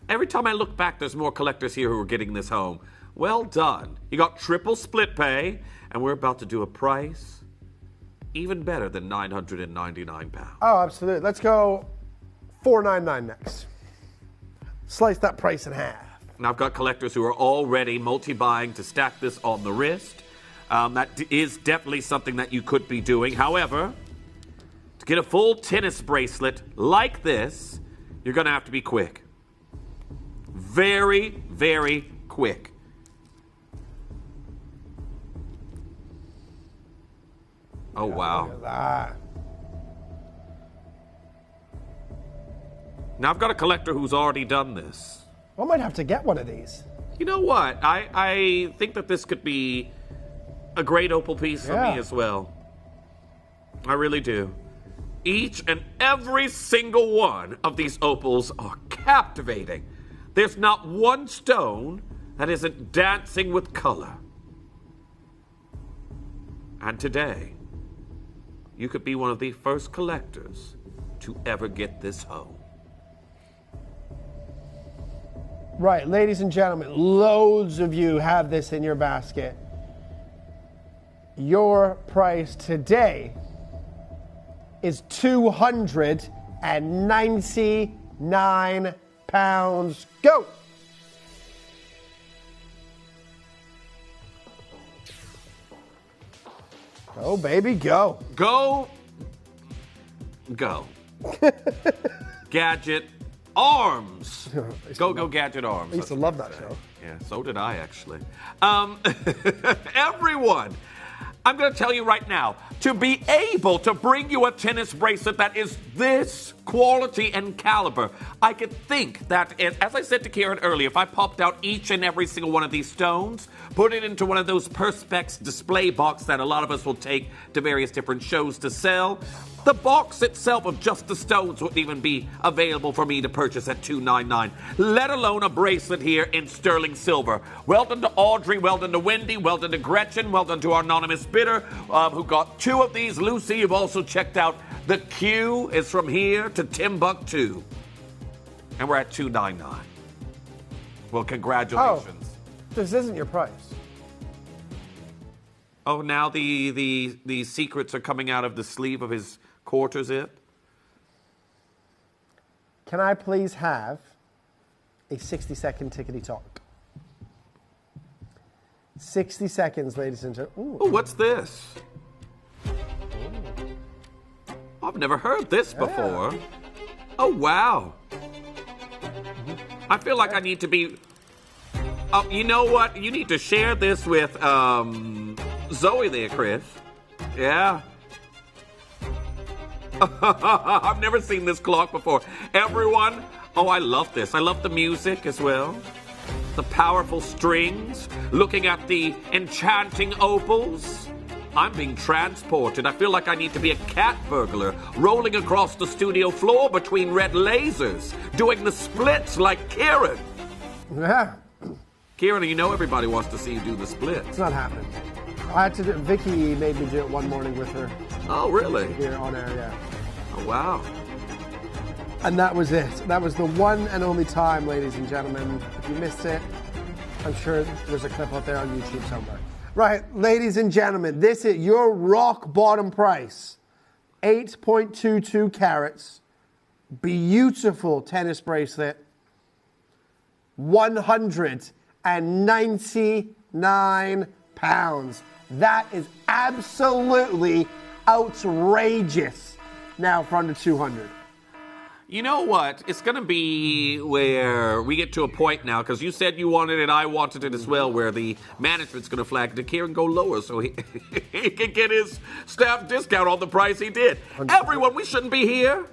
Speaker 1: every time I look back, there's more collectors here who are getting this home. Well done. You got triple split pay, and we're about to do a price even better than £999.
Speaker 2: Oh, absolutely. Let's go $499 next. Slice that price in half.
Speaker 1: Now, I've got collectors who are already multi-buying to stack this on the wrist. That is definitely something that you could be doing. However, to get a full tennis bracelet like this, you're going to have to be quick. Very, very quick. Oh, wow.
Speaker 2: Look at that.
Speaker 1: Now, I've got a collector who's already done this.
Speaker 2: I might have to get one of these.
Speaker 1: You know what? I think that this could be a great opal piece for me as well. I really do. Each and every single one of these opals are captivating. There's not one stone that isn't dancing with color. And today, you could be one of the first collectors to ever get this home.
Speaker 2: Right, ladies and gentlemen, loads of you have this in your basket. Your price today is £299. Go! Go, baby, go.
Speaker 1: Go. Go. Gadget, Arms. Go Gadget Arms.
Speaker 2: I used to love that show.
Speaker 1: Yeah, so did I, actually. Everyone, I'm going to tell you right now, to be able to bring you a tennis bracelet that is this quality and caliber, I could think that, as I said to Kieran earlier, if I popped out each and every single one of these stones, put it into one of those Perspex display box that a lot of us will take to various different shows to sell, the box itself of just the stones wouldn't even be available for me to purchase at $299, let alone a bracelet here in sterling silver. Well done to Audrey, well done to Wendy, well done to Gretchen, well done to our anonymous bidder who got 2 of these. Lucy, you've also checked out the queue is from here to Timbuktu. And we're at $299. Well, congratulations.
Speaker 2: Oh, this isn't your price.
Speaker 1: Oh, now the secrets are coming out of the sleeve of his quarter zip?
Speaker 2: Can I please have a 60-second tickety talk? 60 seconds, ladies and gentlemen.
Speaker 1: Oh, what's this? I've never heard this before. Oh, wow. I feel like I need to be... Oh, you know what? You need to share this with Zoe there, Chris. Yeah. I've never seen this clock before. Everyone, oh, I love this. I love the music as well. The powerful strings, looking at the enchanting opals. I'm being transported. I feel like I need to be a cat burglar, rolling across the studio floor between red lasers, doing the splits like Kieran.
Speaker 2: Yeah.
Speaker 1: Kieran, you know everybody wants to see you do the splits.
Speaker 2: It's not happening. I had to do, Vicky made me do it one morning with her.
Speaker 1: Oh, really?
Speaker 2: Here on air, yeah.
Speaker 1: Oh, wow.
Speaker 2: And that was it. That was the one and only time, ladies and gentlemen. If you missed it, I'm sure there's a clip out there on YouTube somewhere. Right, ladies and gentlemen, this is your rock bottom price. 8.22 carats. Beautiful tennis bracelet. £199. That is absolutely outrageous. Now for under 200.
Speaker 1: You know what? It's going to be where we get to a point now, because you said you wanted it, I wanted it as well, where the management's going to flag to Kieran go lower so he can get his staff discount on the price he did. Everyone, we shouldn't be here.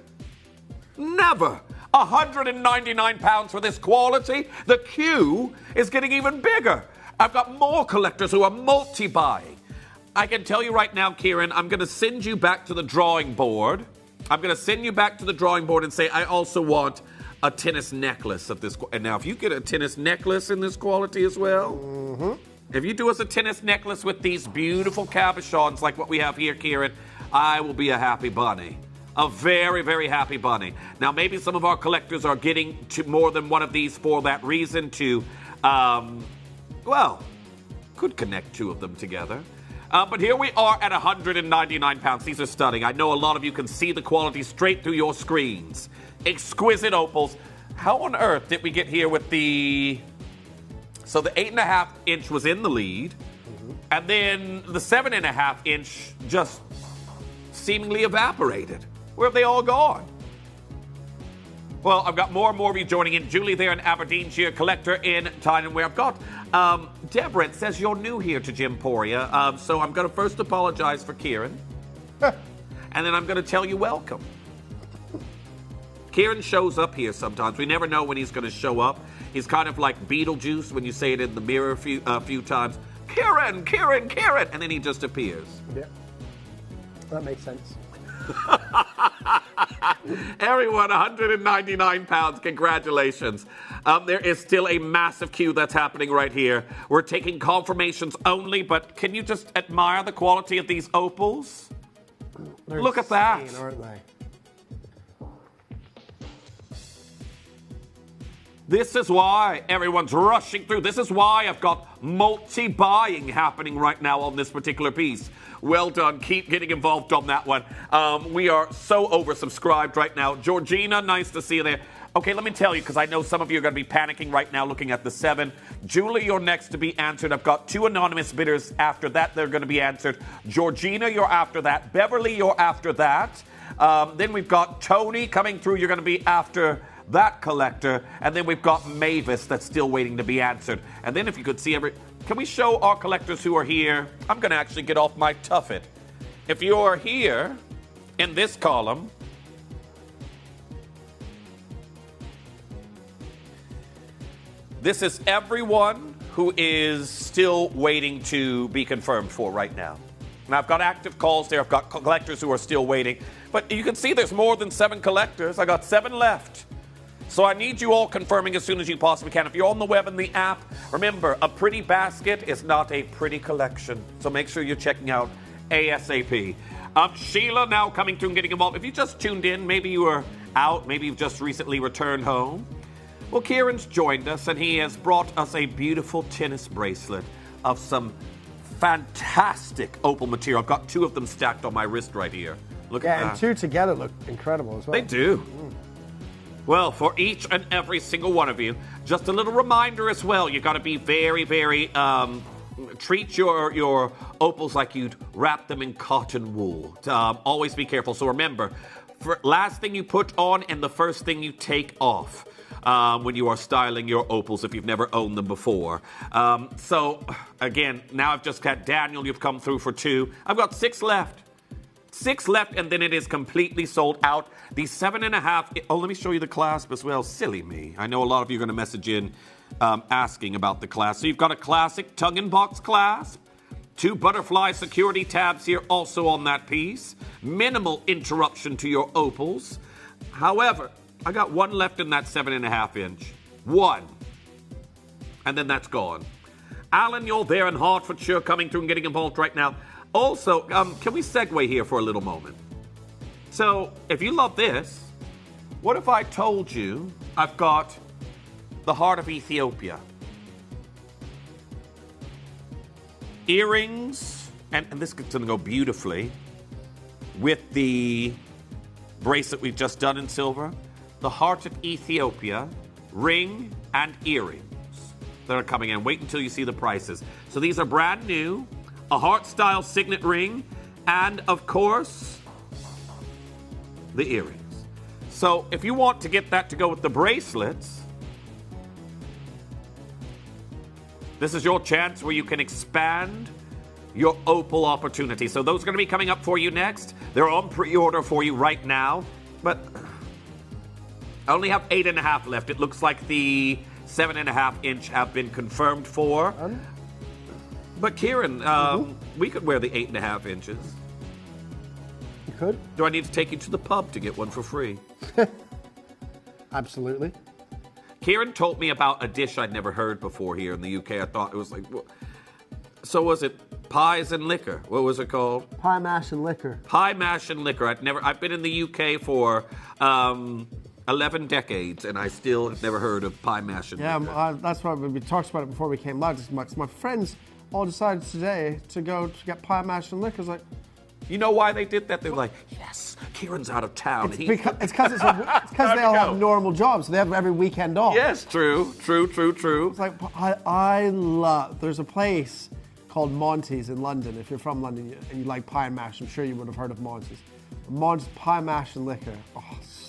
Speaker 1: Never. £199 for this quality. The queue is getting even bigger. I've got more collectors who are multi-buying. I can tell you right now, Kieran, I'm going to send you back to the drawing board. I'm going to send you back to the drawing board and say, I also want a tennis necklace of this. And now, if you get a tennis necklace in this quality as well, if you do us a tennis necklace with these beautiful cabochons like what we have here, Kieran, I will be a happy bunny. A very, very happy bunny. Now, maybe some of our collectors are getting to more than one of these for that reason to, well, could connect 2 of them together. But here we are at £199. These are stunning. I know a lot of you can see the quality straight through your screens. Exquisite opals. How on earth did we get here with the... So the 8.5 inch was in the lead. And then the 7.5 inch just seemingly evaporated. Where have they all gone? Well, I've got more and more of you joining in. Julie there in Aberdeenshire, collector in Tyne, where I've got Deborah. It says you're new here to Gemporia, so I'm going to first apologize for Kieran, and then I'm going to tell you welcome. Kieran shows up here sometimes. We never know when he's going to show up. He's kind of like Beetlejuice when you say it in the mirror a few times. Kieran, Kieran, Kieran, and then he just appears.
Speaker 2: Yeah, that makes sense.
Speaker 1: Everyone, £199. Congratulations. There is still a massive queue that's happening right here. We're taking confirmations only, but can you just admire the quality of these opals?
Speaker 2: They're
Speaker 1: Look at that.
Speaker 2: insane, aren't they?
Speaker 1: This is why everyone's rushing through. This is why I've got multi-buying happening right now on this particular piece. Well done. Keep getting involved on that one. We are so oversubscribed right now. Georgina, nice to see you there. Okay, let me tell you, because I know some of you are going to be panicking right now looking at the 7. Julie, you're next to be answered. I've got 2 anonymous bidders after that. They're going to be answered. Georgina, you're after that. Beverly, you're after that. Then we've got Tony coming through. You're going to be after that collector, and then we've got Mavis that's still waiting to be answered. And then if you could see can we show our collectors who are here? I'm going to actually get off my tuffet. If you are here in this column, this is everyone who is still waiting to be confirmed for right now. And I've got active calls there. I've got collectors who are still waiting. But you can see there's more than 7 collectors. I got 7 left. So I need you all confirming as soon as you possibly can. If you're on the web and the app, remember, a pretty basket is not a pretty collection. So make sure you're checking out ASAP. Sheila now coming through and getting involved. If you just tuned in, maybe you were out, maybe you've just recently returned home. Well, Kieran's joined us, and he has brought us a beautiful tennis bracelet of some fantastic opal material. I've got 2 of them stacked on my wrist right here. Look at that.
Speaker 2: Yeah, and 2 together look incredible as well.
Speaker 1: They do. Well, for each and every single one of you, just a little reminder as well. You got to be very, very treat your opals like you'd wrap them in cotton wool. Always be careful. So remember, last thing you put on and the first thing you take off. When you are styling your opals if you've never owned them before. So, again, now I've just got Daniel, you've come through for 2. I've got 6 left. 6 left, and then it is completely sold out. The 7.5... Oh, let me show you the clasp as well. Silly me. I know a lot of you are going to message in asking about the clasp. So you've got a classic tongue-in-box clasp. 2 butterfly security tabs here also on that piece. Minimal interruption to your opals. However... I got 1 left in that 7.5 inch. 1. And then that's gone. Alan, you're there in Hertfordshire coming through and getting involved right now. Also, can we segue here for a little moment? So, if you love this, what if I told you I've got the heart of Ethiopia? Earrings, and this is going to go beautifully with the bracelet we've just done in silver. The heart of Ethiopia, ring and earrings that are coming in. Wait until you see the prices. So these are brand new, a heart-style signet ring, and of course, the earrings. So if you want to get that to go with the bracelets, this is your chance where you can expand your opal opportunity. So those are going to be coming up for you next. They're on pre-order for you right now, but I only have 8.5 left. It looks like the 7.5 inch have been confirmed for. But Kieran, we could wear the 8.5 inches.
Speaker 2: You could.
Speaker 1: Do I need to take you to the pub to get one for free?
Speaker 2: Absolutely.
Speaker 1: Kieran told me about a dish I'd never heard before here in the UK. I thought it was like, so was it pies and liquor? What was it called?
Speaker 2: Pie, mash, and liquor.
Speaker 1: Pie, mash, and liquor. I've been in the UK for 11 decades, and I still have never heard of pie, mash, and liquor.
Speaker 2: Yeah, that's why we talked about it before we came live. My friends all decided today to go to get pie, mash, and liquor. It's like,
Speaker 1: you know why they did that? They're like, yes, Kieran's out of town.
Speaker 2: It's because they all have normal jobs. So they have every weekend off.
Speaker 1: Yes, true.
Speaker 2: It's like, I love, there's a place called Monty's in London. If you're from London and you like pie and mash, I'm sure you would have heard of Monty's. Monty's pie, mash, and liquor. Oh,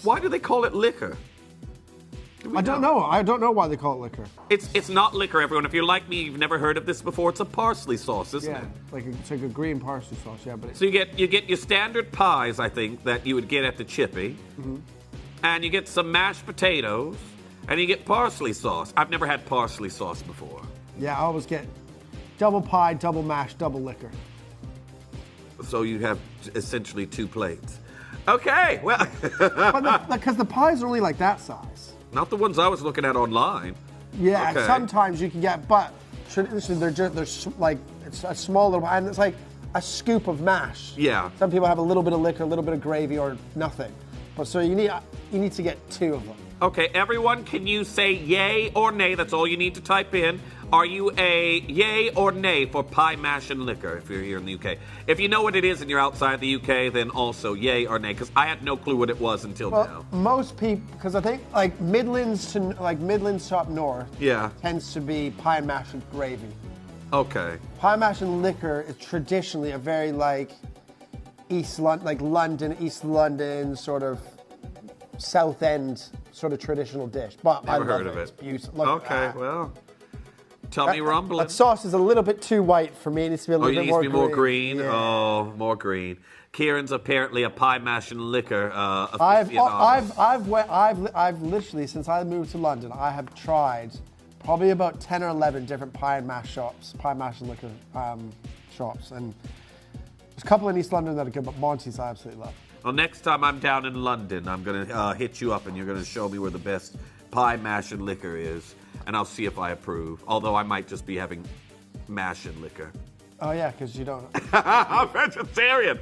Speaker 1: why do they call it liquor?
Speaker 2: I don't know. I don't know why they call it liquor.
Speaker 1: It's not liquor, everyone. If you're like me, you've never heard of this before. It's a parsley sauce, isn't it?
Speaker 2: It's like a green parsley sauce. Yeah, but
Speaker 1: so you get your standard pies, I think, that you would get at the Chippy, and you get some mashed potatoes, and you get parsley sauce. I've never had parsley sauce before.
Speaker 2: Yeah, I always get double pie, double mash, double liquor.
Speaker 1: So you have essentially 2 plates. Okay, well,
Speaker 2: because the pies are only like that size.
Speaker 1: Not the ones I was looking at online.
Speaker 2: Yeah,
Speaker 1: okay.
Speaker 2: Sometimes you can get, but traditionally they're like, it's a small little, and it's like a scoop of mash.
Speaker 1: Yeah.
Speaker 2: Some people have a little bit of liquor, a little bit of gravy, or nothing. But so you need to get 2 of them.
Speaker 1: Okay, everyone, can you say yay or nay? That's all you need to type in. Are you a yay or nay for pie, mash, and liquor if you're here in the UK? If you know what it is and you're outside the UK, then also yay or nay, because I had no clue what it was until now.
Speaker 2: Most people, because I think like Midlands to up north, tends to be pie, mash, and gravy.
Speaker 1: Okay.
Speaker 2: Pie, mash, and liquor is traditionally a very like East London, East London sort of South End sort of traditional dish. But
Speaker 1: Never
Speaker 2: I
Speaker 1: heard
Speaker 2: love
Speaker 1: of
Speaker 2: It's
Speaker 1: it.
Speaker 2: beautiful. Look at
Speaker 1: Okay,
Speaker 2: that.
Speaker 1: well, tummy rumbling.
Speaker 2: That sauce is a little bit too white for me. It needs to be a
Speaker 1: Oh,
Speaker 2: little
Speaker 1: you
Speaker 2: bit
Speaker 1: need
Speaker 2: more
Speaker 1: to be
Speaker 2: green.
Speaker 1: more green?
Speaker 2: Yeah.
Speaker 1: Oh, more green. Kieran's apparently a pie mash and liquor
Speaker 2: I've
Speaker 1: aficionado.
Speaker 2: literally, since I moved to London, I have tried probably about 10 or 11 different pie and mash and liquor shops. And there's a couple in East London that are good, but Monty's I absolutely love.
Speaker 1: Well, next time I'm down in London, I'm going to hit you up and you're going to show me where the best pie, mash, and liquor is. And I'll see if I approve. Although I might just be having mash and liquor.
Speaker 2: Oh, yeah, because you don't.
Speaker 1: I'm vegetarian.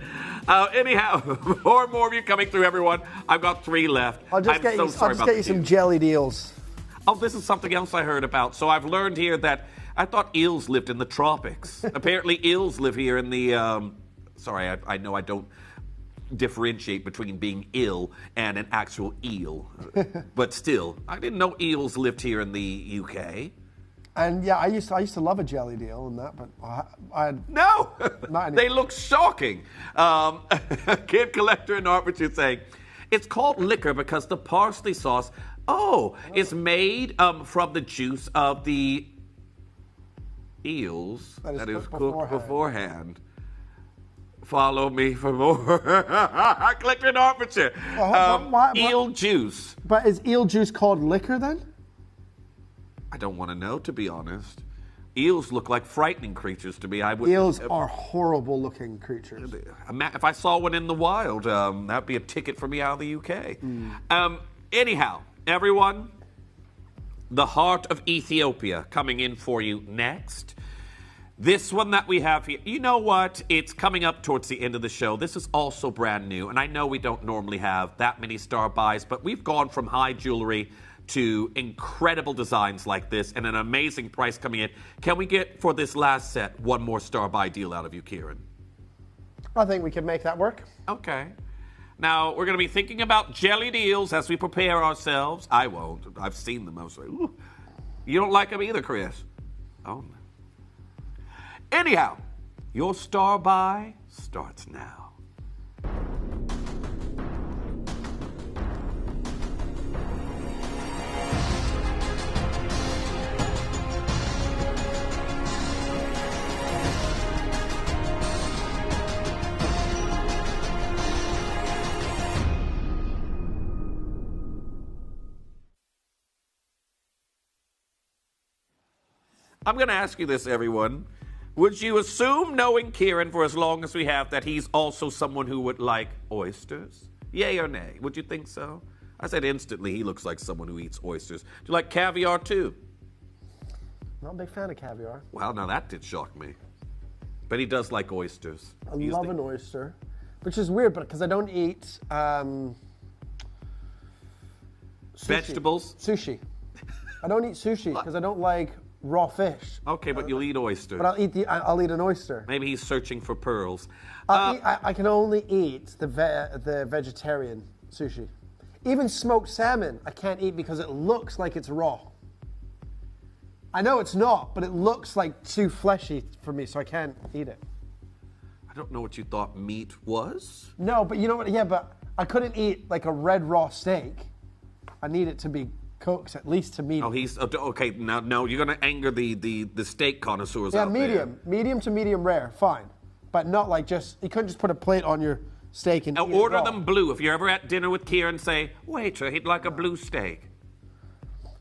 Speaker 1: Anyhow, more and more of you coming through, everyone. I've got 3 left.
Speaker 2: I'll just get you some jellied eels.
Speaker 1: Oh, this is something else I heard about. So I've learned here that I thought eels lived in the tropics. Apparently, eels live here in the. Sorry, I know I don't differentiate between being ill and an actual eel, but still, I didn't know eels lived here in the UK.
Speaker 2: And yeah, I used to love a jellied eel and that, but I
Speaker 1: No,
Speaker 2: Not any-
Speaker 1: they look shocking. Kid Collector in Hertfordshire saying, it's called liquor because the parsley sauce, is made from the juice of the eels that is cooked beforehand. Follow me for more. Collector in Hertfordshire. Eel juice.
Speaker 2: But is eel juice called liquor then?
Speaker 1: I don't want to know, to be honest. Eels look like frightening creatures to me.
Speaker 2: Eels are horrible looking creatures.
Speaker 1: If I saw one in the wild, that'd be a ticket for me out of the UK. Anyhow, everyone, the heart of Ethiopia coming in for you next. This one that we have here, you know what? It's coming up towards the end of the show. This is also brand new, and I know we don't normally have that many star buys, but we've gone from high jewelry to incredible designs like this and an amazing price coming in. Can we get, for this last set, one more star buy deal out of you, Kieran?
Speaker 2: I think we can make that work.
Speaker 1: Okay. Now, we're going to be thinking about jellied eels as we prepare ourselves. I won't. I've seen them. I was like, ooh. You don't like them either, Chris? Oh, no. Anyhow, your star buy starts now. I'm going to ask you this, everyone. Would you assume, knowing Kieran for as long as we have, that he's also someone who would like oysters? Yay or nay? Would you think so? I said instantly he looks like someone who eats oysters. Do you like caviar too?
Speaker 2: Not a big fan of caviar.
Speaker 1: Well, now that did shock me. But he does like oysters.
Speaker 2: I love an oyster, which is weird, but because I don't eat
Speaker 1: Vegetables?
Speaker 2: Sushi. I don't eat sushi because I don't like raw fish.
Speaker 1: Okay, but you'll eat oysters.
Speaker 2: But I'll eat an oyster.
Speaker 1: Maybe he's searching for pearls.
Speaker 2: I can only eat the vegetarian sushi. Even smoked salmon, I can't eat because it looks like it's raw. I know it's not, but it looks like too fleshy for me, so I can't eat it.
Speaker 1: I don't know what you thought meat was.
Speaker 2: No, but you know what? Yeah, but I couldn't eat like a red raw steak. I need it to be cooked at least to medium.
Speaker 1: Oh, he's okay. Now you're going to anger the steak connoisseurs
Speaker 2: Yeah,
Speaker 1: out
Speaker 2: medium to medium rare, fine, but not like just you couldn't just put a plate on your steak and
Speaker 1: Now
Speaker 2: eat it
Speaker 1: order
Speaker 2: raw.
Speaker 1: them blue. If you're ever at dinner with Kieran, say, waiter, he'd like a blue steak.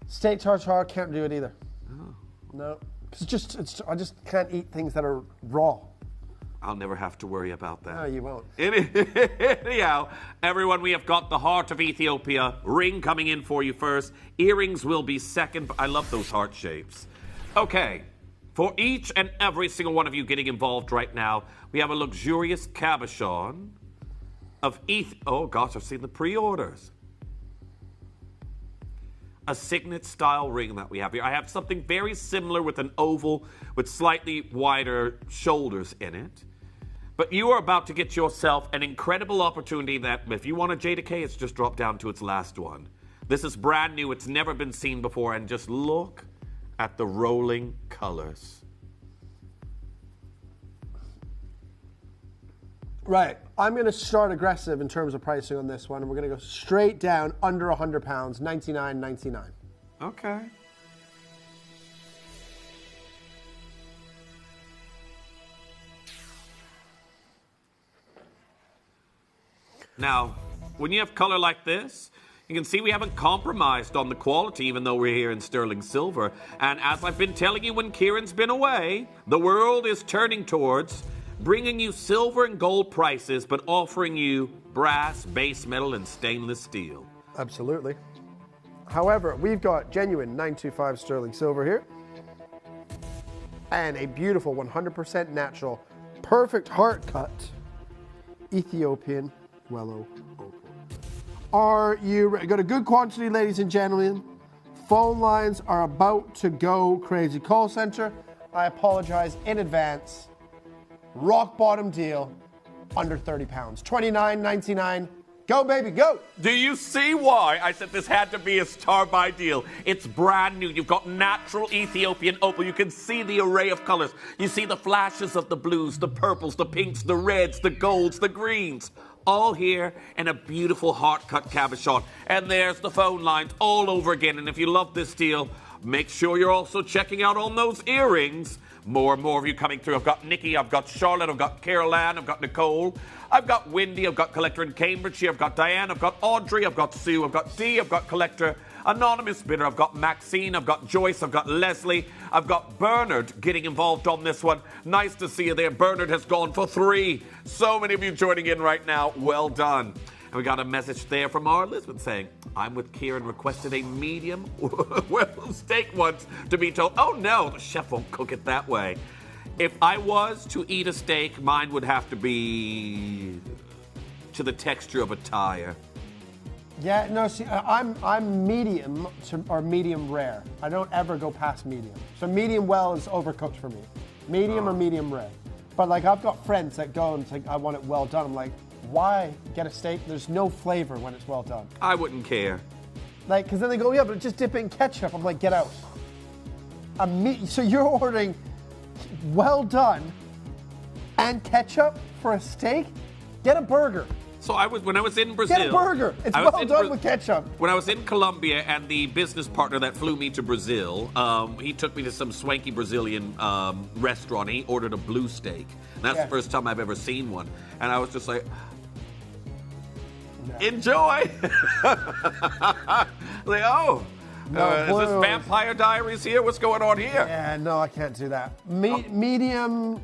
Speaker 2: Steak tartare, can't do it either.
Speaker 1: Oh.
Speaker 2: No, because I just can't eat things that are raw.
Speaker 1: I'll never have to worry about that.
Speaker 2: No, you won't.
Speaker 1: Anyhow, everyone, we have got the heart of Ethiopia. Ring coming in for you first. Earrings will be second. I love those heart shapes. Okay, for each and every single one of you getting involved right now, we have a luxurious cabochon of Oh gosh, I've seen the pre-orders. A signet-style ring that we have here. I have something very similar with an oval with slightly wider shoulders in it. But you are about to get yourself an incredible opportunity that if you want a J to K, it's just dropped down to its last one. This is brand new. It's never been seen before. And just look at the rolling colors.
Speaker 2: Right. I'm going to start aggressive in terms of pricing on this one, and we're going to go straight down under £100, $99.99.
Speaker 1: Okay. Now, when you have color like this, you can see we haven't compromised on the quality, even though we're here in sterling silver. And as I've been telling you when Kieran's been away, the world is turning towards bringing you silver and gold prices, but offering you brass, base metal, and stainless steel.
Speaker 2: Absolutely. However, we've got genuine 925 sterling silver here, and a beautiful 100% natural, perfect heart cut Ethiopian Wellow opal. Are you ready? Got a good quantity, ladies and gentlemen. Phone lines are about to go crazy. Call center, I apologize in advance. Rock bottom deal, under £30. $29.99. Go, baby, go!
Speaker 1: Do you see why I said this had to be a star-buy deal? It's brand new. You've got natural Ethiopian opal. You can see the array of colors. You see the flashes of the blues, the purples, the pinks, the reds, the golds, the greens. All here in a beautiful heart-cut cabochon. And there's the phone lines all over again. And if you love this deal, make sure you're also checking out on those earrings. More and more of you coming through. I've got Nikki, I've got Charlotte, I've got Carol Ann, I've got Nicole, I've got Wendy, I've got Collector in Cambridgeshire, I've got Diane, I've got Audrey, I've got Sue, I've got Dee, I've got Collector, Anonymous Bidder, I've got Maxine, I've got Joyce, I've got Leslie, I've got Bernard getting involved on this one. Nice to see you there. Bernard has gone for 3. So many of you joining in right now. Well done. And we got a message there from our Elizabeth saying, I'm with Kieran, requested a medium well steak once to be told, oh no, the chef won't cook it that way. If I was to eat a steak, mine would have to be to the texture of a tire.
Speaker 2: Yeah, no, see, I'm medium or medium rare. I don't ever go past medium. So medium well is overcooked for me. Medium or medium rare. But like I've got friends that go and say, I want it well done. I'm like, why get a steak? There's no flavor when it's well done.
Speaker 1: I wouldn't care.
Speaker 2: Like, because then they go, yeah, but just dip it in ketchup. I'm like, get out. So you're ordering well done and ketchup for a steak? Get a burger.
Speaker 1: So when I was in Brazil.
Speaker 2: Get a burger. It's well done with ketchup.
Speaker 1: When I was in Colombia, and the business partner that flew me to Brazil, he took me to some swanky Brazilian restaurant. He ordered a blue steak. And that's the first time I've ever seen one. And I was just like, enjoy. Like, oh. Is this Vampire Diaries here? What's going on here?
Speaker 2: Yeah, no, I can't do that. Medium,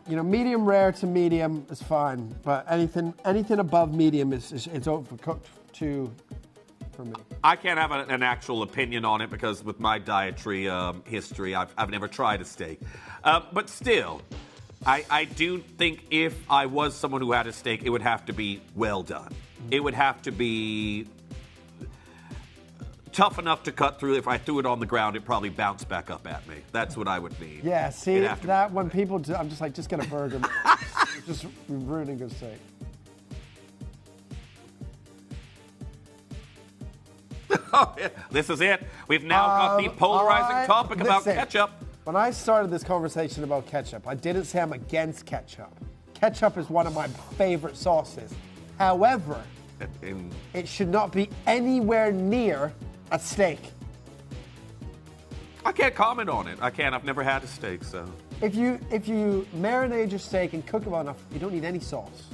Speaker 2: medium rare to medium is fine, but anything above medium is overcooked too for me.
Speaker 1: I can't have an actual opinion on it because with my dietary history, I've never tried a steak. But still, I do think if I was someone who had a steak, it would have to be well done. It would have to be tough enough to cut through. If I threw it on the ground, it'd probably bounce back up at me. That's what I would need.
Speaker 2: Yeah, see, that when people do, I'm just like, just get a burger. Just ruining good steak.
Speaker 1: Oh, yeah. This is it. We've now got the polarizing topic about ketchup.
Speaker 2: When I started this conversation about ketchup, I didn't say I'm against ketchup. Ketchup is one of my favorite sauces. However, it should not be anywhere near a steak.
Speaker 1: I can't comment on it. I can't. I've never had a steak, so.
Speaker 2: If you marinate your steak and cook it well enough, you don't need any sauce.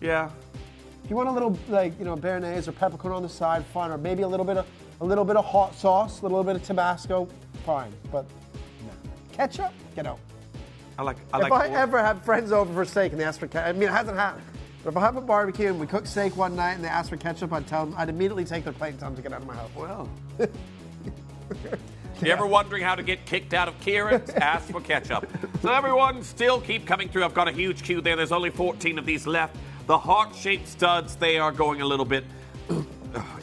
Speaker 1: Yeah.
Speaker 2: If you want a little béarnaise or peppercorn on the side, fine. Or maybe a little bit of hot sauce, a little bit of Tabasco, fine. But no. Ketchup, get out. If I ever have friends over for steak and they ask for ketchup, I mean, it hasn't happened. But if I have a barbecue and we cook steak one night and they ask for ketchup, I'd immediately take their plate and tell them to get out of my house.
Speaker 1: Well. You ever wondering how to get kicked out of Kieran's? Ask for ketchup. So everyone, still keep coming through. I've got a huge queue there. There's only 14 of these left. The heart-shaped studs, they are going a little bit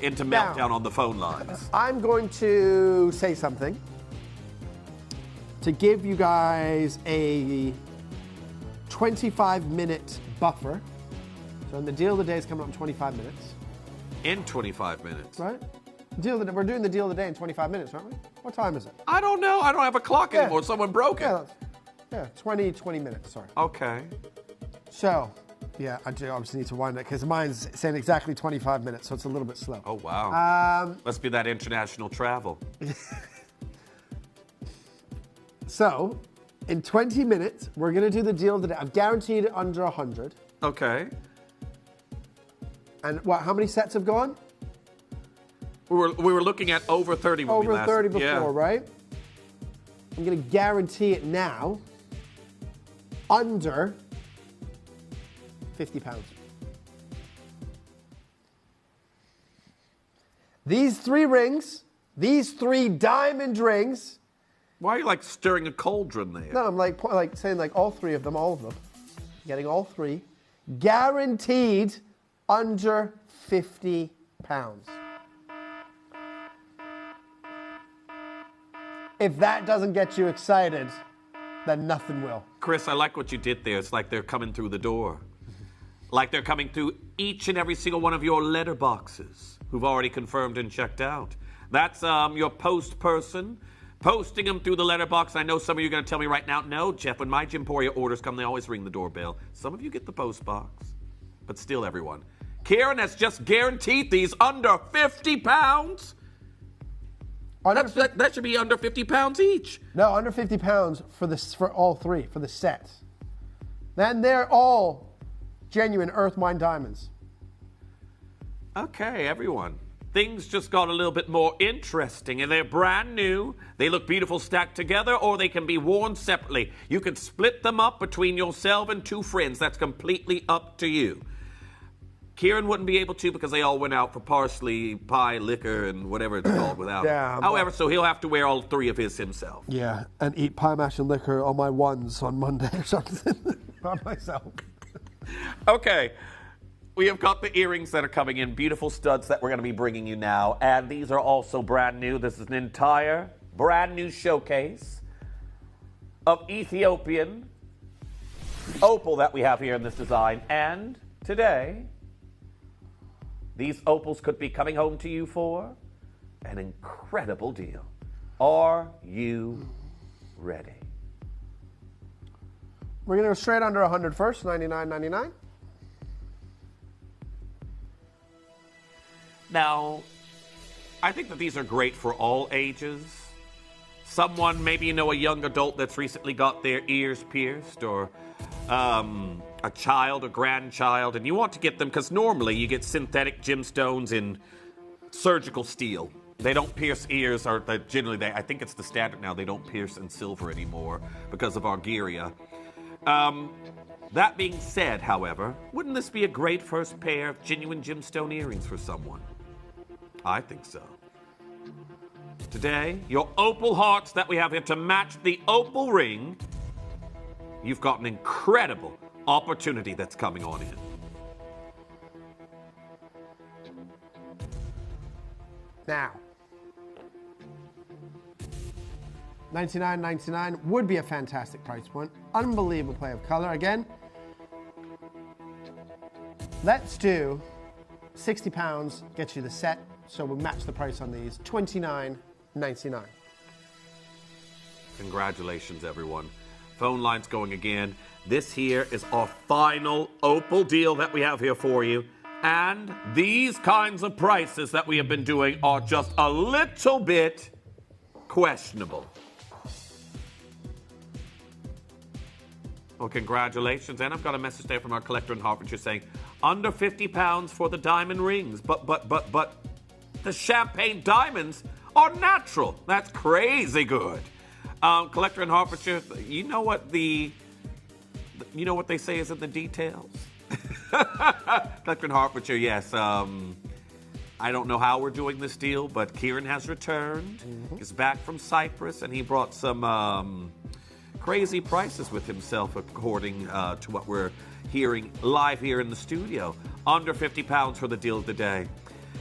Speaker 1: into meltdown on the phone lines.
Speaker 2: I'm going to say something to give you guys a 25-minute buffer. So the deal of the day is coming up in 25 minutes.
Speaker 1: In 25 minutes?
Speaker 2: Right? We're doing the deal of the day in 25 minutes, aren't we? What time is it?
Speaker 1: I don't know. I don't have a clock anymore. Someone broke it.
Speaker 2: Yeah, 20 minutes, sorry.
Speaker 1: Okay.
Speaker 2: So, Yeah, I do obviously need to wind it because mine's saying exactly 25 minutes, so it's a little bit slow.
Speaker 1: Oh, wow. Must be that international travel.
Speaker 2: So, in 20 minutes, we're going to do the deal of the day. I've guaranteed it under 100.
Speaker 1: Okay.
Speaker 2: And what? How many sets have gone?
Speaker 1: We were looking at over 30 when we
Speaker 2: Over
Speaker 1: last...
Speaker 2: 30 before,
Speaker 1: yeah.
Speaker 2: right? I'm going to guarantee it now under £50. These 3 rings, these 3 diamond rings.
Speaker 1: Why are you like stirring a cauldron there?
Speaker 2: No, I'm like saying like all 3 of them, all of them. Getting all 3. Guaranteed under £50. If that doesn't get you excited, then nothing will.
Speaker 1: Chris, I like what you did there. It's like they're coming through the door. Like they're coming through each and every single one of your letter boxes who've already confirmed and checked out. That's your post person posting them through the letterbox. I know some of you are going to tell me right now, no, Jeff, when my Gemporia orders come, they always ring the doorbell. Some of you get the post box, but still everyone. Kieran has just guaranteed these under £50. That should be under £50 each.
Speaker 2: No, under £50 for all 3, for the set. Then they're all genuine earth mine diamonds.
Speaker 1: Okay, everyone. Things just got a little bit more interesting, and they're brand new. They look beautiful stacked together, or they can be worn separately. You can split them up between yourself and 2 friends. That's completely up to you. Kieran wouldn't be able to because they all went out for parsley, pie, liquor, and whatever it's called without him. However, so he'll have to wear all 3 of his himself.
Speaker 2: Yeah, and eat pie mash and liquor on my ones on Monday or something. By myself.
Speaker 1: Okay. We have got the earrings that are coming in, beautiful studs that we're going to be bringing you now. And these are also brand new. This is an entire brand new showcase of Ethiopian opal that we have here in this design. And today, these opals could be coming home to you for an incredible deal. Are you ready?
Speaker 2: We're going to go straight under 100 first, $99.99.
Speaker 1: Now, I think that these are great for all ages. Someone, maybe you know a young adult that's recently got their ears pierced, or a child, a grandchild, and you want to get them because normally you get synthetic gemstones in surgical steel. They don't pierce ears, or generally, I think it's the standard now, they don't pierce in silver anymore because of Argyria. That being said, however, wouldn't this be a great first pair of genuine gemstone earrings for someone? I think so. Today, your opal hearts that we have here to match the opal ring, you've got an incredible opportunity that's coming on in.
Speaker 2: Now, $99.99 would be a fantastic price point. Unbelievable play of color. Again, let's do £60, get you the set, so we'll match the price on these, $29.99.
Speaker 1: Congratulations, everyone. Phone line's going again. This here is our final opal deal that we have here for you. And these kinds of prices that we have been doing are just a little bit questionable. Well, congratulations. And I've got a message there from our collector in Hertfordshire saying, under £50 for the diamond rings. But the champagne diamonds are natural. That's crazy good. Collector in Hertfordshire, you know what they say is in the details? Collector in Hertfordshire, yes. I don't know how we're doing this deal, but Kieran has returned. He's back from Cyprus, and he brought some crazy prices with himself, according to what we're hearing live here in the studio. Under £50 for the deal of the day.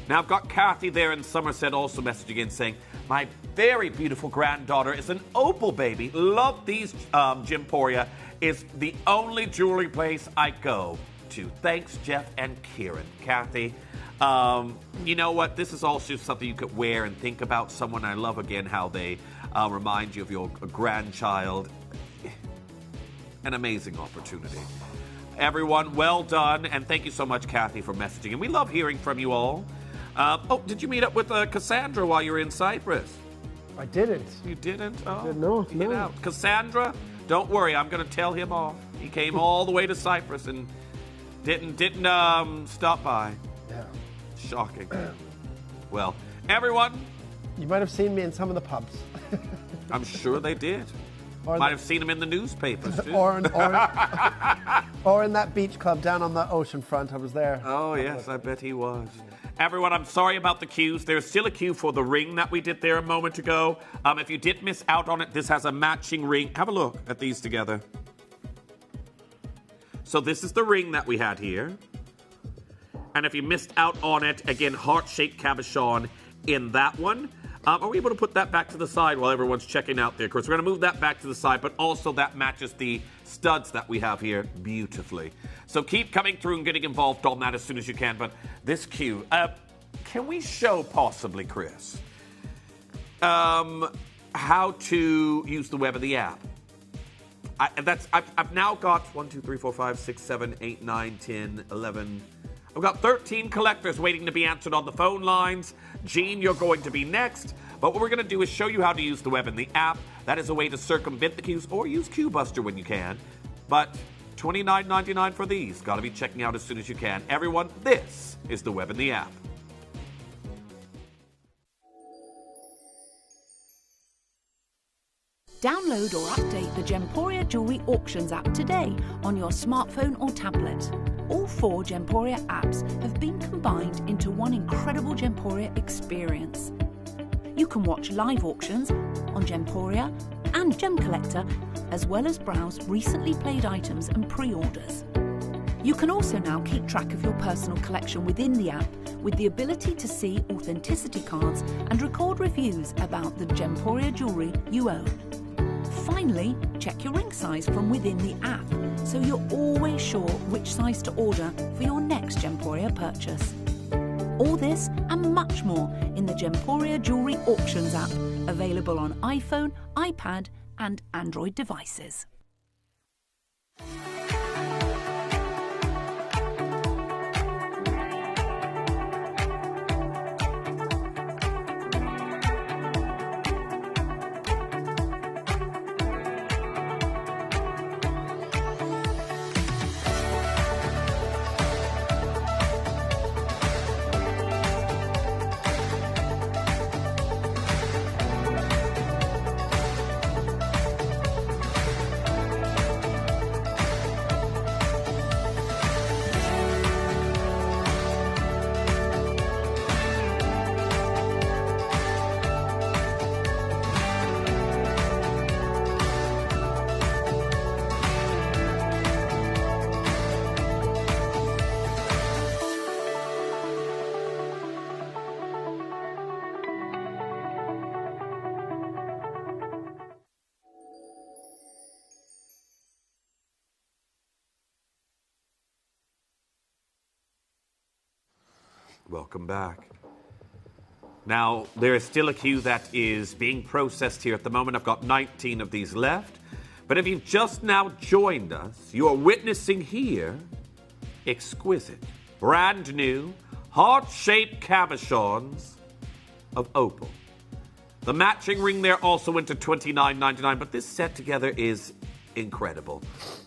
Speaker 1: Now, I've got Kathy there in Somerset also messaging in saying, my very beautiful granddaughter is an opal baby. Love these Gemporia. Is the only jewelry place I go to. Thanks, Jeff and Kieran. Kathy, you know what? This is also something you could wear and think about someone. I love, again, how they remind you of your grandchild. An amazing opportunity. Everyone, well done. And thank you so much, Kathy, for messaging. And we love hearing from you all. Did you meet up with Cassandra while you were in Cyprus?
Speaker 2: I didn't.
Speaker 1: You didn't? Oh,
Speaker 2: No.
Speaker 1: get out. Cassandra, don't worry. I'm going to tell him off. He came all the way to Cyprus and didn't stop by.
Speaker 2: Yeah.
Speaker 1: Shocking. Well, everyone.
Speaker 2: You might have seen me in some of the pubs.
Speaker 1: I'm sure they did. Might have seen him in the newspapers, too.
Speaker 2: or in that beach club down on the ocean front. I was there.
Speaker 1: Oh, yes, I bet he was. Everyone, I'm sorry about the cues. There's still a cue for the ring that we did there a moment ago. If you did miss out on it, this has a matching ring. Have a look at these together. So this is the ring that we had here. And if you missed out on it, again, heart-shaped cabochon in that one. Are we able to put that back to the side while everyone's checking out there? Of course, we're going to move that back to the side, but also that matches the studs that we have here beautifully. So keep coming through and getting involved on that as soon as you can. But this cue, can we show possibly, Chris, how to use the web of the app? I've now got 1, 2, 3, 4, 5, 6, 7, 8, 9, 10, 11. I've got 13 collectors waiting to be answered on the phone lines. Gene, you're going to be next. But what we're going to do is show you how to use the web in the app. That is a way to circumvent the queues or use QBuster when you can. But $29.99 for these. Got to be checking out as soon as you can. Everyone, this is the web in the app.
Speaker 8: Download or update the Gemporia Jewellery Auctions app today on your smartphone or tablet. All 4 Gemporia apps have been combined into one incredible Gemporia experience. You can watch live auctions on Gemporia and Gem Collector, as well as browse recently played items and pre-orders. You can also now keep track of your personal collection within the app with the ability to see authenticity cards and record reviews about the Gemporia jewellery you own. Finally, check your ring size from within the app, so you're always sure which size to order for your next Gemporia purchase. All this and much more in the Gemporia Jewellery Auctions app, available on iPhone, iPad and Android devices.
Speaker 1: Welcome back. Now, there is still a queue that is being processed here at the moment. I've got 19 of these left. But if you've just now joined us, you are witnessing here exquisite, brand new, heart-shaped cabochons of opal. The matching ring there also went to $29.99, but this set together is incredible.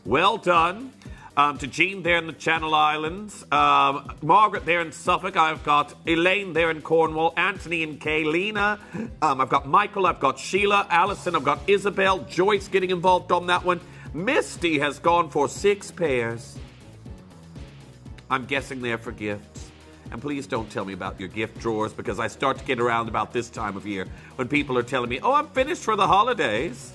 Speaker 1: Well done. To Jean there in the Channel Islands, Margaret there in Suffolk, I've got Elaine there in Cornwall, Anthony and Kaylina, I've got Michael, I've got Sheila, Allison, I've got Isabel, Joyce getting involved on that one. Misty has gone for 6 pairs. I'm guessing they're for gifts. And please don't tell me about your gift drawers, because I start to get around about this time of year when people are telling me, oh, I'm finished for the holidays.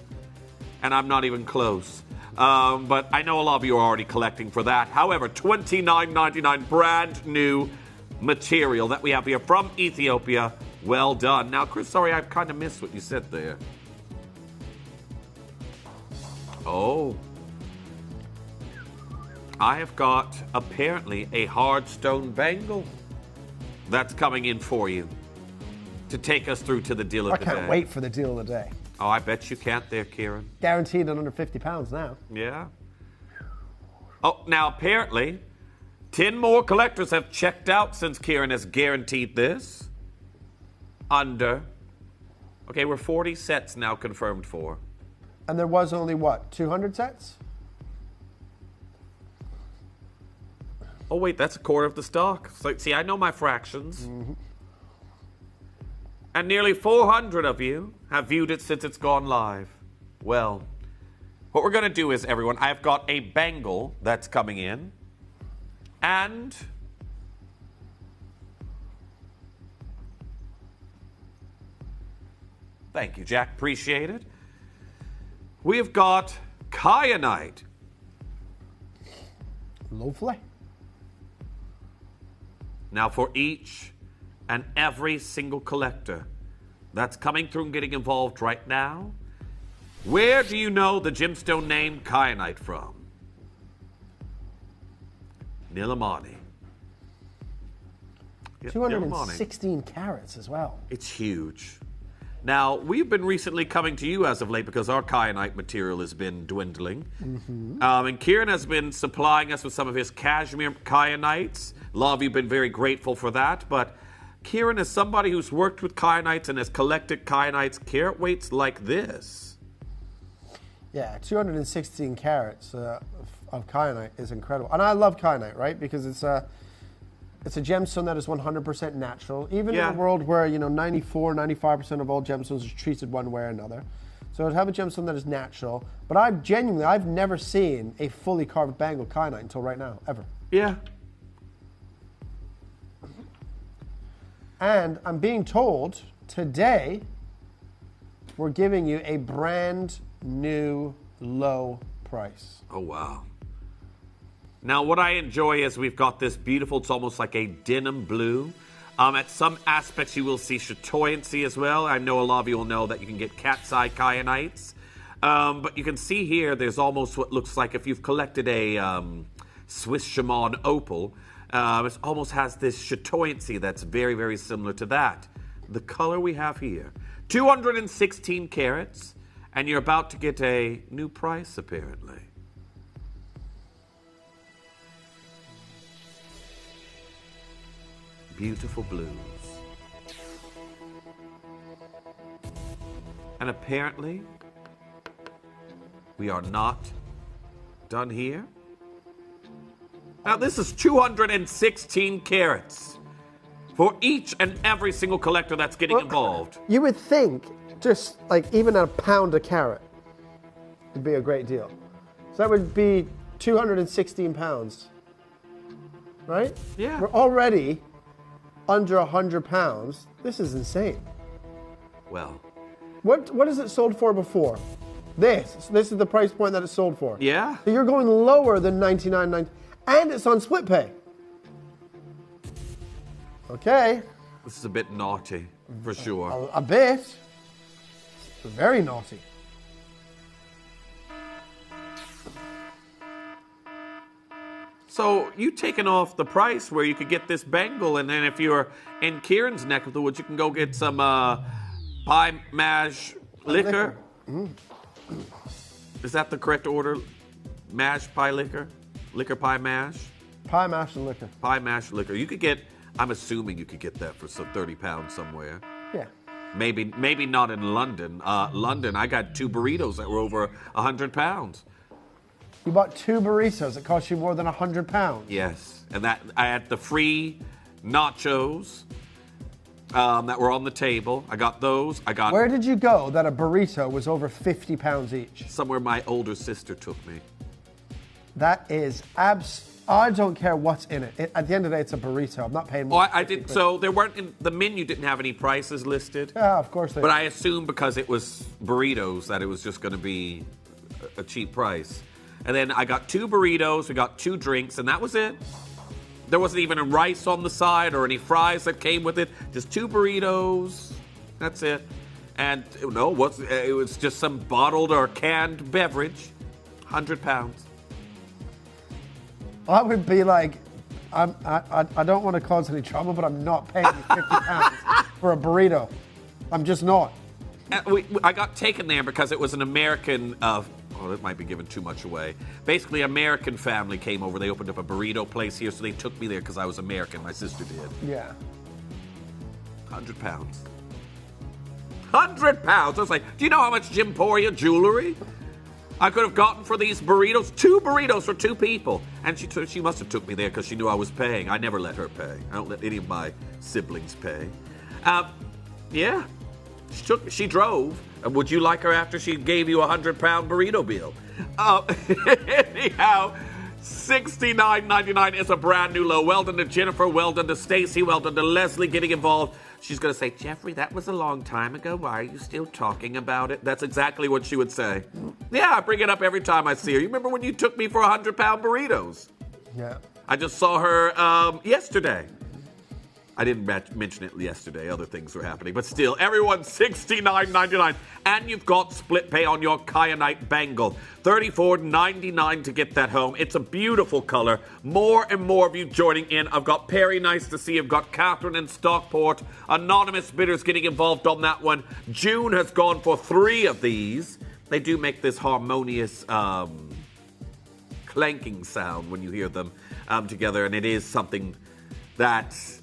Speaker 1: And I'm not even close. But I know a lot of you are already collecting for that. However, $29.99 brand new material that we have here from Ethiopia. Well done. Now, Chris, sorry, I kind of missed what you said there. Oh. I have got, apparently, a hard stone bangle that's coming in for you to take us through to the deal of the day.
Speaker 2: I can't wait for the deal of the day.
Speaker 1: Oh, I bet you can't there, Kieran.
Speaker 2: Guaranteed at under £50 now.
Speaker 1: Yeah. Oh, now apparently, 10 more collectors have checked out since Kieran has guaranteed this. Okay, we're 40 sets now confirmed for.
Speaker 2: And there was only, what, 200 sets?
Speaker 1: Oh, wait, that's a quarter of the stock. So, see, I know my fractions.
Speaker 2: Mm-hmm.
Speaker 1: And nearly 400 of you have viewed it since it's gone live. Well, what we're going to do is, everyone, I've got a bangle that's coming in. And thank you, Jack. Appreciate it. We've got kyanite.
Speaker 2: Lovely.
Speaker 1: Now, for each and every single collector that's coming through and getting involved right now, where do you know the gemstone name kyanite from? Nilamani. Yep,
Speaker 2: 216 carats as well.
Speaker 1: It's huge. Now, we've been recently coming to you as of late because our kyanite material has been dwindling. And Kieran has been supplying us with some of his cashmere kyanites. A lot of you have been very grateful for that. But Kieran is somebody who's worked with kyanites and has collected kyanites carat weights like this.
Speaker 2: Yeah, 216 carats of kyanite is incredible. And I love kyanite, right? Because it's a gemstone that is 100% natural, even in a world where, 95% of all gemstones are treated one way or another. So to have a gemstone that is natural, but I've never seen a fully carved bangle kyanite until right now, ever.
Speaker 1: Yeah.
Speaker 2: And I'm being told today we're giving you a brand new low price.
Speaker 1: Oh, wow. Now, what I enjoy is we've got this beautiful, it's almost like a denim blue. At some aspects, you will see chatoyancy as well. I know a lot of you will know that you can get cat's eye kyanites. But you can see here, there's almost what looks like if you've collected a Swiss Shaman opal, it almost has this chatoyancy that's very, very similar to that. The color we have here, 216 carats, and you're about to get a new price, apparently. Beautiful blues. And apparently, we are not done here. Now, this is 216 carats for each and every single collector that's getting involved.
Speaker 2: You would think just like even a pound a carat would be a great deal. So that would be 216 pounds, right?
Speaker 1: Yeah.
Speaker 2: We're already under 100 pounds. This is insane.
Speaker 1: Well.
Speaker 2: What is it sold for before? This is the price point that it's sold for.
Speaker 1: Yeah.
Speaker 2: So you're going lower than $99.90, and it's on split pay. Okay.
Speaker 1: This is a bit naughty, for sure.
Speaker 2: A bit. Very naughty.
Speaker 1: So you taking off the price where you could get this bangle, and then if you're in Kieran's neck of the woods, you can go get some pie mash liquor. Is that the correct order? Mash pie liquor? Liquor pie mash?
Speaker 2: Pie mash and liquor.
Speaker 1: Pie mash liquor. You could get, I'm assuming you could get that for some 30 pounds somewhere.
Speaker 2: Yeah.
Speaker 1: Maybe not in London. London, I got 2 burritos that were over 100 pounds.
Speaker 2: You bought 2 burritos that cost you more than 100 pounds.
Speaker 1: Yes, and that I had the free nachos that were on the table. I got those.
Speaker 2: Where did you go that a burrito was over 50 pounds each?
Speaker 1: Somewhere my older sister took me.
Speaker 2: That is I don't care what's in it. At the end of the day, it's a burrito. I'm not paying more.
Speaker 1: Oh, I did. So there weren't the menu didn't have any prices listed.
Speaker 2: Yeah, of course they
Speaker 1: But I assumed because it was burritos that it was just going to be a cheap price. And then I got 2 burritos, we got 2 drinks, and that was it. There wasn't even a rice on the side or any fries that came with it. Just 2 burritos. That's it. And no, it was just some bottled or canned beverage. 100 pounds.
Speaker 2: I would be like, I don't want to cause any trouble, but I'm not paying you 50 pounds for a burrito. I'm just not.
Speaker 1: I got taken there because it was an American Oh, that might be giving too much away. Basically, American family came over. They opened up a burrito place here, so they took me there because I was American. My sister did.
Speaker 2: Yeah.
Speaker 1: 100 pounds. 100 pounds. I was like, do you know how much Gemporia jewelry I could have gotten for these burritos? 2 burritos for 2 people. And she must have took me there because she knew I was paying. I never let her pay. I don't let any of my siblings pay. Yeah. She drove. Would you like her after she gave you a 100-pound burrito bill? Anyhow, $69.99 is a brand new low. Well done to Jennifer, well done to Stacy, well done to Leslie getting involved. She's going to say, Jeffrey, that was a long time ago. Why are you still talking about it? That's exactly what she would say. Yeah, I bring it up every time I see her. You remember when you took me for 100-pound burritos?
Speaker 2: Yeah.
Speaker 1: I just saw her yesterday. I didn't mention it yesterday. Other things were happening. But still, everyone, $69.99. And you've got split pay on your kyanite bangle. $34.99 to get that home. It's a beautiful color. More and more of you joining in. I've got Perry, nice to see. I've got Catherine in Stockport. Anonymous bidders getting involved on that one. June has gone for 3 of these. They do make this harmonious clanking sound when you hear them together. And it is something that's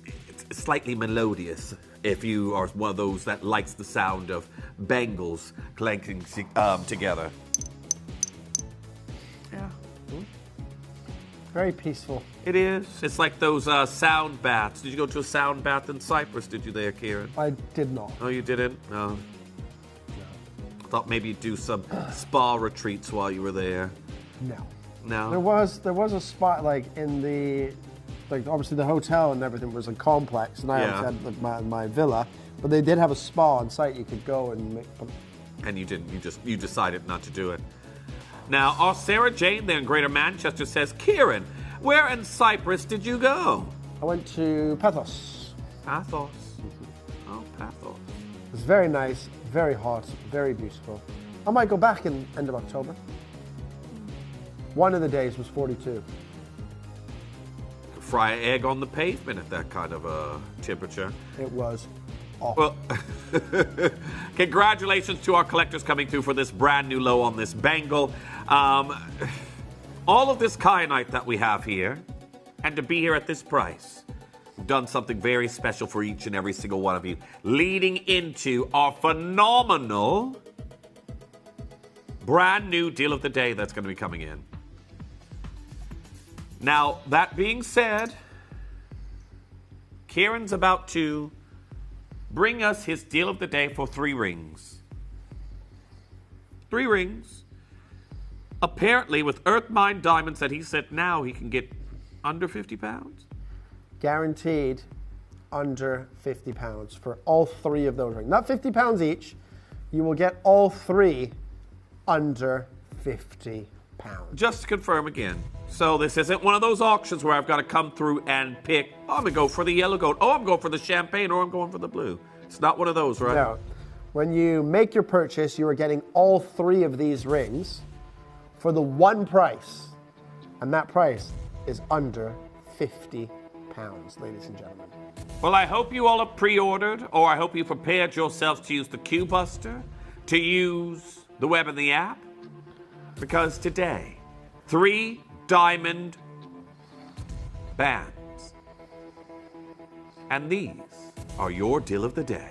Speaker 1: slightly melodious if you are one of those that likes the sound of bangles clanking together. Yeah.
Speaker 2: Very peaceful.
Speaker 1: It is. It's like those sound baths. Did you go to a sound bath in Cyprus, did you there, Kieran?
Speaker 2: I did not.
Speaker 1: Oh, you didn't? No. I thought maybe you'd do some spa retreats while you were there.
Speaker 2: No.
Speaker 1: No?
Speaker 2: There was a spot like in the, like obviously the hotel and everything was a complex, and I obviously had my villa, but they did have a spa on site you could go and make.
Speaker 1: And you didn't. You decided not to do it. Now, our Sarah Jane there in Greater Manchester says, Kieran, where in Cyprus did you go?
Speaker 2: I went to Pathos.
Speaker 1: Pathos. Oh, Pathos.
Speaker 2: It was very nice, very hot, very beautiful. I might go back in end of October. One of the days was 42.
Speaker 1: Fry an egg on the pavement at that kind of temperature.
Speaker 2: It was awful.
Speaker 1: Well, congratulations to our collectors coming through for this brand new low on this bangle. All of this kyanite that we have here, and to be here at this price, we've done something very special for each and every single one of you, leading into our phenomenal brand new deal of the day that's going to be coming in. Now, that being said, Kieran's about to bring us his deal of the day for 3 rings. 3 rings. Apparently, with Earth Mine Diamonds that he said now he can get under 50 pounds.
Speaker 2: Guaranteed under 50 pounds for all 3 of those rings. Not 50 pounds each. You will get all 3 under 50 pounds.
Speaker 1: Just to confirm again. So this isn't one of those auctions where I've got to come through and pick, oh, I'm going to go for the yellow gold. Oh, I'm going for the champagne, or I'm going for the blue. It's not one of those, right?
Speaker 2: No. When you make your purchase, you are getting all 3 of these rings for the one price. And that price is under 50 pounds, ladies and gentlemen.
Speaker 1: Well, I hope you all have pre-ordered, or I hope you prepared yourselves to use the Q-Buster, to use the web and the app, because today, 3 diamond bands. And these are your deal of the day.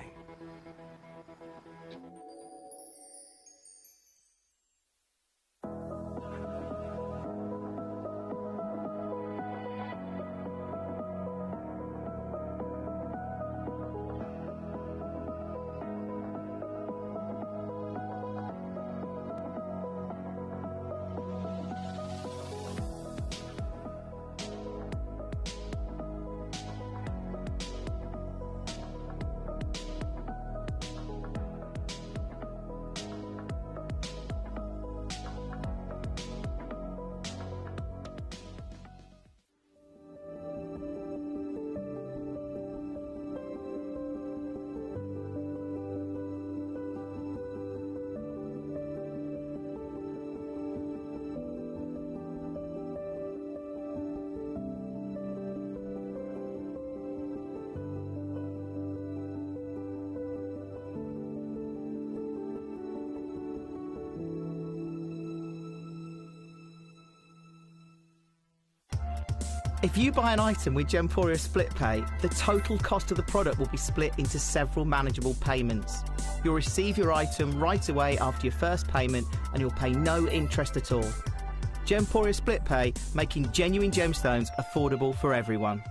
Speaker 9: If you buy an item with Gemporia Split Pay, the total cost of the product will be split into several manageable payments. You'll receive your item right away after your first payment and you'll pay no interest at all. Gemporia Split Pay, making genuine gemstones affordable for everyone.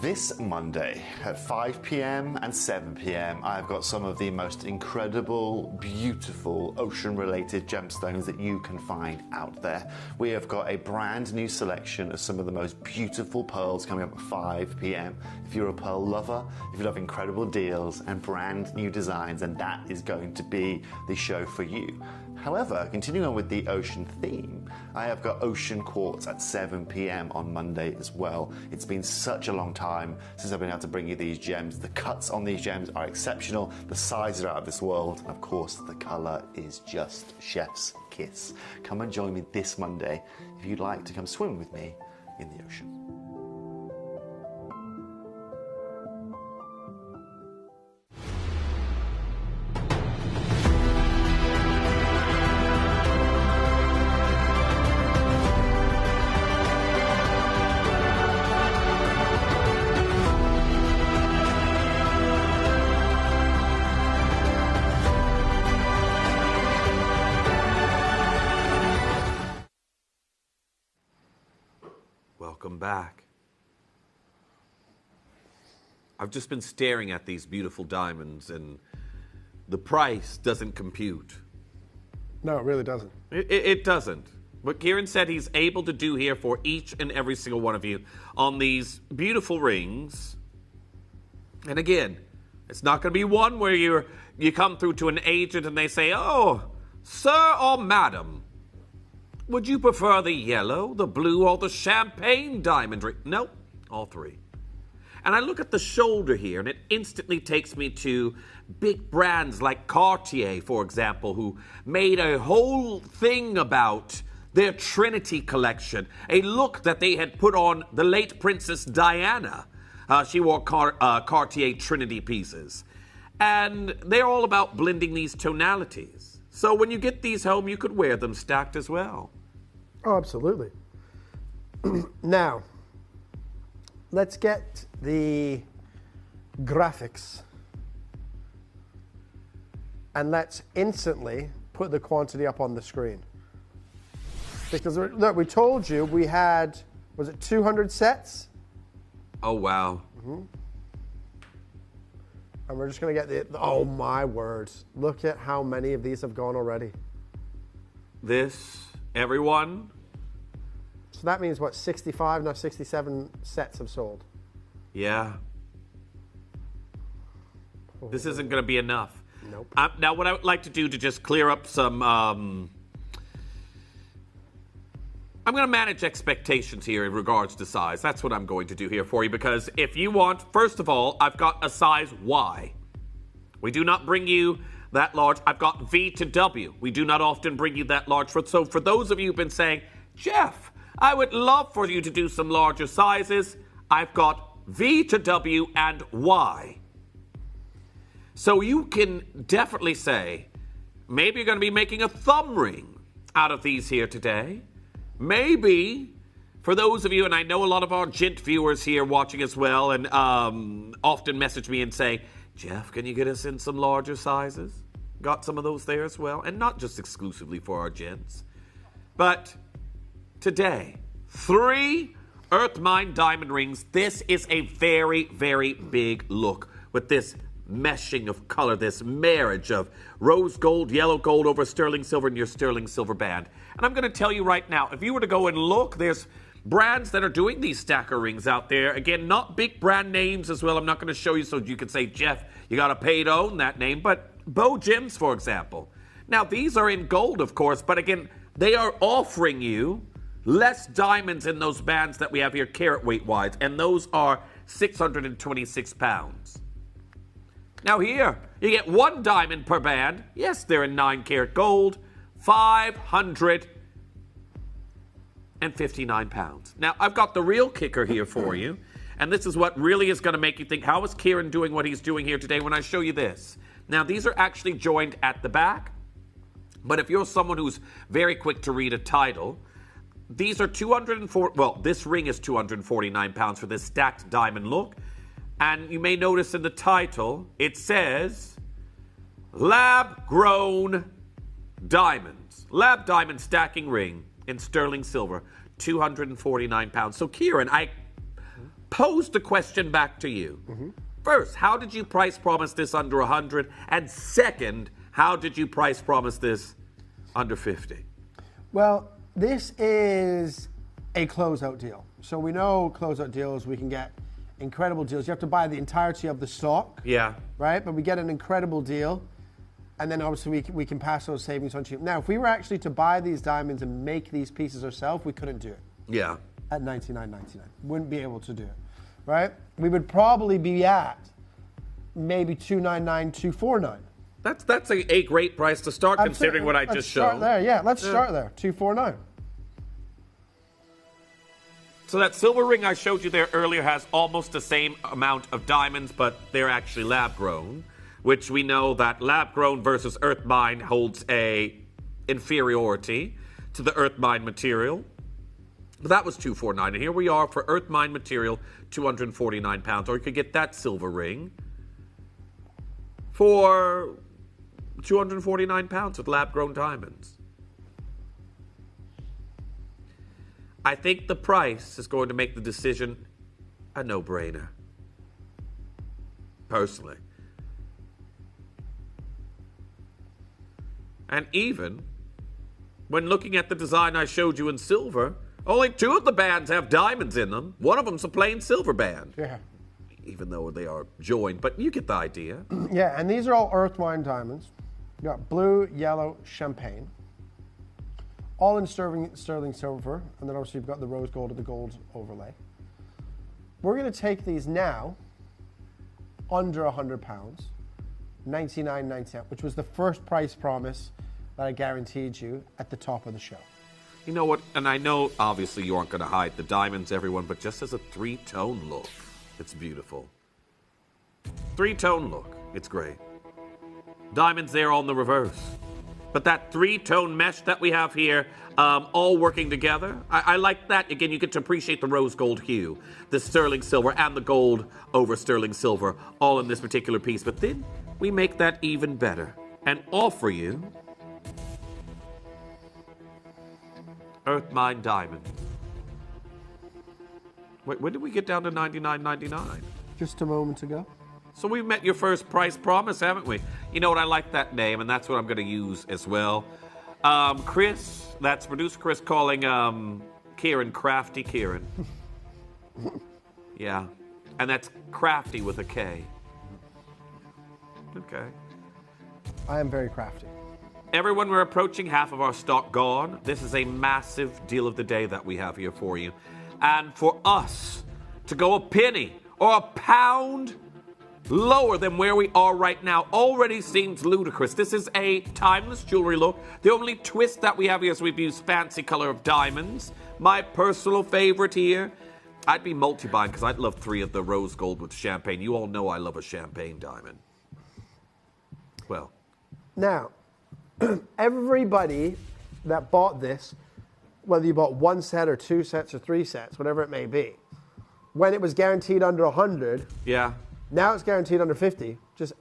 Speaker 10: This Monday at 5 p.m. and 7 p.m. I've got some of the most incredible, beautiful ocean-related gemstones that you can find out there. We have got a brand new selection of some of the most beautiful pearls coming up at 5 p.m. If you're a pearl lover, if you love incredible deals and brand new designs, then that is going to be the show for you. However, continuing on with the ocean theme, I have got ocean quartz at 7 p.m. on Monday as well. It's been such a long time since I've been able to bring you these gems. The cuts on these gems are exceptional, the sizes are out of this world, and of course the colour is just chef's kiss. Come and join me this Monday if you'd like to come swim with me in the ocean.
Speaker 1: Welcome back. I've just been staring at these beautiful diamonds, and the price doesn't compute.
Speaker 2: No, it really doesn't.
Speaker 1: It doesn't. What Kieran said he's able to do here for each and every single one of you on these beautiful rings. And again, it's not going to be one where you come through to an agent and they say, "Oh, sir or madam, would you prefer the yellow, the blue, or the champagne diamond ring?" Nope, all three. And I look at the shoulder here, and it instantly takes me to big brands like Cartier, for example, who made a whole thing about their Trinity collection, a look that they had put on the late Princess Diana. She wore Cartier Trinity pieces. And they're all about blending these tonalities. So when you get these home, you could wear them stacked as well.
Speaker 2: Oh, absolutely. Now, let's get the graphics and let's instantly put the quantity up on the screen. Because, look, we told you we had, was it 200 sets?
Speaker 1: Oh, wow.
Speaker 2: Mm-hmm. And we're just going to get oh my word. Look at how many of these have gone already.
Speaker 1: This, everyone.
Speaker 2: So that means, what, 65, now 67 sets have sold?
Speaker 1: Yeah. This isn't going to be enough.
Speaker 2: Nope.
Speaker 1: Now, what I would like to do to just clear up some... I'm going to manage expectations here in regards to size. That's what I'm going to do here for you, because if you want, first of all, I've got a size Y. We do not bring you that large. I've got V to W. We do not often bring you that large. So for those of you who've been saying, "Jeff, I would love for you to do some larger sizes," I've got V to W and Y. So you can definitely say, maybe you're going to be making a thumb ring out of these here today. Maybe, for those of you, and I know a lot of our gent viewers here watching as well, and often message me and say, "Jeff, can you get us in some larger sizes?" Got some of those there as well, and not just exclusively for our gents. But today, 3 Earth Mine diamond rings. This is a very, very big look with this meshing of color, this marriage of rose gold, yellow gold over sterling silver and your sterling silver band. And I'm going to tell you right now, if you were to go and look, there's brands that are doing these stacker rings out there. Again, not big brand names as well. I'm not going to show you so you can say, "Jeff, you got to pay to own that name." But Bo Gems, for example, Now, these are in gold, of course, but again, they are offering you less diamonds in those bands that we have here, carat weight-wise, and those are 626 pounds. Now here, you get 1 diamond per band. Yes, they're in 9-carat gold, 559 pounds. Now, I've got the real kicker here for you, and this is what really is going to make you think, how is Kieran doing what he's doing here today when I show you this? Now, these are actually joined at the back, but if you're someone who's very quick to read a title, these are 204, well, this ring is 249 pounds for this stacked diamond look. And you may notice in the title, it says, Lab-Grown Diamonds. Lab Diamond Stacking Ring in sterling silver, 249 pounds. So, Kieran, I posed the question back to you. First, how did you price promise this under 100? And second, how did you price promise this under 50?
Speaker 2: Well, this is a closeout deal. So we know closeout deals, we can get incredible deals. You have to buy the entirety of the stock.
Speaker 1: Yeah.
Speaker 2: Right? But we get an incredible deal. And then obviously we can pass those savings on to you. Now, if we were actually to buy these diamonds and make these pieces ourselves, we couldn't do it.
Speaker 1: Yeah.
Speaker 2: At $99.99. Wouldn't be able to do it. Right? We would probably be at maybe $299, $249.
Speaker 1: That's a great price to start, considering what I just showed.
Speaker 2: Let's start there, yeah. Let's start there, $249.
Speaker 1: So that silver ring I showed you there earlier has almost the same amount of diamonds, but they're actually lab-grown, which we know that lab-grown versus earth mine holds a inferiority to the earth mine material. But that was $249, and here we are for earth mine material, 249 pounds. Or you could get that silver ring for 249 pounds with lab-grown diamonds. I think the price is going to make the decision a no-brainer. Personally. And even when looking at the design I showed you in silver, only 2 of the bands have diamonds in them. One of them's a plain silver band.
Speaker 2: Yeah.
Speaker 1: Even though they are joined, but you get the idea.
Speaker 2: Yeah, and these are all earth mine diamonds. You got blue, yellow, champagne. All in sterling silver, and then obviously you've got the rose gold and the gold overlay. We're going to take these now under £100, $99.99, which was the first price promise that I guaranteed you at the top of the show.
Speaker 1: You know what? And I know, obviously, you aren't going to hide the diamonds, everyone, but just as a 3-tone look, it's beautiful. 3-tone look, it's great. Diamonds there on the reverse. But that 3-tone mesh that we have here, all working together, I like that. Again, you get to appreciate the rose gold hue, the sterling silver, and the gold over sterling silver, all in this particular piece. But then we make that even better and offer you Earth Mine Diamond. Wait, when did we get down to $99.99?
Speaker 2: Just a moment ago.
Speaker 1: So we've met your first price promise, haven't we? You know what? I like that name, and that's what I'm going to use as well. Chris, that's producer Chris calling Kieran Crafty Kieran. Yeah. And that's crafty with a K. Okay.
Speaker 2: I am very crafty.
Speaker 1: Everyone, we're approaching half of our stock gone. This is a massive deal of the day that we have here for you. And for us to go a penny or a pound lower than where we are right now already seems ludicrous. This is a timeless jewelry look. The only twist that we have here is we've used fancy color of diamonds. My personal favorite here, I'd be multi-buying because I'd love 3 of the rose gold with champagne. You all know I love a champagne diamond. Well.
Speaker 2: Now, everybody that bought this, whether you bought 1 set or 2 sets or 3 sets, whatever it may be, when it was guaranteed under 100,
Speaker 1: yeah.
Speaker 2: Now it's guaranteed under 50. Just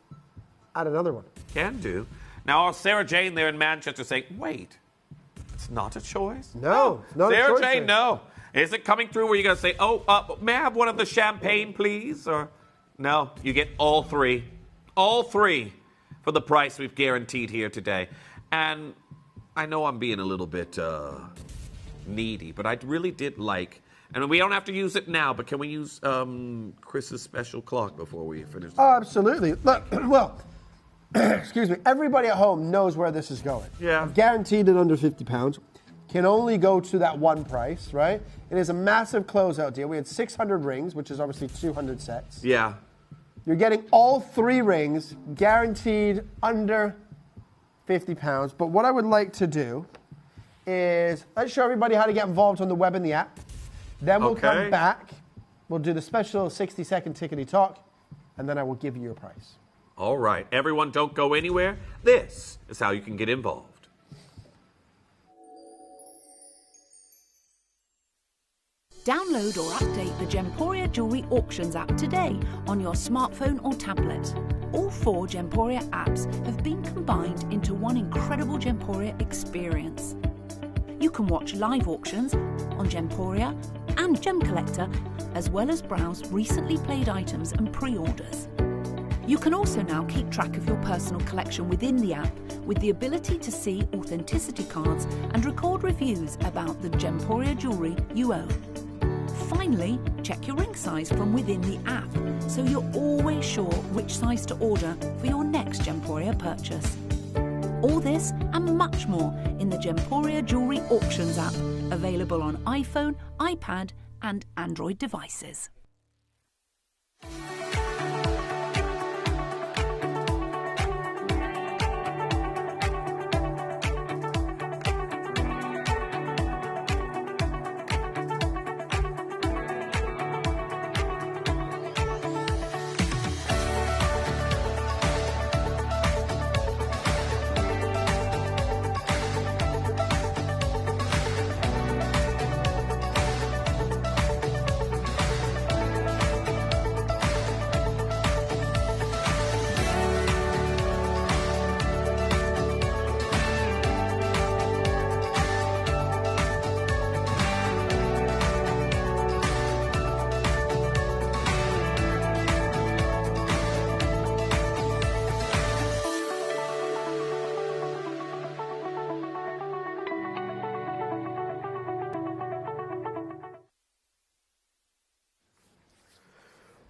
Speaker 2: add another one.
Speaker 1: Can do. Now, Sarah Jane there in Manchester saying, wait, it's not a choice?
Speaker 2: No, it's not
Speaker 1: Sarah
Speaker 2: a choice.
Speaker 1: Jane, no. Is it coming through where you're going to say, oh, may I have one of the champagne, please? Or no, you get all 3. All 3 for the price we've guaranteed here today. And I know I'm being a little bit needy, but I really did like... And we don't have to use it now, but can we use Chris's special clock before we finish?
Speaker 2: Oh, absolutely. Look, well, excuse me, everybody at home knows where this is going.
Speaker 1: Yeah.
Speaker 2: I've guaranteed it under £50. Can only go to that one price, right? It is a massive closeout deal. We had 600 rings, which is obviously 200 sets.
Speaker 1: Yeah.
Speaker 2: You're getting all 3 rings, guaranteed under £50. But what I would like to do is let's show everybody how to get involved on the web and the app. Then we'll come back. We'll do the special 60-second tickety talk, and then I will give you your price.
Speaker 1: All right. Everyone, don't go anywhere. This is how you can get involved.
Speaker 8: Download or update the Gemporia Jewellery Auctions app today on your smartphone or tablet. All 4 Gemporia apps have been combined into one incredible Gemporia experience. You can watch live auctions on Gemporia and Gem Collector, as well as browse recently played items and pre-orders. You can also now keep track of your personal collection within the app with the ability to see authenticity cards and record reviews about the Gemporia jewellery you own. Finally, check your ring size from within the app, so you're always sure which size to order for your next Gemporia purchase. All this and much more in the Gemporia Jewellery Auctions app, available on iPhone, iPad and Android devices.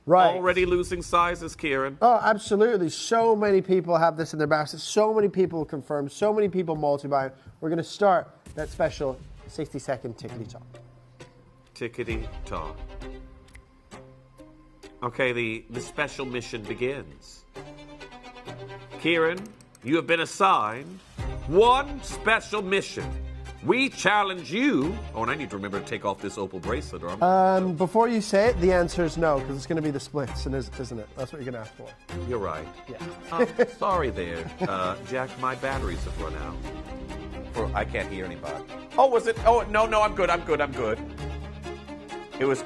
Speaker 2: Right.
Speaker 1: Already losing sizes, Kieran.
Speaker 2: Oh, absolutely. So many people have this in their baskets. So many people confirm. So many people multi-buy. We're going to start that special 60-second tickety talk.
Speaker 1: Tickety talk. Okay, the special mission begins. Kieran, you have been assigned one special mission. We challenge you. Oh, and I need to remember to take off this opal bracelet. Or
Speaker 2: before you say it, the answer is no, because it's going to be the splits, isn't it? That's what you're going to ask for.
Speaker 1: You're right.
Speaker 2: Yeah.
Speaker 1: Sorry there, Jack. My batteries have run out. I can't hear anybody. Oh, was it? Oh, no, I'm good. It was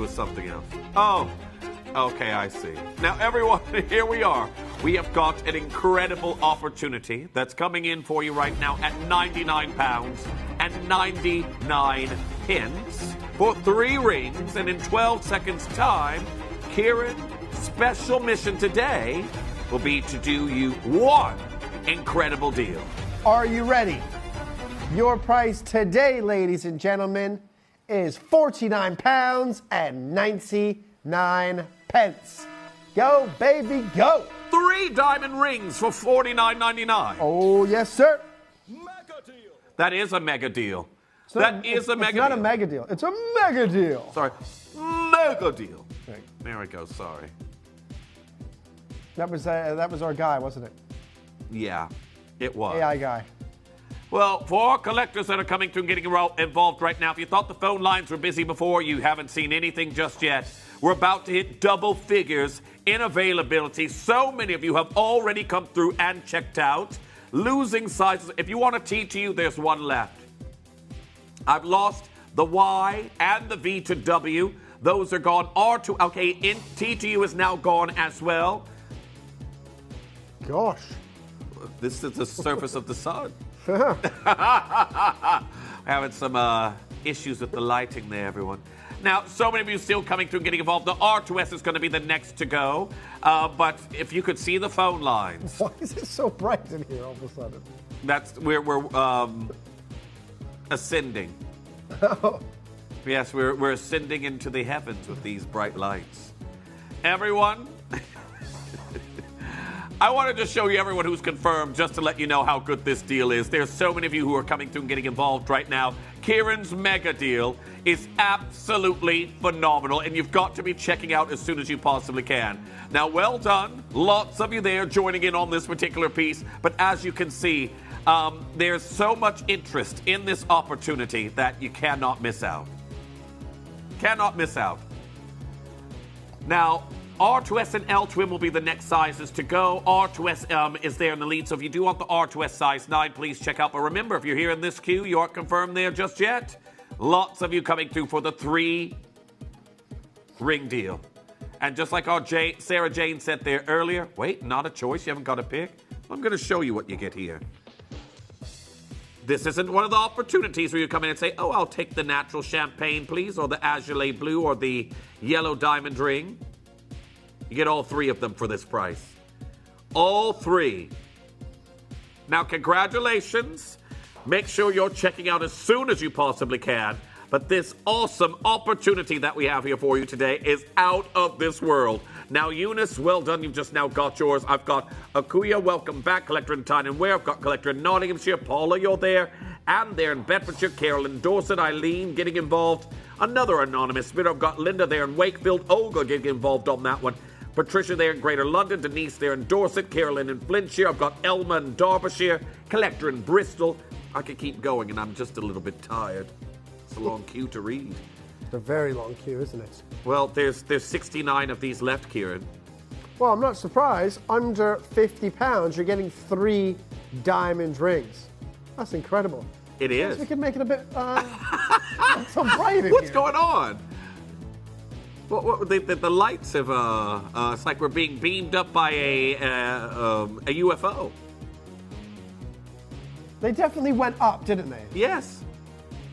Speaker 1: something else. Oh, okay, I see. Now, everyone, here we are. We have got an incredible opportunity that's coming in for you right now at £99.99 for 3 rings. And in 12 seconds' time, Kieran's special mission today will be to do you one incredible deal.
Speaker 2: Are you ready? Your price today, ladies and gentlemen, is £49.99. Go, baby, go.
Speaker 1: 3 diamond rings for $49.99.
Speaker 2: Oh, yes, sir.
Speaker 1: Mega deal. That is a mega deal.
Speaker 2: It's not a mega deal. It's a mega deal.
Speaker 1: Sorry. Mega deal.
Speaker 2: Right.
Speaker 1: There we go. Sorry.
Speaker 2: That was our guy, wasn't it?
Speaker 1: Yeah, it was.
Speaker 2: AI guy.
Speaker 1: Well, for collectors that are coming through and getting involved right now, if you thought the phone lines were busy before, you haven't seen anything just yet. We're about to hit double figures in availability. So many of you have already come through and checked out. Losing sizes. If you want a T to U, there's one left. I've lost the Y and the V to W. Those are gone. R to, okay, T to U is now gone as well.
Speaker 2: Gosh.
Speaker 1: This is the surface of the sun. Having some issues with the lighting there, everyone. Now, so many of you still coming through and getting involved. The R2S is going to be the next to go. But if you could see the phone lines.
Speaker 2: Why is it so bright in here all of a sudden?
Speaker 1: We're ascending. Yes, we're ascending into the heavens with these bright lights. Everyone, I wanted to show you everyone who's confirmed just to let you know how good this deal is. There's so many of you who are coming through and getting involved right now. Kieran's mega deal is absolutely phenomenal, and you've got to be checking out as soon as you possibly can. Now, well done. Lots of you there joining in on this particular piece, but as you can see, there's so much interest in this opportunity that you cannot miss out. Cannot miss out. Now, R2S and L2M will be the next sizes to go. R2S is there in the lead, so if you do want the R2S size 9, please check out. But remember, if you're here in this queue, you aren't confirmed there just yet. Lots of you coming through for the 3-ring deal. And just like our Sarah Jane said there earlier, wait, not a choice, you haven't got to pick. I'm going to show you what you get here. This isn't one of the opportunities where you come in and say, oh, I'll take the natural champagne, please, or the azure blue, or the yellow diamond ring. You get all 3 of them for this price. All 3. Now, congratulations. Make sure you're checking out as soon as you possibly can. But this awesome opportunity that we have here for you today is out of this world. Now, Eunice, well done. You've just now got yours. I've got Akuya, welcome back. Collector in Tyne and Ware. I've got Collector in Nottinghamshire. Paula, you're there. And there in Bedfordshire. Carolyn Dorset. Eileen getting involved. Another anonymous bidder. I've got Linda there in Wakefield. Olga getting involved on that one. Patricia there in Greater London, Denise there in Dorset, Carolyn in Flintshire, I've got Elma in Derbyshire, Collector in Bristol. I could keep going, and I'm just a little bit tired. It's a long queue to read.
Speaker 2: It's a very long queue, isn't it?
Speaker 1: Well, there's 69 of these left, Kieran.
Speaker 2: Well, I'm not surprised. Under £50, you're getting 3 diamond rings. That's incredible.
Speaker 1: It is.
Speaker 2: We can make it a bit some bright in
Speaker 1: What's
Speaker 2: here.
Speaker 1: going on? What the lights have, it's like we're being beamed up by a UFO.
Speaker 2: They definitely went up, didn't they?
Speaker 1: Yes.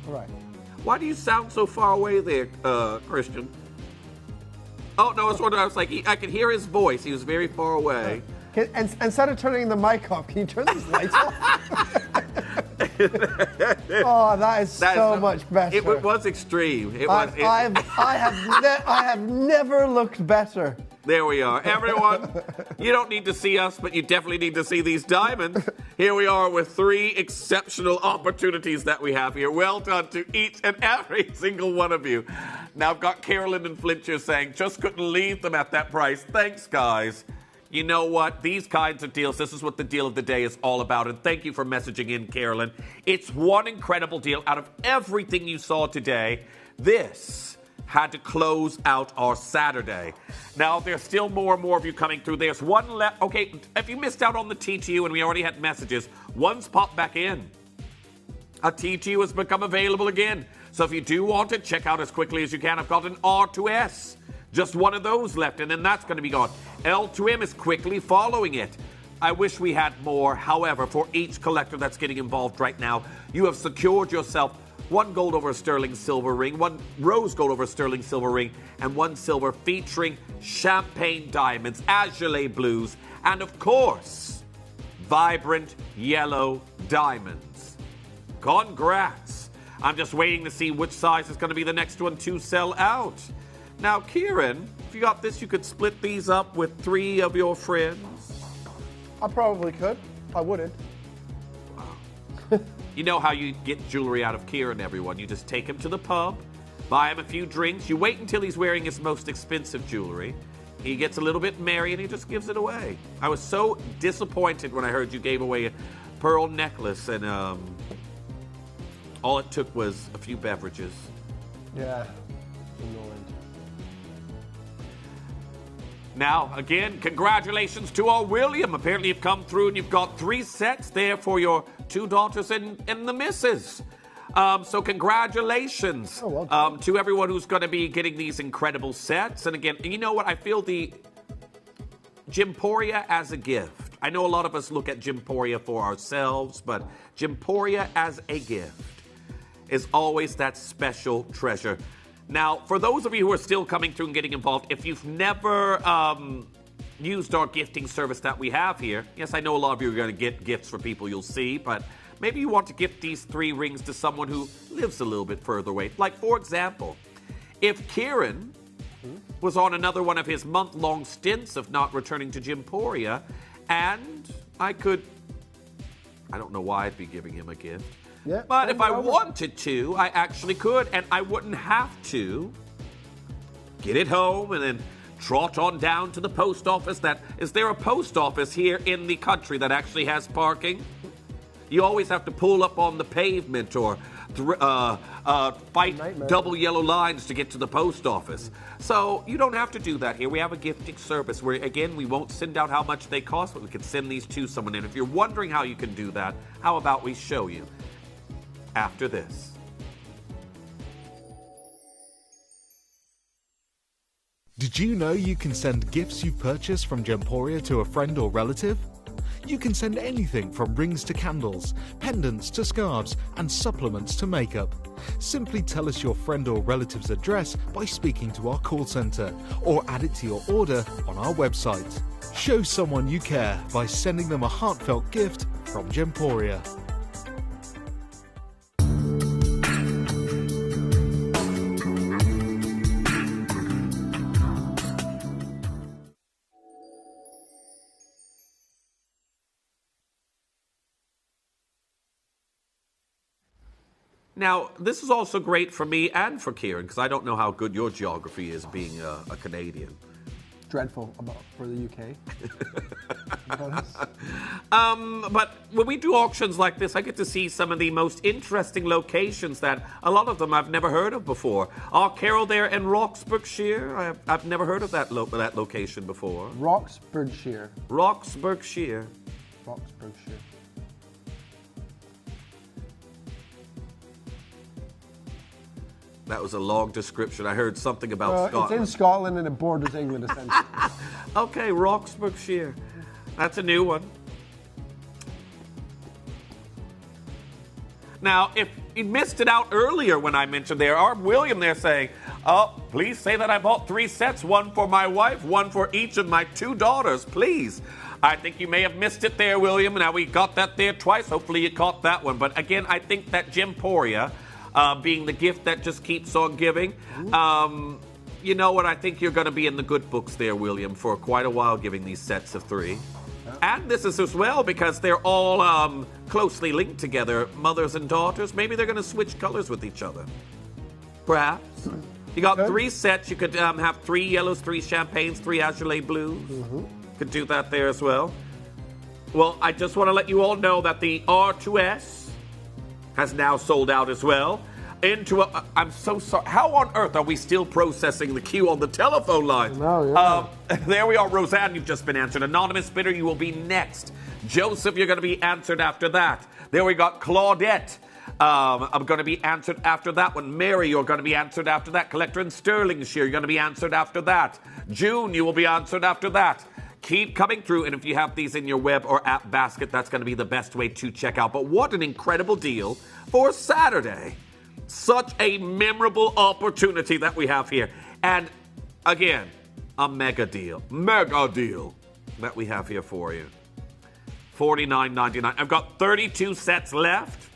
Speaker 2: All right.
Speaker 1: Why do you sound so far away there, Christian? Oh, no, I was like, I could hear his voice. He was very far away.
Speaker 2: And instead of turning the mic off, can you turn these lights off? Oh, that is so much better.
Speaker 1: It was extreme.
Speaker 2: I have never looked better.
Speaker 1: There we are. Everyone, you don't need to see us, but you definitely need to see these diamonds. Here we are with 3 exceptional opportunities that we have here. Well done to each and every single one of you. Now, I've got Carolyn and Flintshire saying, just couldn't leave them at that price. Thanks, guys. You know what? These kinds of deals, this is what the deal of the day is all about. And thank you for messaging in, Carolyn. It's one incredible deal. Out of everything you saw today, this had to close out our Saturday. Now, there's still more and more of you coming through. There's one left. Okay, if you missed out on the TTU and we already had messages, one's popped back in. A TTU has become available again. So if you do want it, check out as quickly as you can. I've got an R2S. Just one of those left, and then that's going to be gone. L2M is quickly following it. I wish we had more. However, for each collector that's getting involved right now, you have secured yourself 1 gold over a sterling silver ring, 1 rose gold over a sterling silver ring, and 1 silver featuring champagne diamonds, azure blues, and of course, vibrant yellow diamonds. Congrats. I'm just waiting to see which size is going to be the next one to sell out. Now, Kieran, if you got this, you could split these up with 3 of your friends.
Speaker 2: I probably could. I wouldn't.
Speaker 1: You know how you get jewelry out of Kieran, everyone. You just take him to the pub, buy him a few drinks. You wait until he's wearing his most expensive jewelry. He gets a little bit merry and he just gives it away. I was so disappointed when I heard you gave away a pearl necklace and all it took was a few beverages.
Speaker 2: Yeah. Annoying.
Speaker 1: Now, again, congratulations to our William. Apparently you've come through and you've got 3 sets there for your 2 daughters and the missus. So congratulations to everyone who's going to be getting these incredible sets. And again, you know what? I feel the Gemporia as a gift. I know a lot of us look at Gemporia for ourselves, but Gemporia as a gift is always that special treasure. Now, for those of you who are still coming through and getting involved, if you've never used our gifting service that we have here, yes, I know a lot of you are going to get gifts for people you'll see, but maybe you want to gift these 3 rings to someone who lives a little bit further away. Like, for example, if Kieran was on another one of his month-long stints of not returning to Gemporia, And I don't know why I'd be giving him a gift.
Speaker 2: Yeah,
Speaker 1: But if I
Speaker 2: over.
Speaker 1: wanted to, I actually could, and I wouldn't have to get it home and then trot on down to the post office. Is there a post office here in the country that actually has parking? You always have to pull up on the pavement or fight
Speaker 2: Nightmare.
Speaker 1: double yellow lines to get to the post office. So you don't have to do that here. We have a gifting service where, again, we won't send out how much they cost, but we can send these to someone. And if you're wondering how you can do that, how about we show you after this?
Speaker 11: Did you know you can send gifts you've purchased from Gemporia to a friend or relative? You can send anything from rings to candles, pendants to scarves, and supplements to makeup. Simply tell us your friend or relative's address by speaking to our call centre, or add it to your order on our website. Show someone you care by sending them a heartfelt gift from Gemporia.
Speaker 1: Now, this is also great for me and for Kieran, because I don't know how good your geography is being a Canadian.
Speaker 2: Dreadful for the UK.
Speaker 1: But when we do auctions like this, I get to see some of the most interesting locations that a lot of them I've never heard of before. Carol there in Roxburghshire, I've never heard of that location before.
Speaker 2: Roxburghshire.
Speaker 1: Roxburghshire.
Speaker 2: Roxburghshire.
Speaker 1: That was a long description. I heard something about Scotland.
Speaker 2: It's in Scotland and it borders England, essentially.
Speaker 1: Okay, Roxburghshire. That's a new one. Now, if you missed it out earlier when I mentioned there, our William there saying, oh, please say that I bought 3 sets, one for my wife, one for each of my 2 daughters, please. I think you may have missed it there, William. Now, we got that there twice. Hopefully you caught that one. But again, I think that Gemporia, being the gift that just keeps on giving, you know what? I think you're going to be in the good books there, William, for quite a while giving these sets of 3. And this is as well because they're all closely linked together, mothers and daughters. Maybe they're going to switch colors with each other. Perhaps. You got 3 sets. You could have 3 yellows, 3 champagnes, 3 azulé blues. Could do that there as well. Well, I just want to let you all know that the R2S has now sold out as well. I'm so sorry. How on earth are we still processing the queue on the telephone line?
Speaker 2: No,
Speaker 1: there we are. Roseanne, you've just been answered. Anonymous Bidder, you will be next. Joseph, you're going to be answered after that. There we got Claudette. I'm going to be answered after that one. Mary, you're going to be answered after that. Collector in Stirlingshire, you're going to be answered after that. June, you will be answered after that. Keep coming through, and if you have these in your web or app basket, that's going to be the best way to check out. But what an incredible deal for Saturday. Such a memorable opportunity that we have here. And again, a mega deal that we have here for you. $49.99. I've got 32 sets left.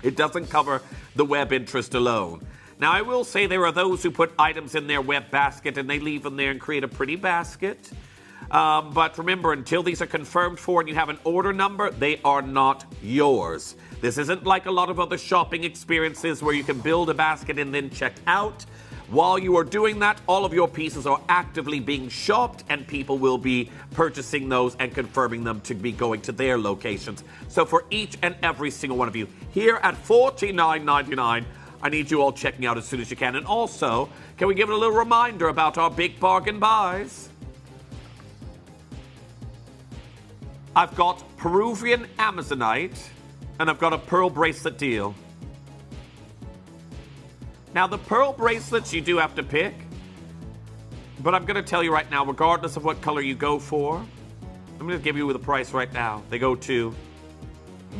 Speaker 1: It doesn't cover the web interest alone. Now, I will say there are those who put items in their web basket and they leave them there and create a pretty basket. But remember, until these are confirmed for and you have an order number, they are not yours. This isn't like a lot of other shopping experiences where you can build a basket and then check out. While you are doing that, all of your pieces are actively being shopped and people will be purchasing those and confirming them to be going to their locations. So for each and every single one of you, here at $49.99, I need you all checking out as soon as you can. And also, can we give it a little reminder about our big bargain buys? I've got Peruvian Amazonite, and I've got a pearl bracelet deal. Now, the pearl bracelets you do have to pick, but I'm going to tell you right now, regardless of what color you go for, I'm going to give you the price right now. They go to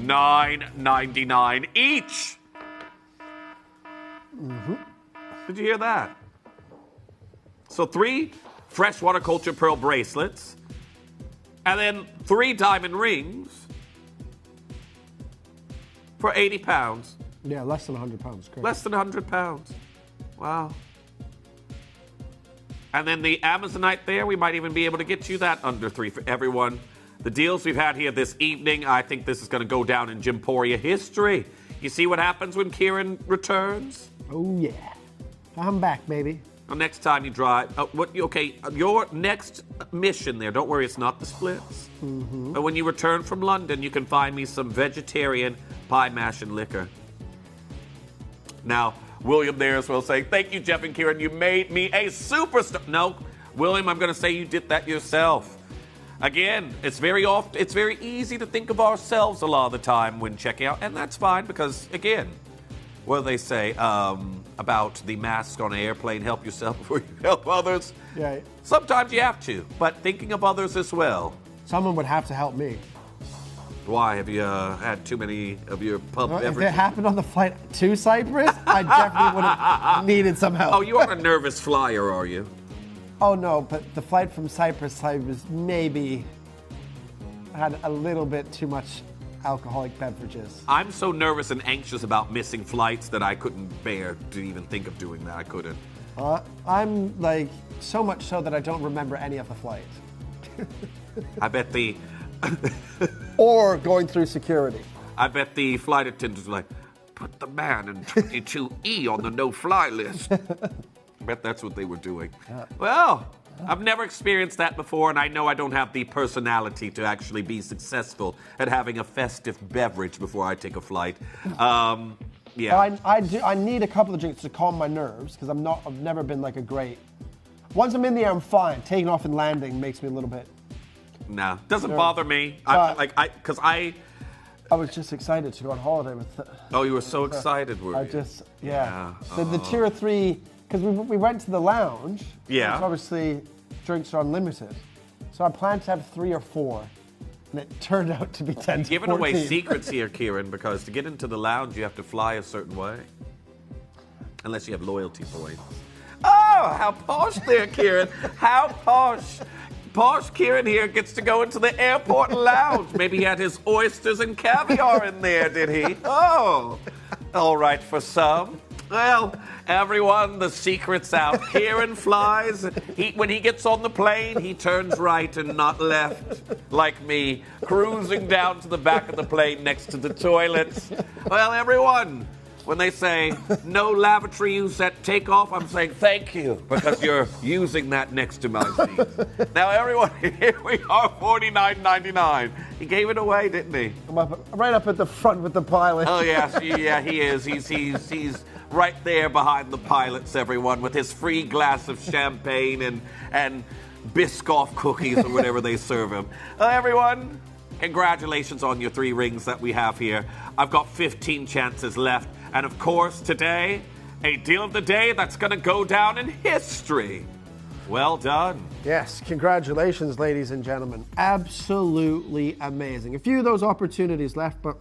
Speaker 1: $9.99 each. Did you hear that? So 3 freshwater culture pearl bracelets, and then 3 diamond rings for £80.
Speaker 2: Yeah, less than £100. Great.
Speaker 1: Less than £100. Wow. And then the Amazonite there, we might even be able to get you that under 3 for everyone The deals we've had here this evening, I think this is going to go down in Gemporia history. You see what happens when Kieran returns?
Speaker 2: Oh, yeah. I'm back, baby.
Speaker 1: Well, next time you drive, your next mission there, don't worry, it's not the splits.
Speaker 2: Mm-hmm.
Speaker 1: But when you return from London, you can find me some vegetarian pie mash and liquor. Now, William there as well saying, thank you, Jeff and Kieran, you made me a superstar. No, William, I'm going to say you did that yourself. Again, it's very easy to think of ourselves a lot of the time when checking out, and that's fine because, again, what do they say about the mask on an airplane, help yourself before you help others?
Speaker 2: Yeah.
Speaker 1: Sometimes you have to, but thinking of others as well.
Speaker 2: Someone would have to help me.
Speaker 1: Why? Have you had too many of your pub beverages?
Speaker 2: If it happened on the flight to Cyprus, I definitely would have needed some help.
Speaker 1: Oh, you aren't a nervous flyer, are you?
Speaker 2: Oh, no, but the flight from Cyprus, I was maybe had a little bit too much alcoholic beverages.
Speaker 1: I'm so nervous and anxious about missing flights that I couldn't bear to even think of doing that. I couldn't.
Speaker 2: I'm like, so much so that I don't remember any of the flight.
Speaker 1: I bet the...
Speaker 2: Or going through security.
Speaker 1: I bet the flight attendants were like, put the man in 22E on the no-fly list. I bet that's what they were doing. Well, I've never experienced that before, and I know I don't have the personality to actually be successful at having a festive beverage before I take a flight. Yeah.
Speaker 2: I need a couple of drinks to calm my nerves because I've never been like a great. Once I'm in the air, I'm fine. Taking off and landing makes me a little bit.
Speaker 1: No, doesn't bother me.
Speaker 2: I
Speaker 1: was
Speaker 2: just excited to go on holiday with.
Speaker 1: Oh, you were so excited, were you?
Speaker 2: I just, yeah. The tier 3, because we went to the lounge.
Speaker 1: Yeah.
Speaker 2: So obviously, drinks are unlimited. So I planned to have 3 or 4, and it turned out to be 10 to 14.
Speaker 1: Giving away secrets here, Kieran, because to get into the lounge, you have to fly a certain way. Unless you have loyalty points. Oh, how posh there, Kieran. How posh. Posh Kieran here gets to go into the airport lounge. Maybe he had his oysters and caviar in there, did he? Oh, all right for some. Well, everyone, the secret's out. Kieran flies. When he gets on the plane, he turns right and not left, like me, cruising down to the back of the plane next to the toilets. Well, everyone, when they say no lavatory use at takeoff, I'm saying thank you because you're using that next to my seat. Now, everyone, here we are, $49.99. He gave it away, didn't he?
Speaker 2: I'm right up at the front with the pilot.
Speaker 1: Oh yes, yeah, he is. He's right there behind the pilots, everyone, with his free glass of champagne and Biscoff cookies or whatever they serve him. Everyone, congratulations on your 3 rings that we have here. I've got 15 chances left. And of course, today, a deal of the day that's going to go down in history. Well done.
Speaker 2: Yes, congratulations, ladies and gentlemen. Absolutely amazing. A few of those opportunities left, but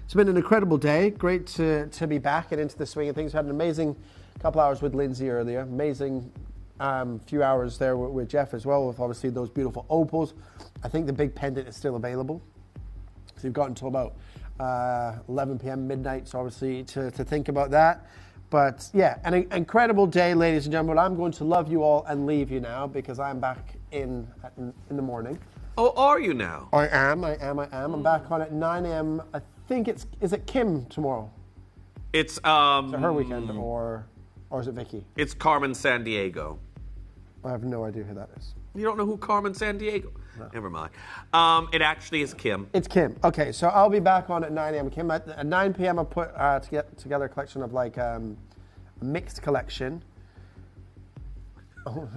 Speaker 2: it's been an incredible day. Great to be back and into the swing of things. Had an amazing couple hours with Lindsay earlier. Amazing few hours there with Jeff as well, with obviously those beautiful opals. I think the big pendant is still available. So you've got until about 11 p.m. midnight, so obviously to think about that. But yeah, an incredible day, ladies and gentlemen. I'm going to love you all and leave you now because I'm back in the morning.
Speaker 1: Oh, are you now?
Speaker 2: I am. I'm back on at 9 a.m. I think is it Kim tomorrow?
Speaker 1: It's
Speaker 2: Is it her weekend or is it Vicky?
Speaker 1: It's Carmen Sandiego.
Speaker 2: I have no idea who that is.
Speaker 1: You don't know who Carmen Sandiego? No. Never mind. It actually is Kim.
Speaker 2: It's Kim. Okay, so I'll be back on at 9 a.m. Kim, at 9 p.m. I'll put to get together a collection of like a mixed collection. Oh,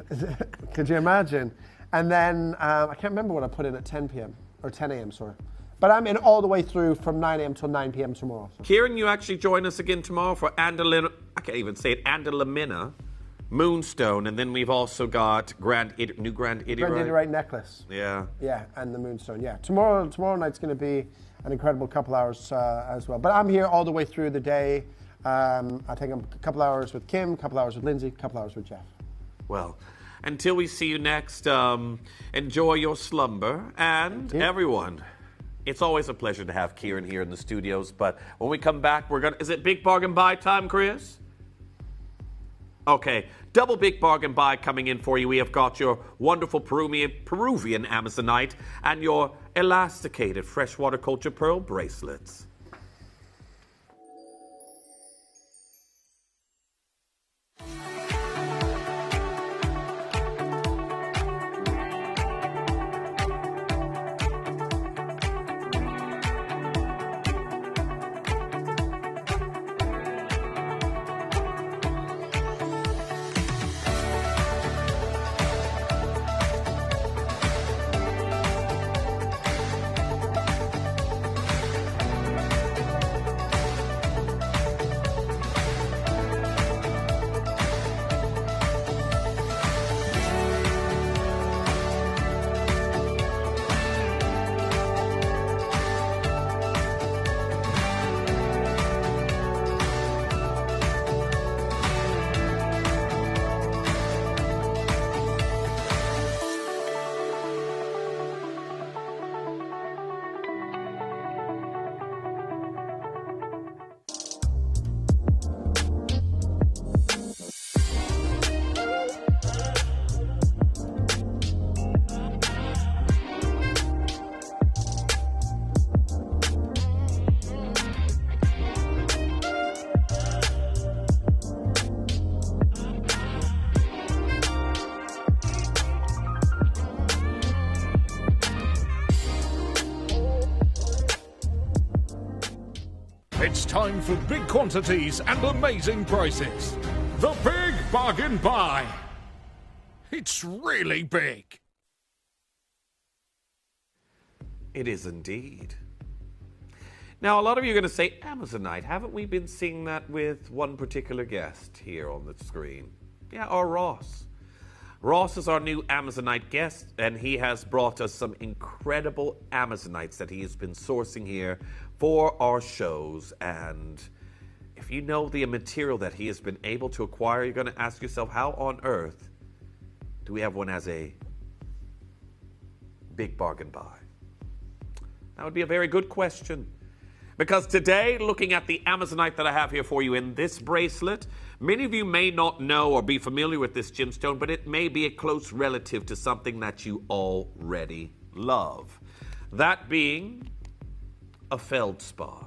Speaker 2: could you imagine? And then I can't remember what I put in at 10 p.m. or 10 a.m. Sorry, but I'm in all the way through from 9 a.m. till 9 p.m. tomorrow. So.
Speaker 1: Kieran, you actually join us again tomorrow for I can't even say it. Andalamina Moonstone, and then we've also got Grand Idiorite
Speaker 2: necklace.
Speaker 1: Yeah.
Speaker 2: Yeah, and the Moonstone. Yeah, tomorrow night's going to be an incredible couple hours as well. But I'm here all the way through the day. I think I'm a couple hours with Kim, a couple hours with Lindsay, a couple hours with Jeff.
Speaker 1: Well, until we see you next, enjoy your slumber, and everyone. It's always a pleasure to have Kieran here in the studios. But when we come back, is it big bargain buy time, Chris? Okay, double big bargain buy coming in for you. We have got your wonderful Peruvian Amazonite and your elasticated freshwater culture pearl bracelets.
Speaker 11: It's time for big quantities and amazing prices. The Big Bargain Buy. It's really big.
Speaker 1: It is indeed. Now, a lot of you are going to say, Amazonite, haven't we been seeing that with one particular guest here on the screen? Yeah, or Ross. Ross is our new Amazonite guest, and he has brought us some incredible Amazonites that he has been sourcing here for our shows. And if you know the material that he has been able to acquire, you're going to ask yourself, how on earth do we have one as a big bargain buy? That would be a very good question. Because today, looking at the Amazonite that I have here for you in this bracelet, many of you may not know or be familiar with this gemstone, but it may be a close relative to something that you already love. That being a feldspar.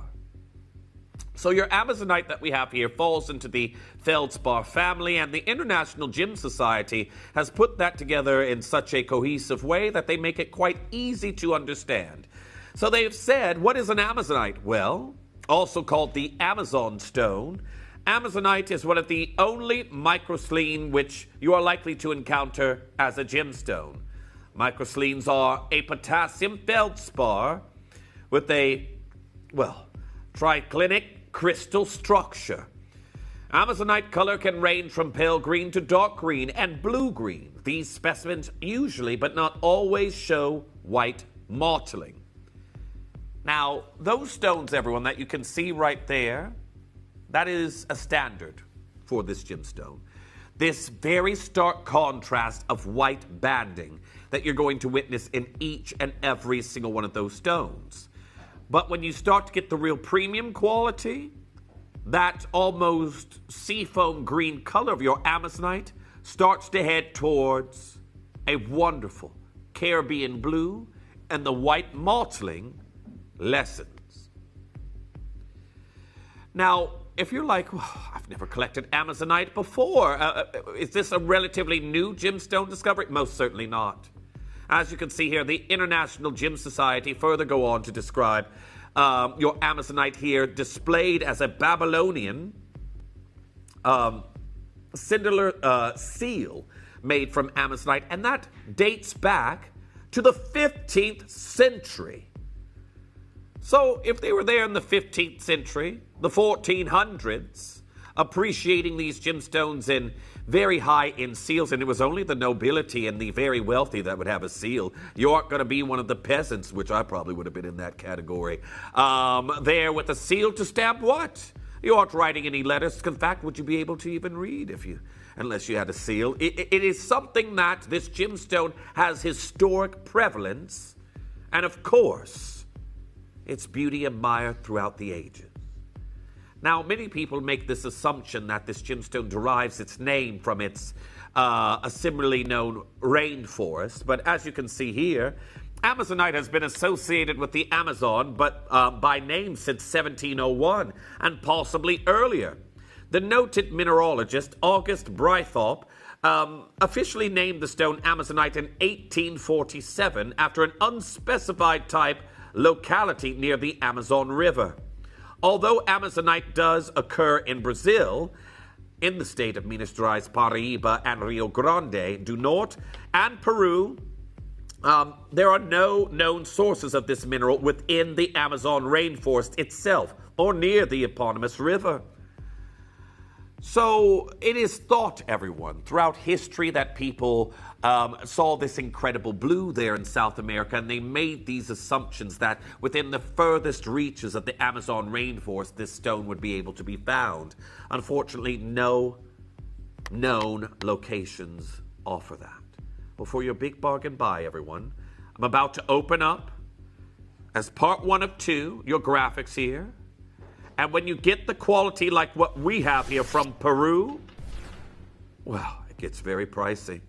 Speaker 1: So your Amazonite that we have here falls into the feldspar family, and the International Gem Society has put that together in such a cohesive way that they make it quite easy to understand. So they've said, what is an Amazonite? Well, also called the Amazon stone, Amazonite is one of the only microselene which you are likely to encounter as a gemstone. Microselenes are a potassium feldspar with a, triclinic crystal structure. Amazonite color can range from pale green to dark green and blue green. These specimens usually, but not always, show white mottling. Now, those stones, everyone, that you can see right there, that is a standard for this gemstone. This very stark contrast of white banding that you're going to witness in each and every single one of those stones. But when you start to get the real premium quality, that almost seafoam green color of your Amazonite starts to head towards a wonderful Caribbean blue, and the white mottling lessens. Now, if you're like, I've never collected Amazonite before, is this a relatively new gemstone discovery? Most certainly not. As you can see here, the International Gem Society further go on to describe your Amazonite here displayed as a Babylonian cindular seal made from Amazonite, and that dates back to the 15th century. So if they were there in the 15th century, the 1400s, appreciating these gemstones in very high-end seals, and it was only the nobility and the very wealthy that would have a seal. You aren't going to be one of the peasants, which I probably would have been in that category. There with a seal to stamp what? You aren't writing any letters. In fact, would you be able to even read unless you had a seal? It is something that this gemstone has historic prevalence, and of course, its beauty admired throughout the ages. Now, many people make this assumption that this gemstone derives its name from its a similarly known rainforest, but as you can see here, Amazonite has been associated with the Amazon, but by name since 1701 and possibly earlier. The noted mineralogist August Brythorpe officially named the stone Amazonite in 1847 after an unspecified type locality near the Amazon River. Although Amazonite does occur in Brazil, in the state of Minas Gerais, Paraíba, and Rio Grande do Norte, and Peru, there are no known sources of this mineral within the Amazon rainforest itself or near the eponymous river. So it is thought, everyone, throughout history that people saw this incredible blue there in South America, and they made these assumptions that within the furthest reaches of the Amazon rainforest, this stone would be able to be found. Unfortunately, no known locations offer that. Well, for your big bargain buy, everyone, I'm about to open up, as part 1 of 2, your graphics here. And when you get the quality like what we have here from Peru, well, it gets very pricey.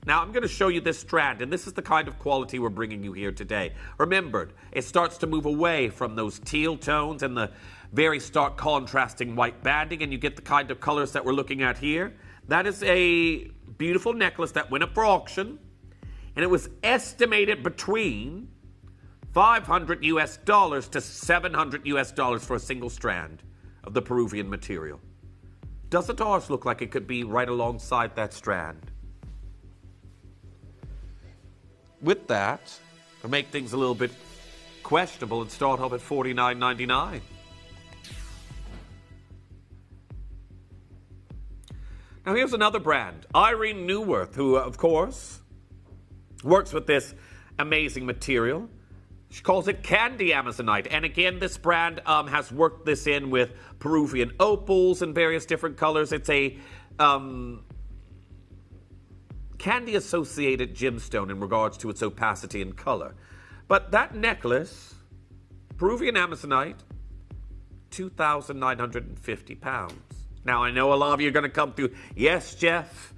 Speaker 1: Now, I'm going to show you this strand, and this is the kind of quality we're bringing you here today. Remember, it starts to move away from those teal tones and the very stark contrasting white banding, and you get the kind of colors that we're looking at here. That is a beautiful necklace that went up for auction, and it was estimated between $500 US to $700 US for a single strand of the Peruvian material. Doesn't ours look like it could be right alongside that strand? With that, we'll make things a little bit questionable and start off at $49.99. Now here's another brand, Irene Newworth, who, of course, works with this amazing material. She calls it Candy Amazonite. And again, this brand has worked this in with Peruvian opals in various different colors. It's a candy-associated gemstone in regards to its opacity and color. But that necklace, Peruvian Amazonite, 2,950 pounds. Now, I know a lot of you are going to come through, yes, Jeff,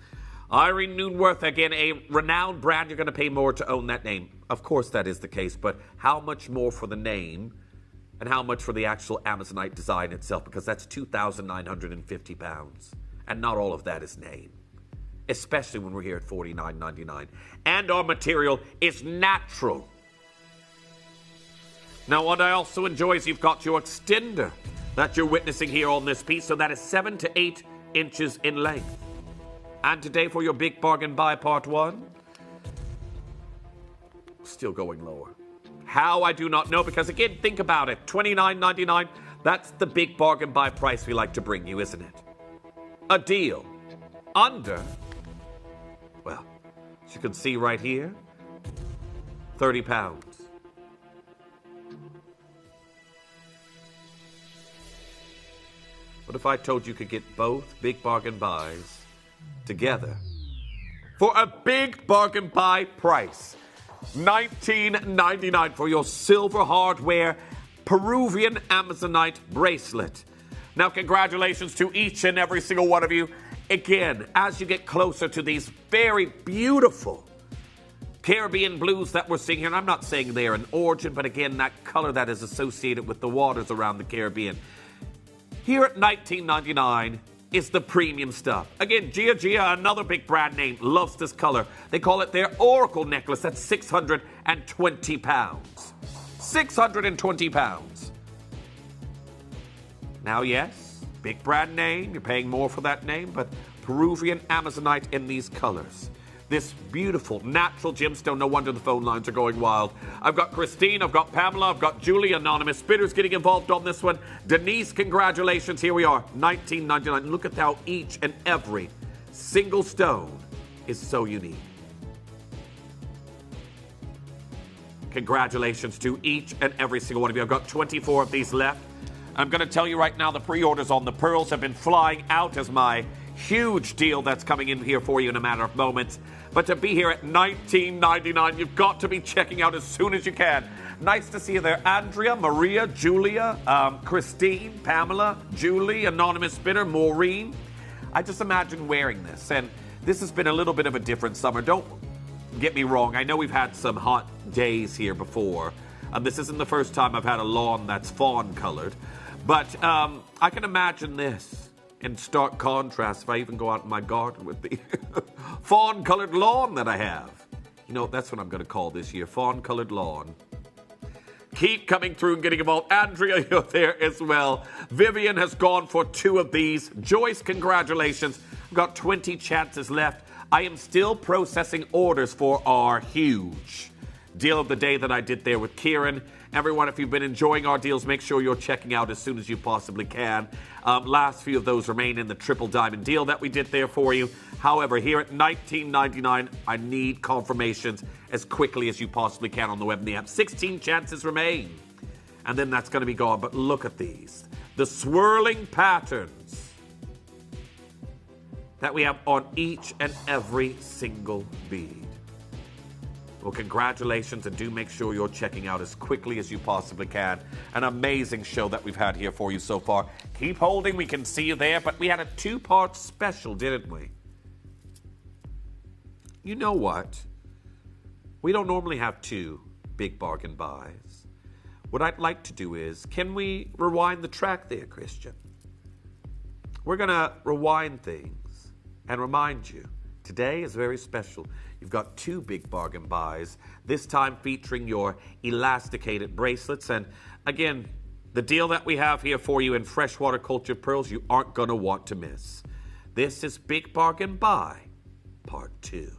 Speaker 1: Irene Newworth, again, a renowned brand, you're going to pay more to own that name. Of course that is the case, but how much more for the name and how much for the actual Amazonite design itself? Because that's 2,950 pounds. And not all of that is name, especially when we're here at $49.99. And our material is natural. Now, what I also enjoy is you've got your extender that you're witnessing here on this piece, so that is 7 to 8 inches in length. And today for your big bargain buy part 1, still going lower. How, I do not know, because again, think about it, $29.99, that's the big bargain buy price we like to bring you, isn't it? A deal under, well, as you can see right here, 30 pounds. What if I told you could get both big bargain buys together for a big bargain buy price? $19.99 for your silver hardware Peruvian Amazonite bracelet. Now, congratulations to each and every single one of you. Again, as you get closer to these very beautiful Caribbean blues that we're seeing here, and I'm not saying they're an origin, but again, that color that is associated with the waters around the Caribbean. Here at $19.99 is the premium stuff. Again, Gia, another big brand name, loves this color. They call it their Oracle necklace. That's 620 pounds. 620 pounds. Now, yes, big brand name. You're paying more for that name, but Peruvian Amazonite in these colors. This beautiful, natural gemstone. No wonder the phone lines are going wild. I've got Christine, I've got Pamela, I've got Julie, anonymous bidders getting involved on this one. Denise, congratulations. Here we are, $19.99. Look at how each and every single stone is so unique. Congratulations to each and every single one of you. I've got 24 of these left. I'm going to tell you right now, the pre-orders on the pearls have been flying out as my huge deal that's coming in here for you in a matter of moments. But to be here at $19.99, you've got to be checking out as soon as you can. Nice to see you there. Andrea, Maria, Julia, Christine, Pamela, Julie, Anonymous Bidder, Maureen. I just imagine wearing this. And this has been a little bit of a different summer. Don't get me wrong. I know we've had some hot days here before. This isn't the first time I've had a lawn that's fawn-colored. But I can imagine this in stark contrast if I even go out in my garden with the fawn-colored lawn that I have. You know, that's what I'm going to call this year, fawn-colored lawn. Keep coming through and getting involved. Andrea, you're there as well. Vivian has gone for 2 of these. Joyce, congratulations. I've got 20 chances left. I am still processing orders for our huge deal of the day that I did there with Kieran. Everyone, if you've been enjoying our deals, make sure you're checking out as soon as you possibly can. Last few of those remain in the triple diamond deal that we did there for you. However, here at $19.99, I need confirmations as quickly as you possibly can on the web and the app. 16 chances remain, and then that's going to be gone. But look at these. The swirling patterns that we have on each and every single bead. Well, congratulations, and do make sure you're checking out as quickly as you possibly can. An amazing show that we've had here for you so far. Keep holding, we can see you there, but we had a 2-part special, didn't we? You know what? We don't normally have 2 big bargain buys. What I'd like to do is, can we rewind the track there, Christian? We're going to rewind things and remind you, today is very special. You've got 2 big bargain buys, this time featuring your elasticated bracelets. And again, the deal that we have here for you in freshwater cultured pearls, you aren't going to want to miss. This is Big Bargain Buy, Part 2.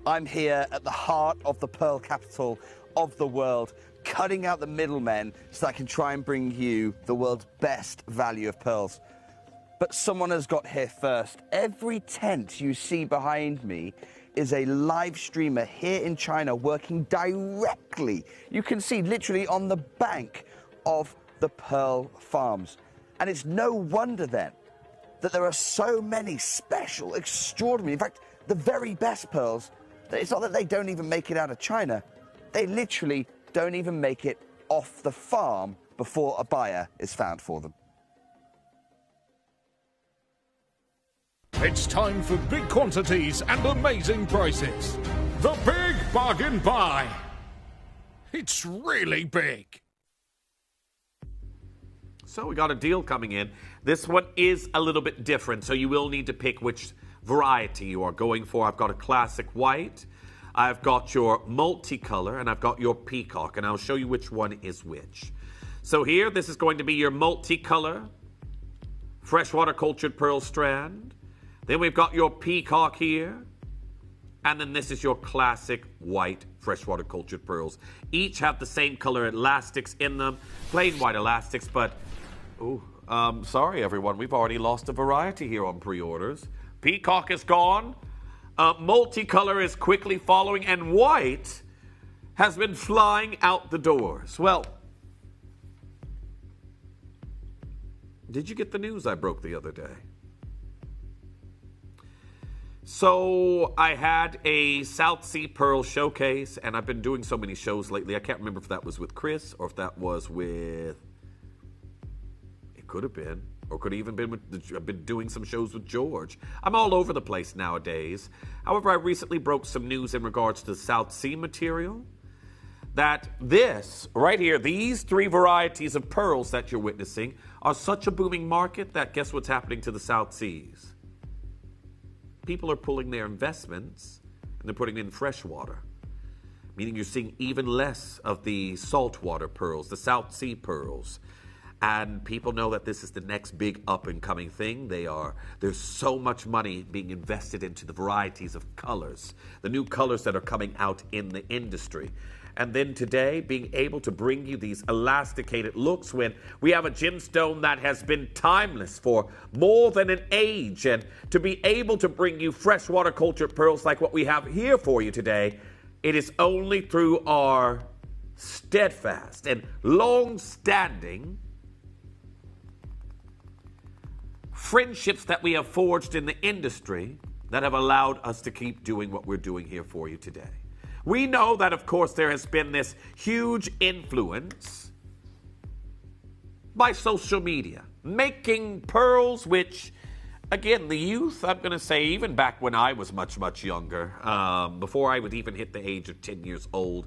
Speaker 12: I'm here at the heart of the pearl capital of the world, cutting out the middlemen so I can try and bring you the world's best value of pearls. But someone has got here first. Every tent you see behind me is a live streamer here in China working directly, you can see literally on the bank of the pearl farms. And it's no wonder then that there are so many special, extraordinary, in fact, the very best pearls. It's not that they don't even make it out of China. They literally don't even make it off the farm before a buyer is found for them.
Speaker 11: It's time for big quantities and amazing prices. The Big Bargain Buy. It's really big.
Speaker 1: So we got a deal coming in. This one is a little bit different, so you will need to pick which variety you are going for. I've got a classic white, I've got your multicolor, and I've got your peacock, and I'll show you which one is which. So here, this is going to be your multicolor freshwater cultured pearl strand. Then we've got your peacock here, and then this is your classic white freshwater cultured pearls. Each have the same color elastics in them, plain white elastics, but sorry everyone, we've already lost a variety here on pre-orders. Peacock is gone, multicolor is quickly following, and white has been flying out the doors. Well, did you get the news I broke the other day? So I had a South Sea Pearl showcase, and I've been doing so many shows lately. I can't remember if that was with Chris or if that was with... It could have been. Or could have even been with... I've been doing some shows with George. I'm all over the place nowadays. However, I recently broke some news in regards to the South Sea material. That this, right here, these 3 varieties of pearls that you're witnessing are such a booming market that guess what's happening to the South Seas? People are pulling their investments and they're putting in fresh water, meaning you're seeing even less of the saltwater pearls, the South Sea pearls. And people know that this is the next big up-and-coming thing. There's so much money being invested into the varieties of colors, the new colors that are coming out in the industry. And then today, being able to bring you these elasticated looks when we have a gemstone that has been timeless for more than an age, and to be able to bring you freshwater cultured pearls like what we have here for you today, it is only through our steadfast and long-standing friendships that we have forged in the industry that have allowed us to keep doing what we're doing here for you today. We know that, of course, there has been this huge influence by social media, making pearls, which, again, the youth, I'm going to say, even back when I was much, much younger, before I would even hit the age of 10 years old,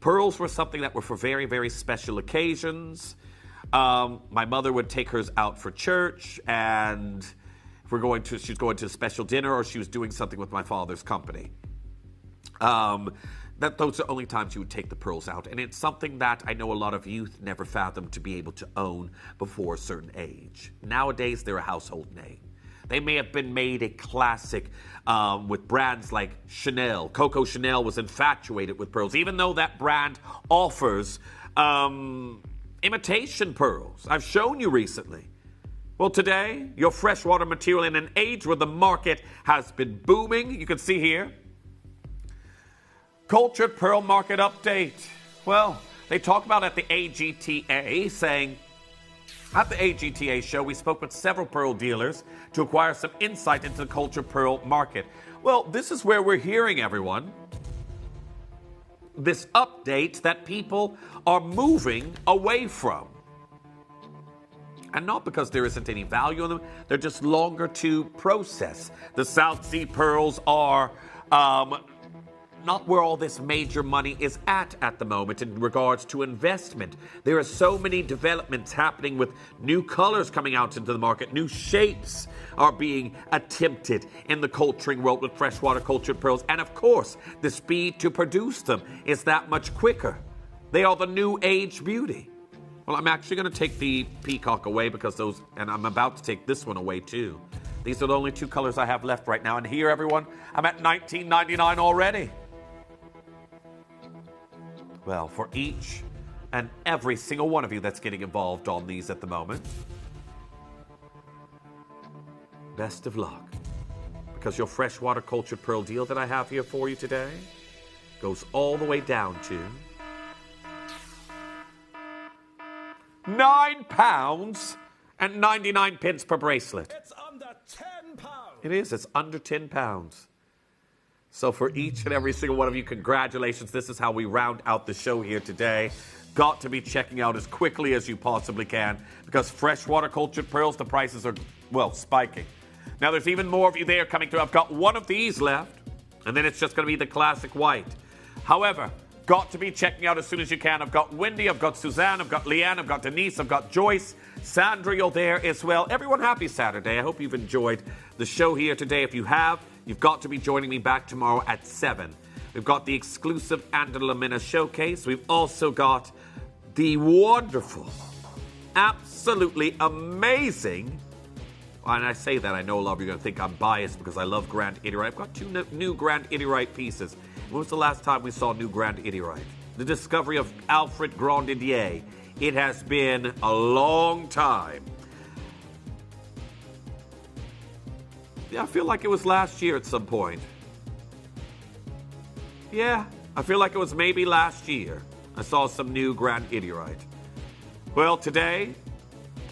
Speaker 1: pearls were something that were for very, very special occasions. My mother would take hers out for church, and if she was going to a special dinner, or she was doing something with my father's company. Those are the only times you would take the pearls out. And it's something that I know a lot of youth never fathomed to be able to own before a certain age. Nowadays, they're a household name. They may have been made a classic with brands like Chanel. Coco Chanel was infatuated with pearls, even though that brand offers imitation pearls. I've shown you recently. Well, today, your freshwater material in an age where the market has been booming, you can see here, Cultured Pearl Market Update. Well, they talk about at the AGTA, saying, at the AGTA show, we spoke with several pearl dealers to acquire some insight into the cultured pearl market. Well, this is where we're hearing, everyone, this update that people are moving away from. And not because there isn't any value in them, they're just longer to process. The South Sea pearls are not where all this major money is at the moment in regards to investment. There are so many developments happening with new colors coming out into the market. New shapes are being attempted in the culturing world with freshwater cultured pearls. And of course, the speed to produce them is that much quicker. They are the new age beauty. Well, I'm actually going to take the peacock away because those, and I'm about to take this one away too. These are the only two colors I have left right now. And here, everyone, I'm at $19.99 already. Well, for each and every single one of you that's getting involved on these at the moment, best of luck. Because your freshwater cultured pearl deal that I have here for you today goes all the way down to £9.99 per bracelet.
Speaker 13: It's under £10.
Speaker 1: It is. It's under £10. So for each and every single one of you, congratulations. This is how we round out the show here today. Got to be checking out as quickly as you possibly can because freshwater cultured pearls, the prices are, well, spiking. Now, there's even more of you there coming through. I've got one of these left, and then it's just going to be the classic white. However, got to be checking out as soon as you can. I've got Wendy, I've got Suzanne, I've got Leanne, I've got Denise, I've got Joyce, Sandra, you're there as well. Everyone, happy Saturday. I hope you've enjoyed the show here today. If you have, you've got to be joining me back tomorrow at 7. We've got the exclusive Andala Mina showcase. We've also got the wonderful, absolutely amazing, and I say that, I know a lot of you are going to think I'm biased because I love Grand Idiorite. I've got two new Grand Idiorite pieces. When was the last time we saw new Grand Idiorite? The discovery of Alfred Grandidier. It has been a long time. Yeah, I feel like it was last year at some point. Yeah, I feel like it was maybe last year. I saw some new Grand Idiorite. Well, today,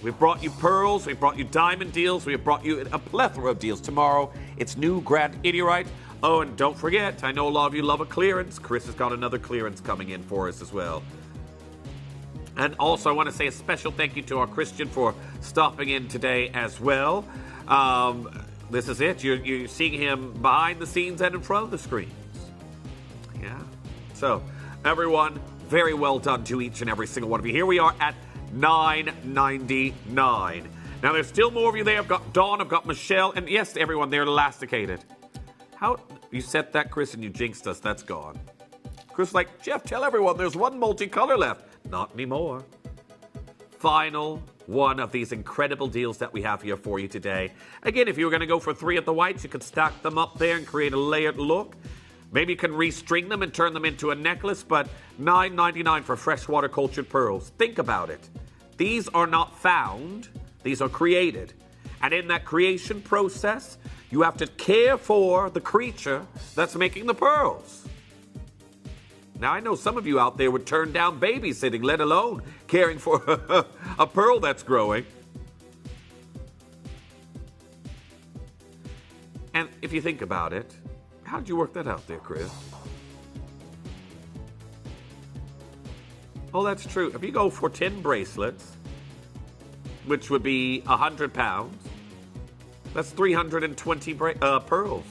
Speaker 1: we've brought you pearls, we've brought you diamond deals, we've brought you a plethora of deals. Tomorrow, it's new Grand Idiorite. Oh, and don't forget, I know a lot of you love a clearance. Chris has got another clearance coming in for us as well. And also, I want to say a special thank you to our Christian for stopping in today as well. This is it. You're seeing him behind the scenes and in front of the screens. Yeah. So, everyone, very well done to each and every single one of you. Here we are at $9.99. Now, there's still more of you there. I've got Dawn, I've got Michelle, and yes, everyone, they're elasticated. How? You set that, Chris, and you jinxed us. That's gone. Chris like, Jeff, tell everyone there's one multicolor left. Not anymore. Final one of these incredible deals that we have here for you today. Again, if you were going to go for 3 of the whites, you could stack them up there and create a layered look. Maybe you can restring them and turn them into a necklace, but $9.99 for freshwater cultured pearls. Think about it. These are not found. These are created. And in that creation process, you have to care for the creature that's making the pearls. Now, I know some of you out there would turn down babysitting, let alone caring for a pearl that's growing. And if you think about it, how did you work that out there, Chris? Oh, that's true. If you go for 10 bracelets, which would be £100, that's 320 pearls.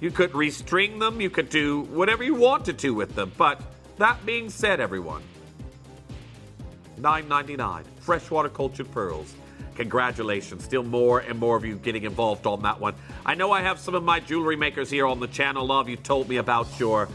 Speaker 1: You could restring them, you could do whatever you wanted to with them. But that being said, everyone, $9.99, freshwater cultured pearls. Congratulations. Still more and more of you getting involved on that one. I know I have some of my jewelry makers here on the channel. Love, you told me about your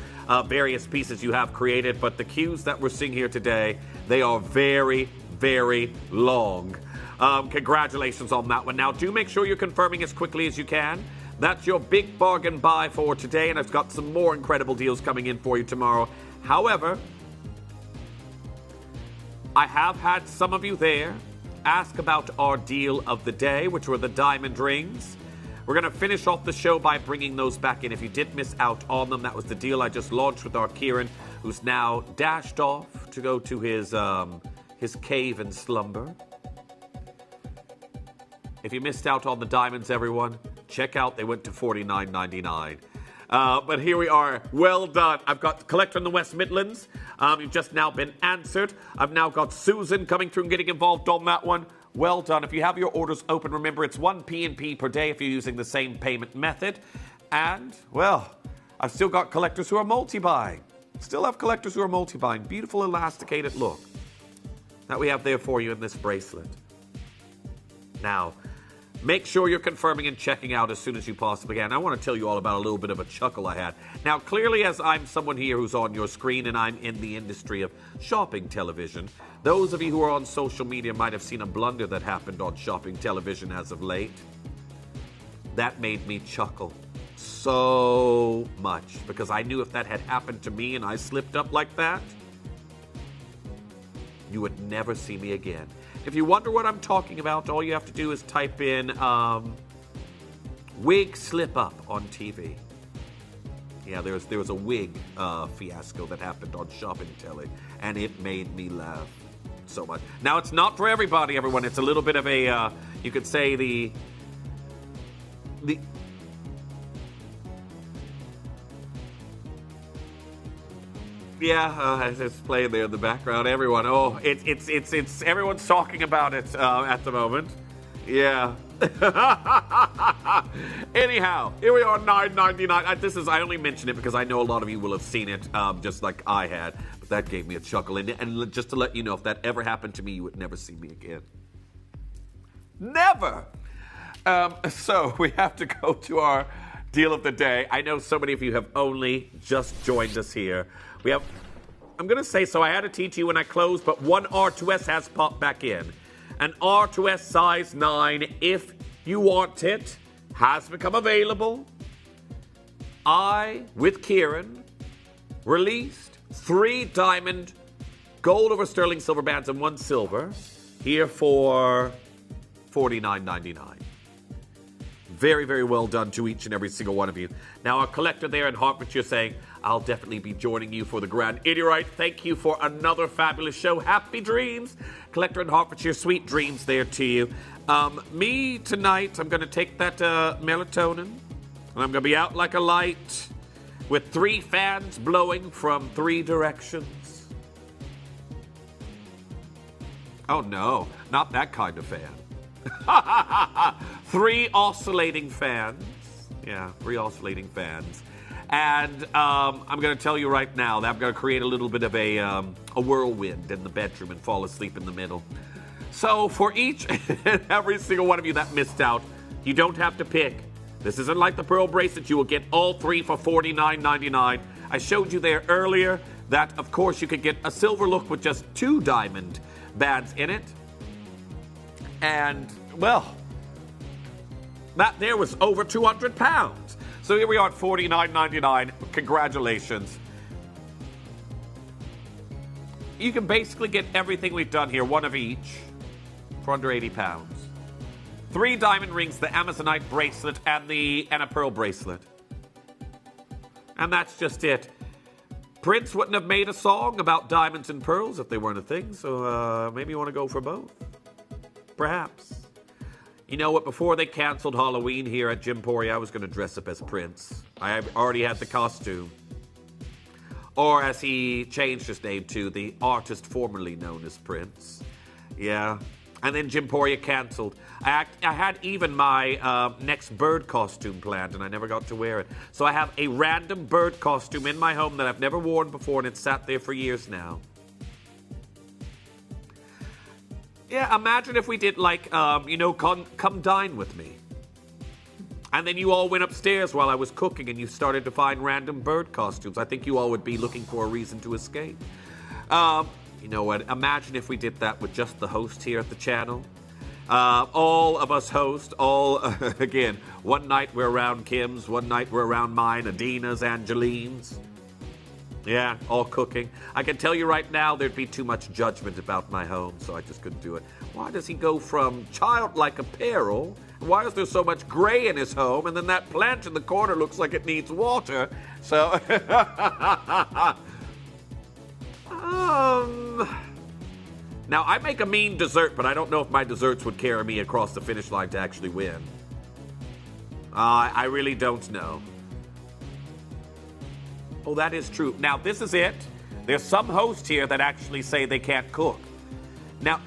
Speaker 1: various pieces you have created, but the queues that we're seeing here today, they are very, very long. Congratulations on that one. Now, do make sure you're confirming as quickly as you can. That's your big bargain buy for today, and I've got some more incredible deals coming in for you tomorrow. However, I have had some of you there ask about our deal of the day, which were the diamond rings. We're going to finish off the show by bringing those back in. If you did miss out on them, that was the deal I just launched with our Kieran, who's now dashed off to go to his cave and slumber. If you missed out on the diamonds, everyone, check out. They went to $49.99. But here we are. Well done. I've got Collector in the West Midlands. You've just now been answered. I've now got Susan coming through and getting involved on that one. Well done. If you have your orders open, remember it's 1 P&P per day if you're using the same payment method. And, well, I've still got collectors who are multi-buying. Still have collectors who are multi-buying. Beautiful elasticated look that we have there for you in this bracelet. Now, make sure you're confirming and checking out as soon as you possibly can. I want to tell you all about a little bit of a chuckle I had. Now, clearly, as I'm someone here who's on your screen and I'm in the industry of shopping television, those of you who are on social media might have seen a blunder that happened on shopping television as of late. That made me chuckle so much because I knew if that had happened to me and I slipped up like that, you would never see me again. If you wonder what I'm talking about, all you have to do is type in wig slip up on TV. Yeah, there was a wig fiasco that happened on shopping telly, and it made me laugh so much. Now, it's not for everybody, everyone. It's a little bit of a, you could say the yeah, it's playing there in the background. Everyone, oh, it's everyone's talking about it at the moment. Yeah. Anyhow, here we are, $9.99. I only mention it because I know a lot of you will have seen it, just like I had. But that gave me a chuckle. And just to let you know, if that ever happened to me, you would never see me again. Never. So we have to go to our deal of the day. I know so many of you have only just joined us here. I'm going to say, so I had to teach you when I closed, but one R2S has popped back in. An R2S size 9, if you want it, has become available. I, with Kieran, released 3 diamond, gold over sterling silver bands and 1 silver here for $49.99. Very, very well done to each and every single one of you. Now, our collector there in Hertfordshire saying, I'll definitely be joining you for the Grand Idiot. Thank you for another fabulous show. Happy dreams. Collector in Hertfordshire, sweet dreams there to you. Me, tonight, I'm going to take that melatonin, and I'm going to be out like a light with 3 fans blowing from 3 directions. Oh, no, not that kind of fan. 3 oscillating fans. Yeah, 3 oscillating fans. And I'm going to tell you right now that I'm going to create a little bit of a whirlwind in the bedroom and fall asleep in the middle. So for each and every single one of you that missed out, you don't have to pick. This isn't like the pearl bracelet. You will get all 3 for $49.99. I showed you there earlier that, of course, you could get a silver look with just 2 diamond bands in it. And, well, that there was over £200. So here we are at $49.99. Congratulations. You can basically get everything we've done here, 1 of each, for under £80. 3 diamond rings, the Amazonite bracelet, and a pearl bracelet. And that's just it. Prince wouldn't have made a song about diamonds and pearls if they weren't a thing, so maybe you want to go for both. Perhaps. You know what? Before they canceled Halloween here at Gemporia, I was going to dress up as Prince. I already had the costume. Or as he changed his name to, the artist formerly known as Prince. Yeah. And then Gemporia canceled. I had even my next bird costume planned, and I never got to wear it. So I have a random bird costume in my home that I've never worn before, and it's sat there for years now. Yeah, imagine if we did, like, come dine with me. And then you all went upstairs while I was cooking, and you started to find random bird costumes. I think you all would be looking for a reason to escape. You know what? Imagine if we did that with just the host here at the channel. All of us hosts, again, one night we're around Kim's, one night we're around mine, Adina's, Angeline's. Yeah, all cooking. I can tell you right now there'd be too much judgment about my home, so I just couldn't do it. Why does he go from childlike apparel? Why is there so much gray in his home? And then that plant in the corner looks like it needs water. So, now I make a mean dessert, but I don't know if my desserts would carry me across the finish line to actually win. I really don't know. Oh, that is true. Now, this is it. There's some hosts here that actually say they can't cook. Now,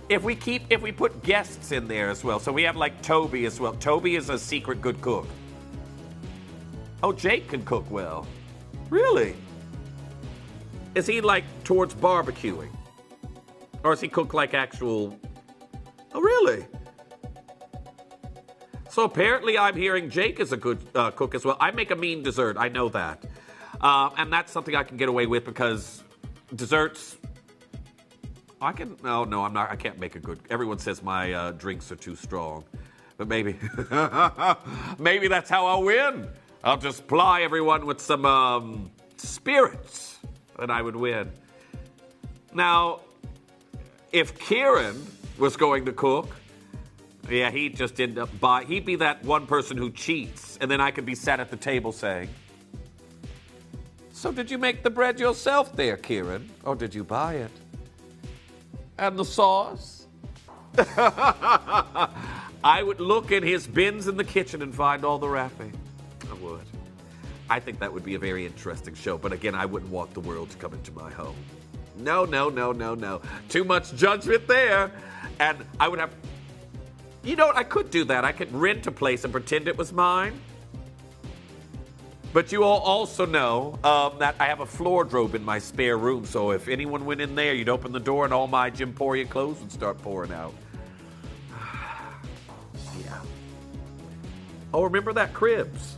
Speaker 1: if we put guests in there as well, so we have like Toby as well. Toby is a secret good cook. Oh, Jake can cook well. Really? Is he like towards barbecuing? Or does he cook like actual... Oh, really? So apparently I'm hearing Jake is a good cook as well. I make a mean dessert, I know that. And that's something I can get away with because desserts... I can't make a good... Everyone says my drinks are too strong. But maybe... maybe that's how I'll win. I'll just ply everyone with some spirits and I would win. Now, if Kieran was going to cook... Yeah, he'd just end up he'd be that one person who cheats, and then I could be sat at the table saying, "So did you make the bread yourself there, Kieran? Or did you buy it? And the sauce?" I would look in his bins in the kitchen and find all the wrapping. I would. I think that would be a very interesting show, but again, I wouldn't want the world to come into my home. No. Too much judgment there. And I would have... You know what? I could do that. I could rent a place and pretend it was mine. But you all also know that I have a floor robe in my spare room, so if anyone went in there, you'd open the door and all my Gemporia clothes would start pouring out. Yeah. Oh, remember that Cribs?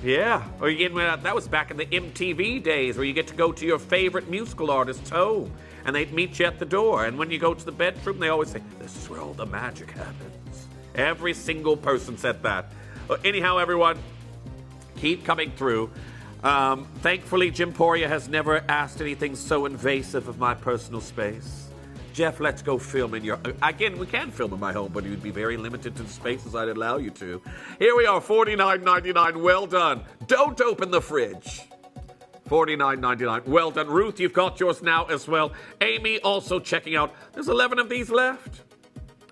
Speaker 1: Yeah. Or again, that was back in the MTV days where you get to go to your favorite musical artist's home. And they'd meet you at the door. And when you go to the bedroom, they always say, "This is where all the magic happens." Every single person said that. Anyhow, everyone, keep coming through. Thankfully, Gemporia has never asked anything so invasive of my personal space. Jeff, let's go film in your... Again, we can film in my home, but you'd be very limited to the spaces I'd allow you to. Here we are, $49.99. Well done. Don't open the fridge. $49.99. Well done. Ruth, you've got yours now as well. Amy also checking out. There's 11 of these left.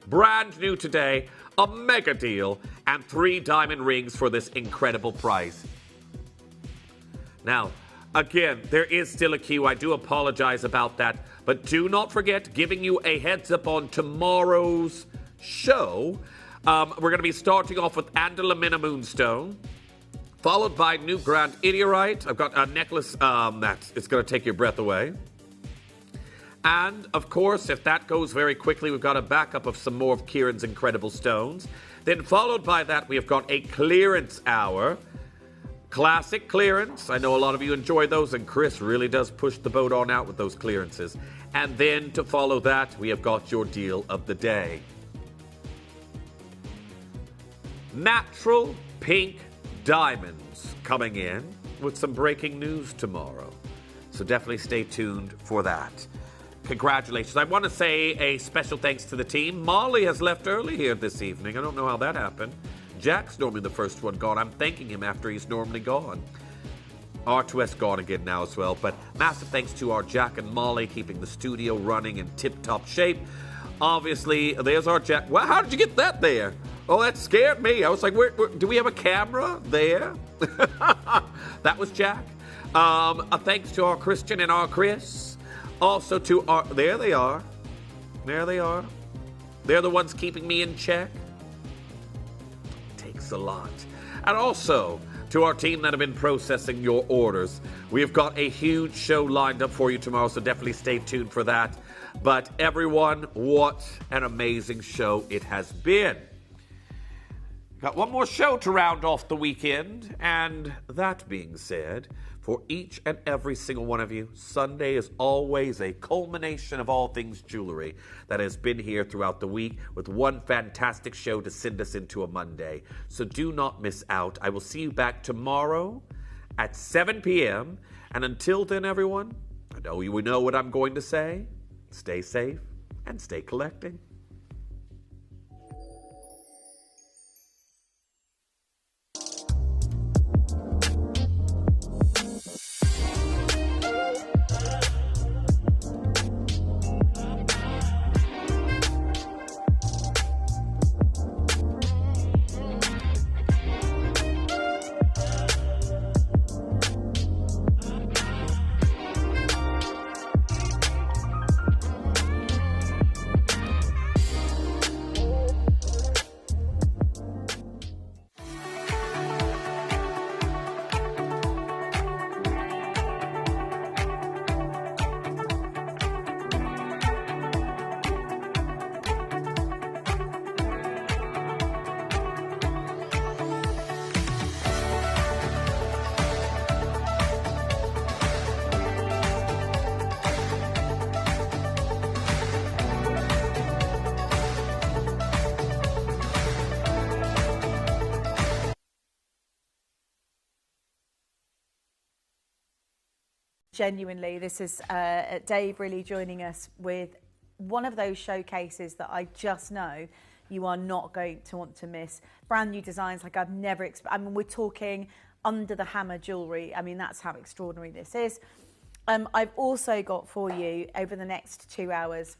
Speaker 1: Brand new today. A mega deal. And 3 diamond rings for this incredible price. Now, again, there is still a queue. I do apologize about that. But do not forget, giving you a heads up on tomorrow's show. We're going to be starting off with Andala Minna Moonstone. Followed by New Grand Idiorite. I've got a necklace that is going to take your breath away. And, of course, if that goes very quickly, we've got a backup of some more of Kieran's incredible stones. Then followed by that, we have got a clearance hour. Classic clearance. I know a lot of you enjoy those, and Chris really does push the boat on out with those clearances. And then to follow that, we have got your deal of the day. Natural pink diamonds coming in with some breaking news tomorrow. So definitely stay tuned for that. Congratulations. I want to say a special thanks to the team. Molly has left early here this evening. I don't know how that happened. Jack's normally the first one gone. I'm thanking him after he's normally gone. R2S gone again now as well. But massive thanks to our Jack and Molly keeping the studio running in tip-top shape. Obviously, there's our Jack. Well, how did you get that there? Oh, that scared me. I was like, do we have a camera there? That was Jack. A thanks to our Christian and our Chris. Also to our... There they are. There they are. They're the ones keeping me in check. Takes a lot. And also to our team that have been processing your orders. We have got a huge show lined up for you tomorrow, so definitely stay tuned for that. But everyone, what an amazing show it has been. Got one more show to round off the weekend, and that being said, for each and every single one of you, Sunday is always a culmination of all things jewelry that has been here throughout the week with one fantastic show to send us into a Monday. So do not miss out. I will see you back tomorrow at 7 p.m. And until then, everyone, I know you know what I'm going to say. Stay safe and stay collecting.
Speaker 13: Genuinely, this is Dave really joining us with one of those showcases that I just know you are not going to want to miss. Brand new designs like I've never I mean, we're talking under the hammer jewellery. I mean, that's how extraordinary this is. I've also got for you, over the next 2 hours,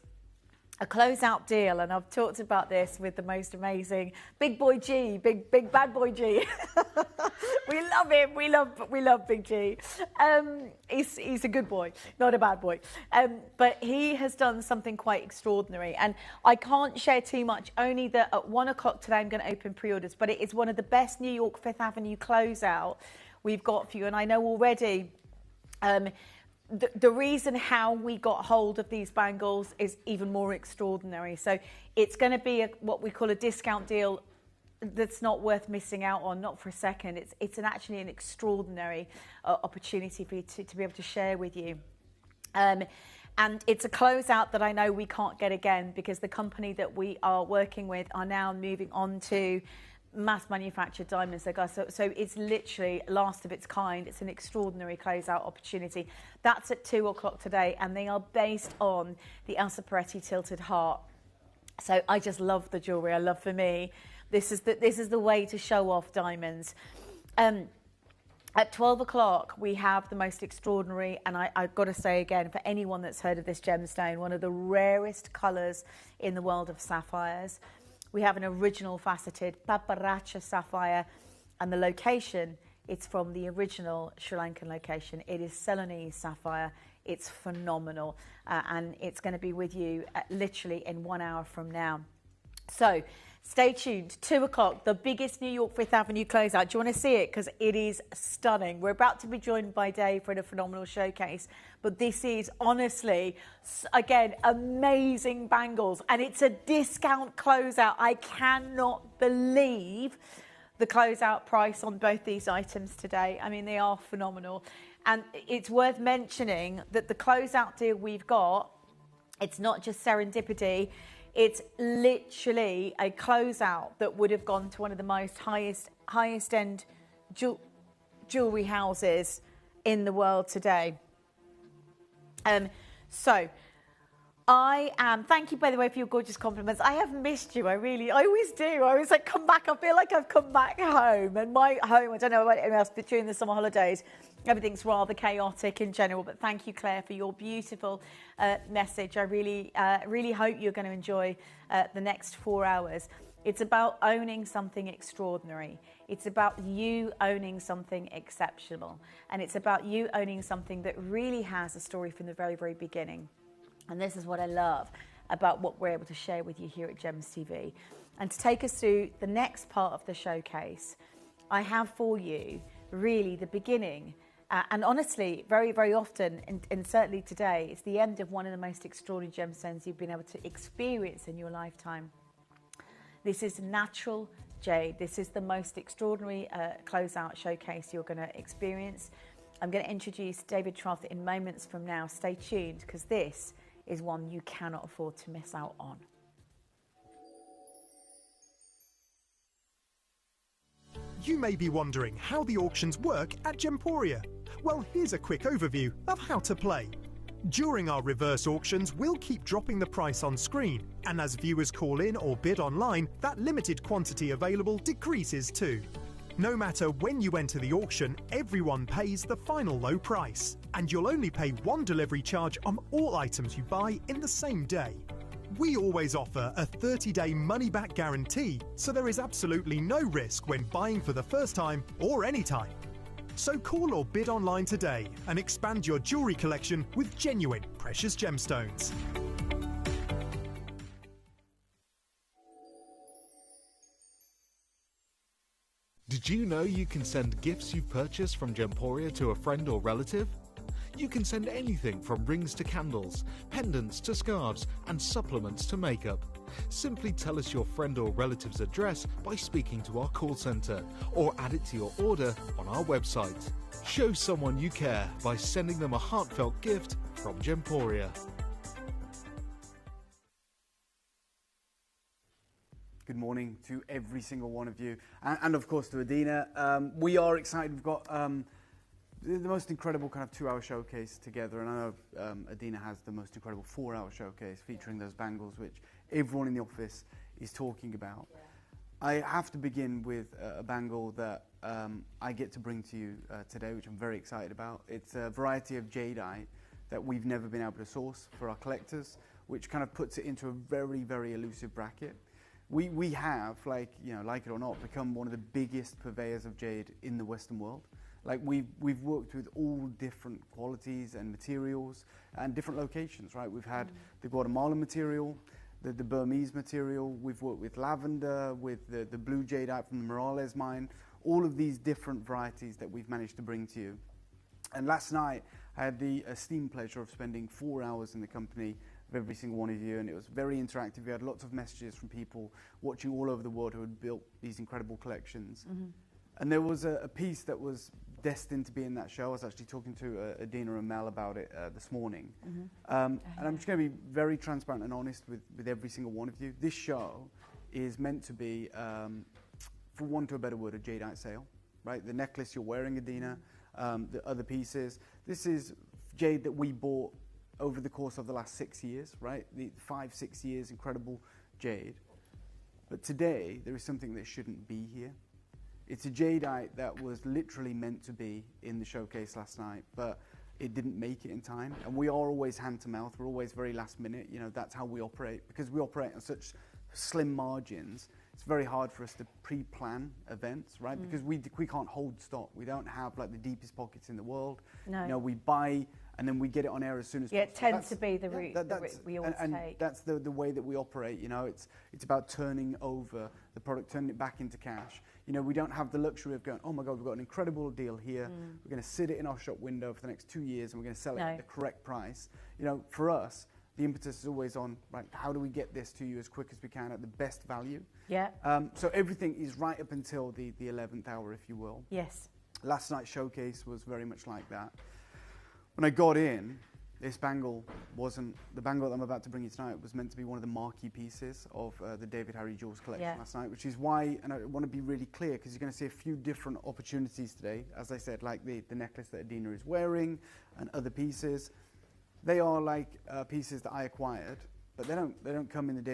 Speaker 13: a closeout deal, and I've talked about this with the most amazing Big Boy G, big bad boy G. We love him. We love Big G. He's a good boy, not a bad boy. But he has done something quite extraordinary, and I can't share too much. Only that at 1 o'clock today, I'm going to open pre-orders. But it is one of the best New York Fifth Avenue closeout we've got for you, and I know already. The reason how we got hold of these bangles is even more extraordinary. So it's going to be what we call a discount deal that's not worth missing out on, not for a second. It's actually an extraordinary opportunity for you to be able to share with you. And it's a closeout that I know we can't get again, because the company that we are working with are now moving on to mass manufactured diamonds. So it's literally last of its kind. It's an extraordinary closeout opportunity. That's at 2 o'clock today, and they are based on the Elsa Peretti tilted heart. So I just love the jewellery. I love, for me, this is the way to show off diamonds. At 12 o'clock, we have the most extraordinary, and I've got to say again, for anyone that's heard of this gemstone, one of the rarest colours in the world of sapphires. We have an original faceted Paparacha sapphire, and the location, it's from the original Sri Lankan location. It is Ceylonese sapphire. It's phenomenal, and it's going to be with you literally in 1 hour from now. So stay tuned. 2 o'clock, the biggest New York Fifth Avenue closeout. Do you want to see it? Because it is stunning. We're about to be joined by Dave for a phenomenal showcase. But this is honestly, again, amazing bangles. And it's a discount closeout. I cannot believe the closeout price on both these items today. I mean, they are phenomenal. And it's worth mentioning that the closeout deal we've got, it's not just serendipity. It's literally a closeout that would have gone to one of the most highest end jewellery houses in the world today. So I am, thank you, by the way, for your gorgeous compliments. I have missed you. I always do. I always come back. I feel like I've come back home. And my home, I don't know about anyone else, but during the summer holidays, everything's rather chaotic in general. But thank you, Claire, for your beautiful message. I really hope you're going to enjoy the next 4 hours. It's about owning something extraordinary. It's about you owning something exceptional. And it's about you owning something that really has a story from the very, very beginning. And this is what I love about what we're able to share with you here at Gems TV. And to take us through the next part of the showcase, I have for you really the beginning. And honestly, very, very often, and certainly today, it's the end of one of the most extraordinary gemstones you've been able to experience in your lifetime. This is natural jade. This is the most extraordinary closeout showcase you're going to experience. I'm going to introduce David Troth in moments from now. Stay tuned, because this is one you cannot afford to miss out on.
Speaker 7: You may be wondering how the auctions work at Gemporia. Well, here's a quick overview of how to play. During our reverse auctions, we'll keep dropping the price on screen, and as viewers call in or bid online, that limited quantity available decreases too. No matter when you enter the auction, everyone pays the final low price, and you'll only pay one delivery charge on all items you buy in the same day. We always offer a 30-day money-back guarantee, so there is absolutely no risk when buying for the first time or any time. So call or bid online today and expand your jewellery collection with genuine precious gemstones.
Speaker 11: Did you know you can send gifts you've purchased from Gemporia to a friend or relative? You can send anything from rings to candles, pendants to scarves, and supplements to makeup. Simply tell us your friend or relative's address by speaking to our call centre, or add it to your order on our website. Show someone you care by sending them a heartfelt gift from Gemporia.
Speaker 6: Good morning to every single one of you, and of course to Adina. We are excited. We've got the most incredible kind of 2-hour showcase together, and I know Adina has the most incredible 4-hour showcase featuring those bangles, which everyone in the office is talking about. Yeah. I have to begin with a bangle that I get to bring to you today, which I'm very excited about. It's a variety of jadeite that we've never been able to source for our collectors, which kind of puts it into a very, very elusive bracket. We have, like it or not, become one of the biggest purveyors of jade in the Western world. Like we've worked with all different qualities and materials and different locations, right? We've had the Guatemalan material, the Burmese material. We've worked with lavender, with the blue jadeite from the Morales mine. All of these different varieties that we've managed to bring to you. And last night, I had the esteemed pleasure of spending 4 hours in the company of every single one of you, and it was very interactive. We had lots of messages from people watching all over the world who had built these incredible collections. Mm-hmm. And there was a piece that was destined to be in that show. I was actually talking to Adina and Mel about it this morning. Mm-hmm. And I'm just going to be very transparent and honest with every single one of you. This show is meant to be, for want of a better word, a jadeite sale, right? The necklace you're wearing, Adina, the other pieces. This is jade that we bought over the course of the last 6 years, right? The 5-6 years, incredible jade. But today, there is something that shouldn't be here. It's a jadeite that was literally meant to be in the showcase last night, but it didn't make it in time. And we are always hand to mouth. We're always very last minute. You know, that's how we operate. Because we operate on such slim margins, it's very hard for us to pre-plan events, right? Because we can't hold stock. We don't have like the deepest pockets in the world. No. You know, we buy and then we get it on air as soon as possible.
Speaker 13: It tends to be the route that we always take.
Speaker 6: That's the way that we operate. You know, it's about turning over the product, turning it back into cash. You know, we don't have the luxury of going, oh my God, we've got an incredible deal here. We're going to sit it in our shop window for the next 2 years and we're going to sell it at the correct price. You know, for us, the impetus is always on, right, how do we get this to you as quick as we can at the best value?
Speaker 13: Yeah.
Speaker 6: So everything is right up until the 11th hour, if you will.
Speaker 13: Yes.
Speaker 6: Last night's showcase was very much like that. When I got in, this bangle wasn't, the bangle that I'm about to bring you tonight was meant to be one of the marquee pieces of the David Harry Jewels collection last night, which is why, and I want to be really clear, because you're going to see a few different opportunities today, as I said, like the necklace that Adina is wearing and other pieces. They are like pieces that I acquired, but they don't come in the David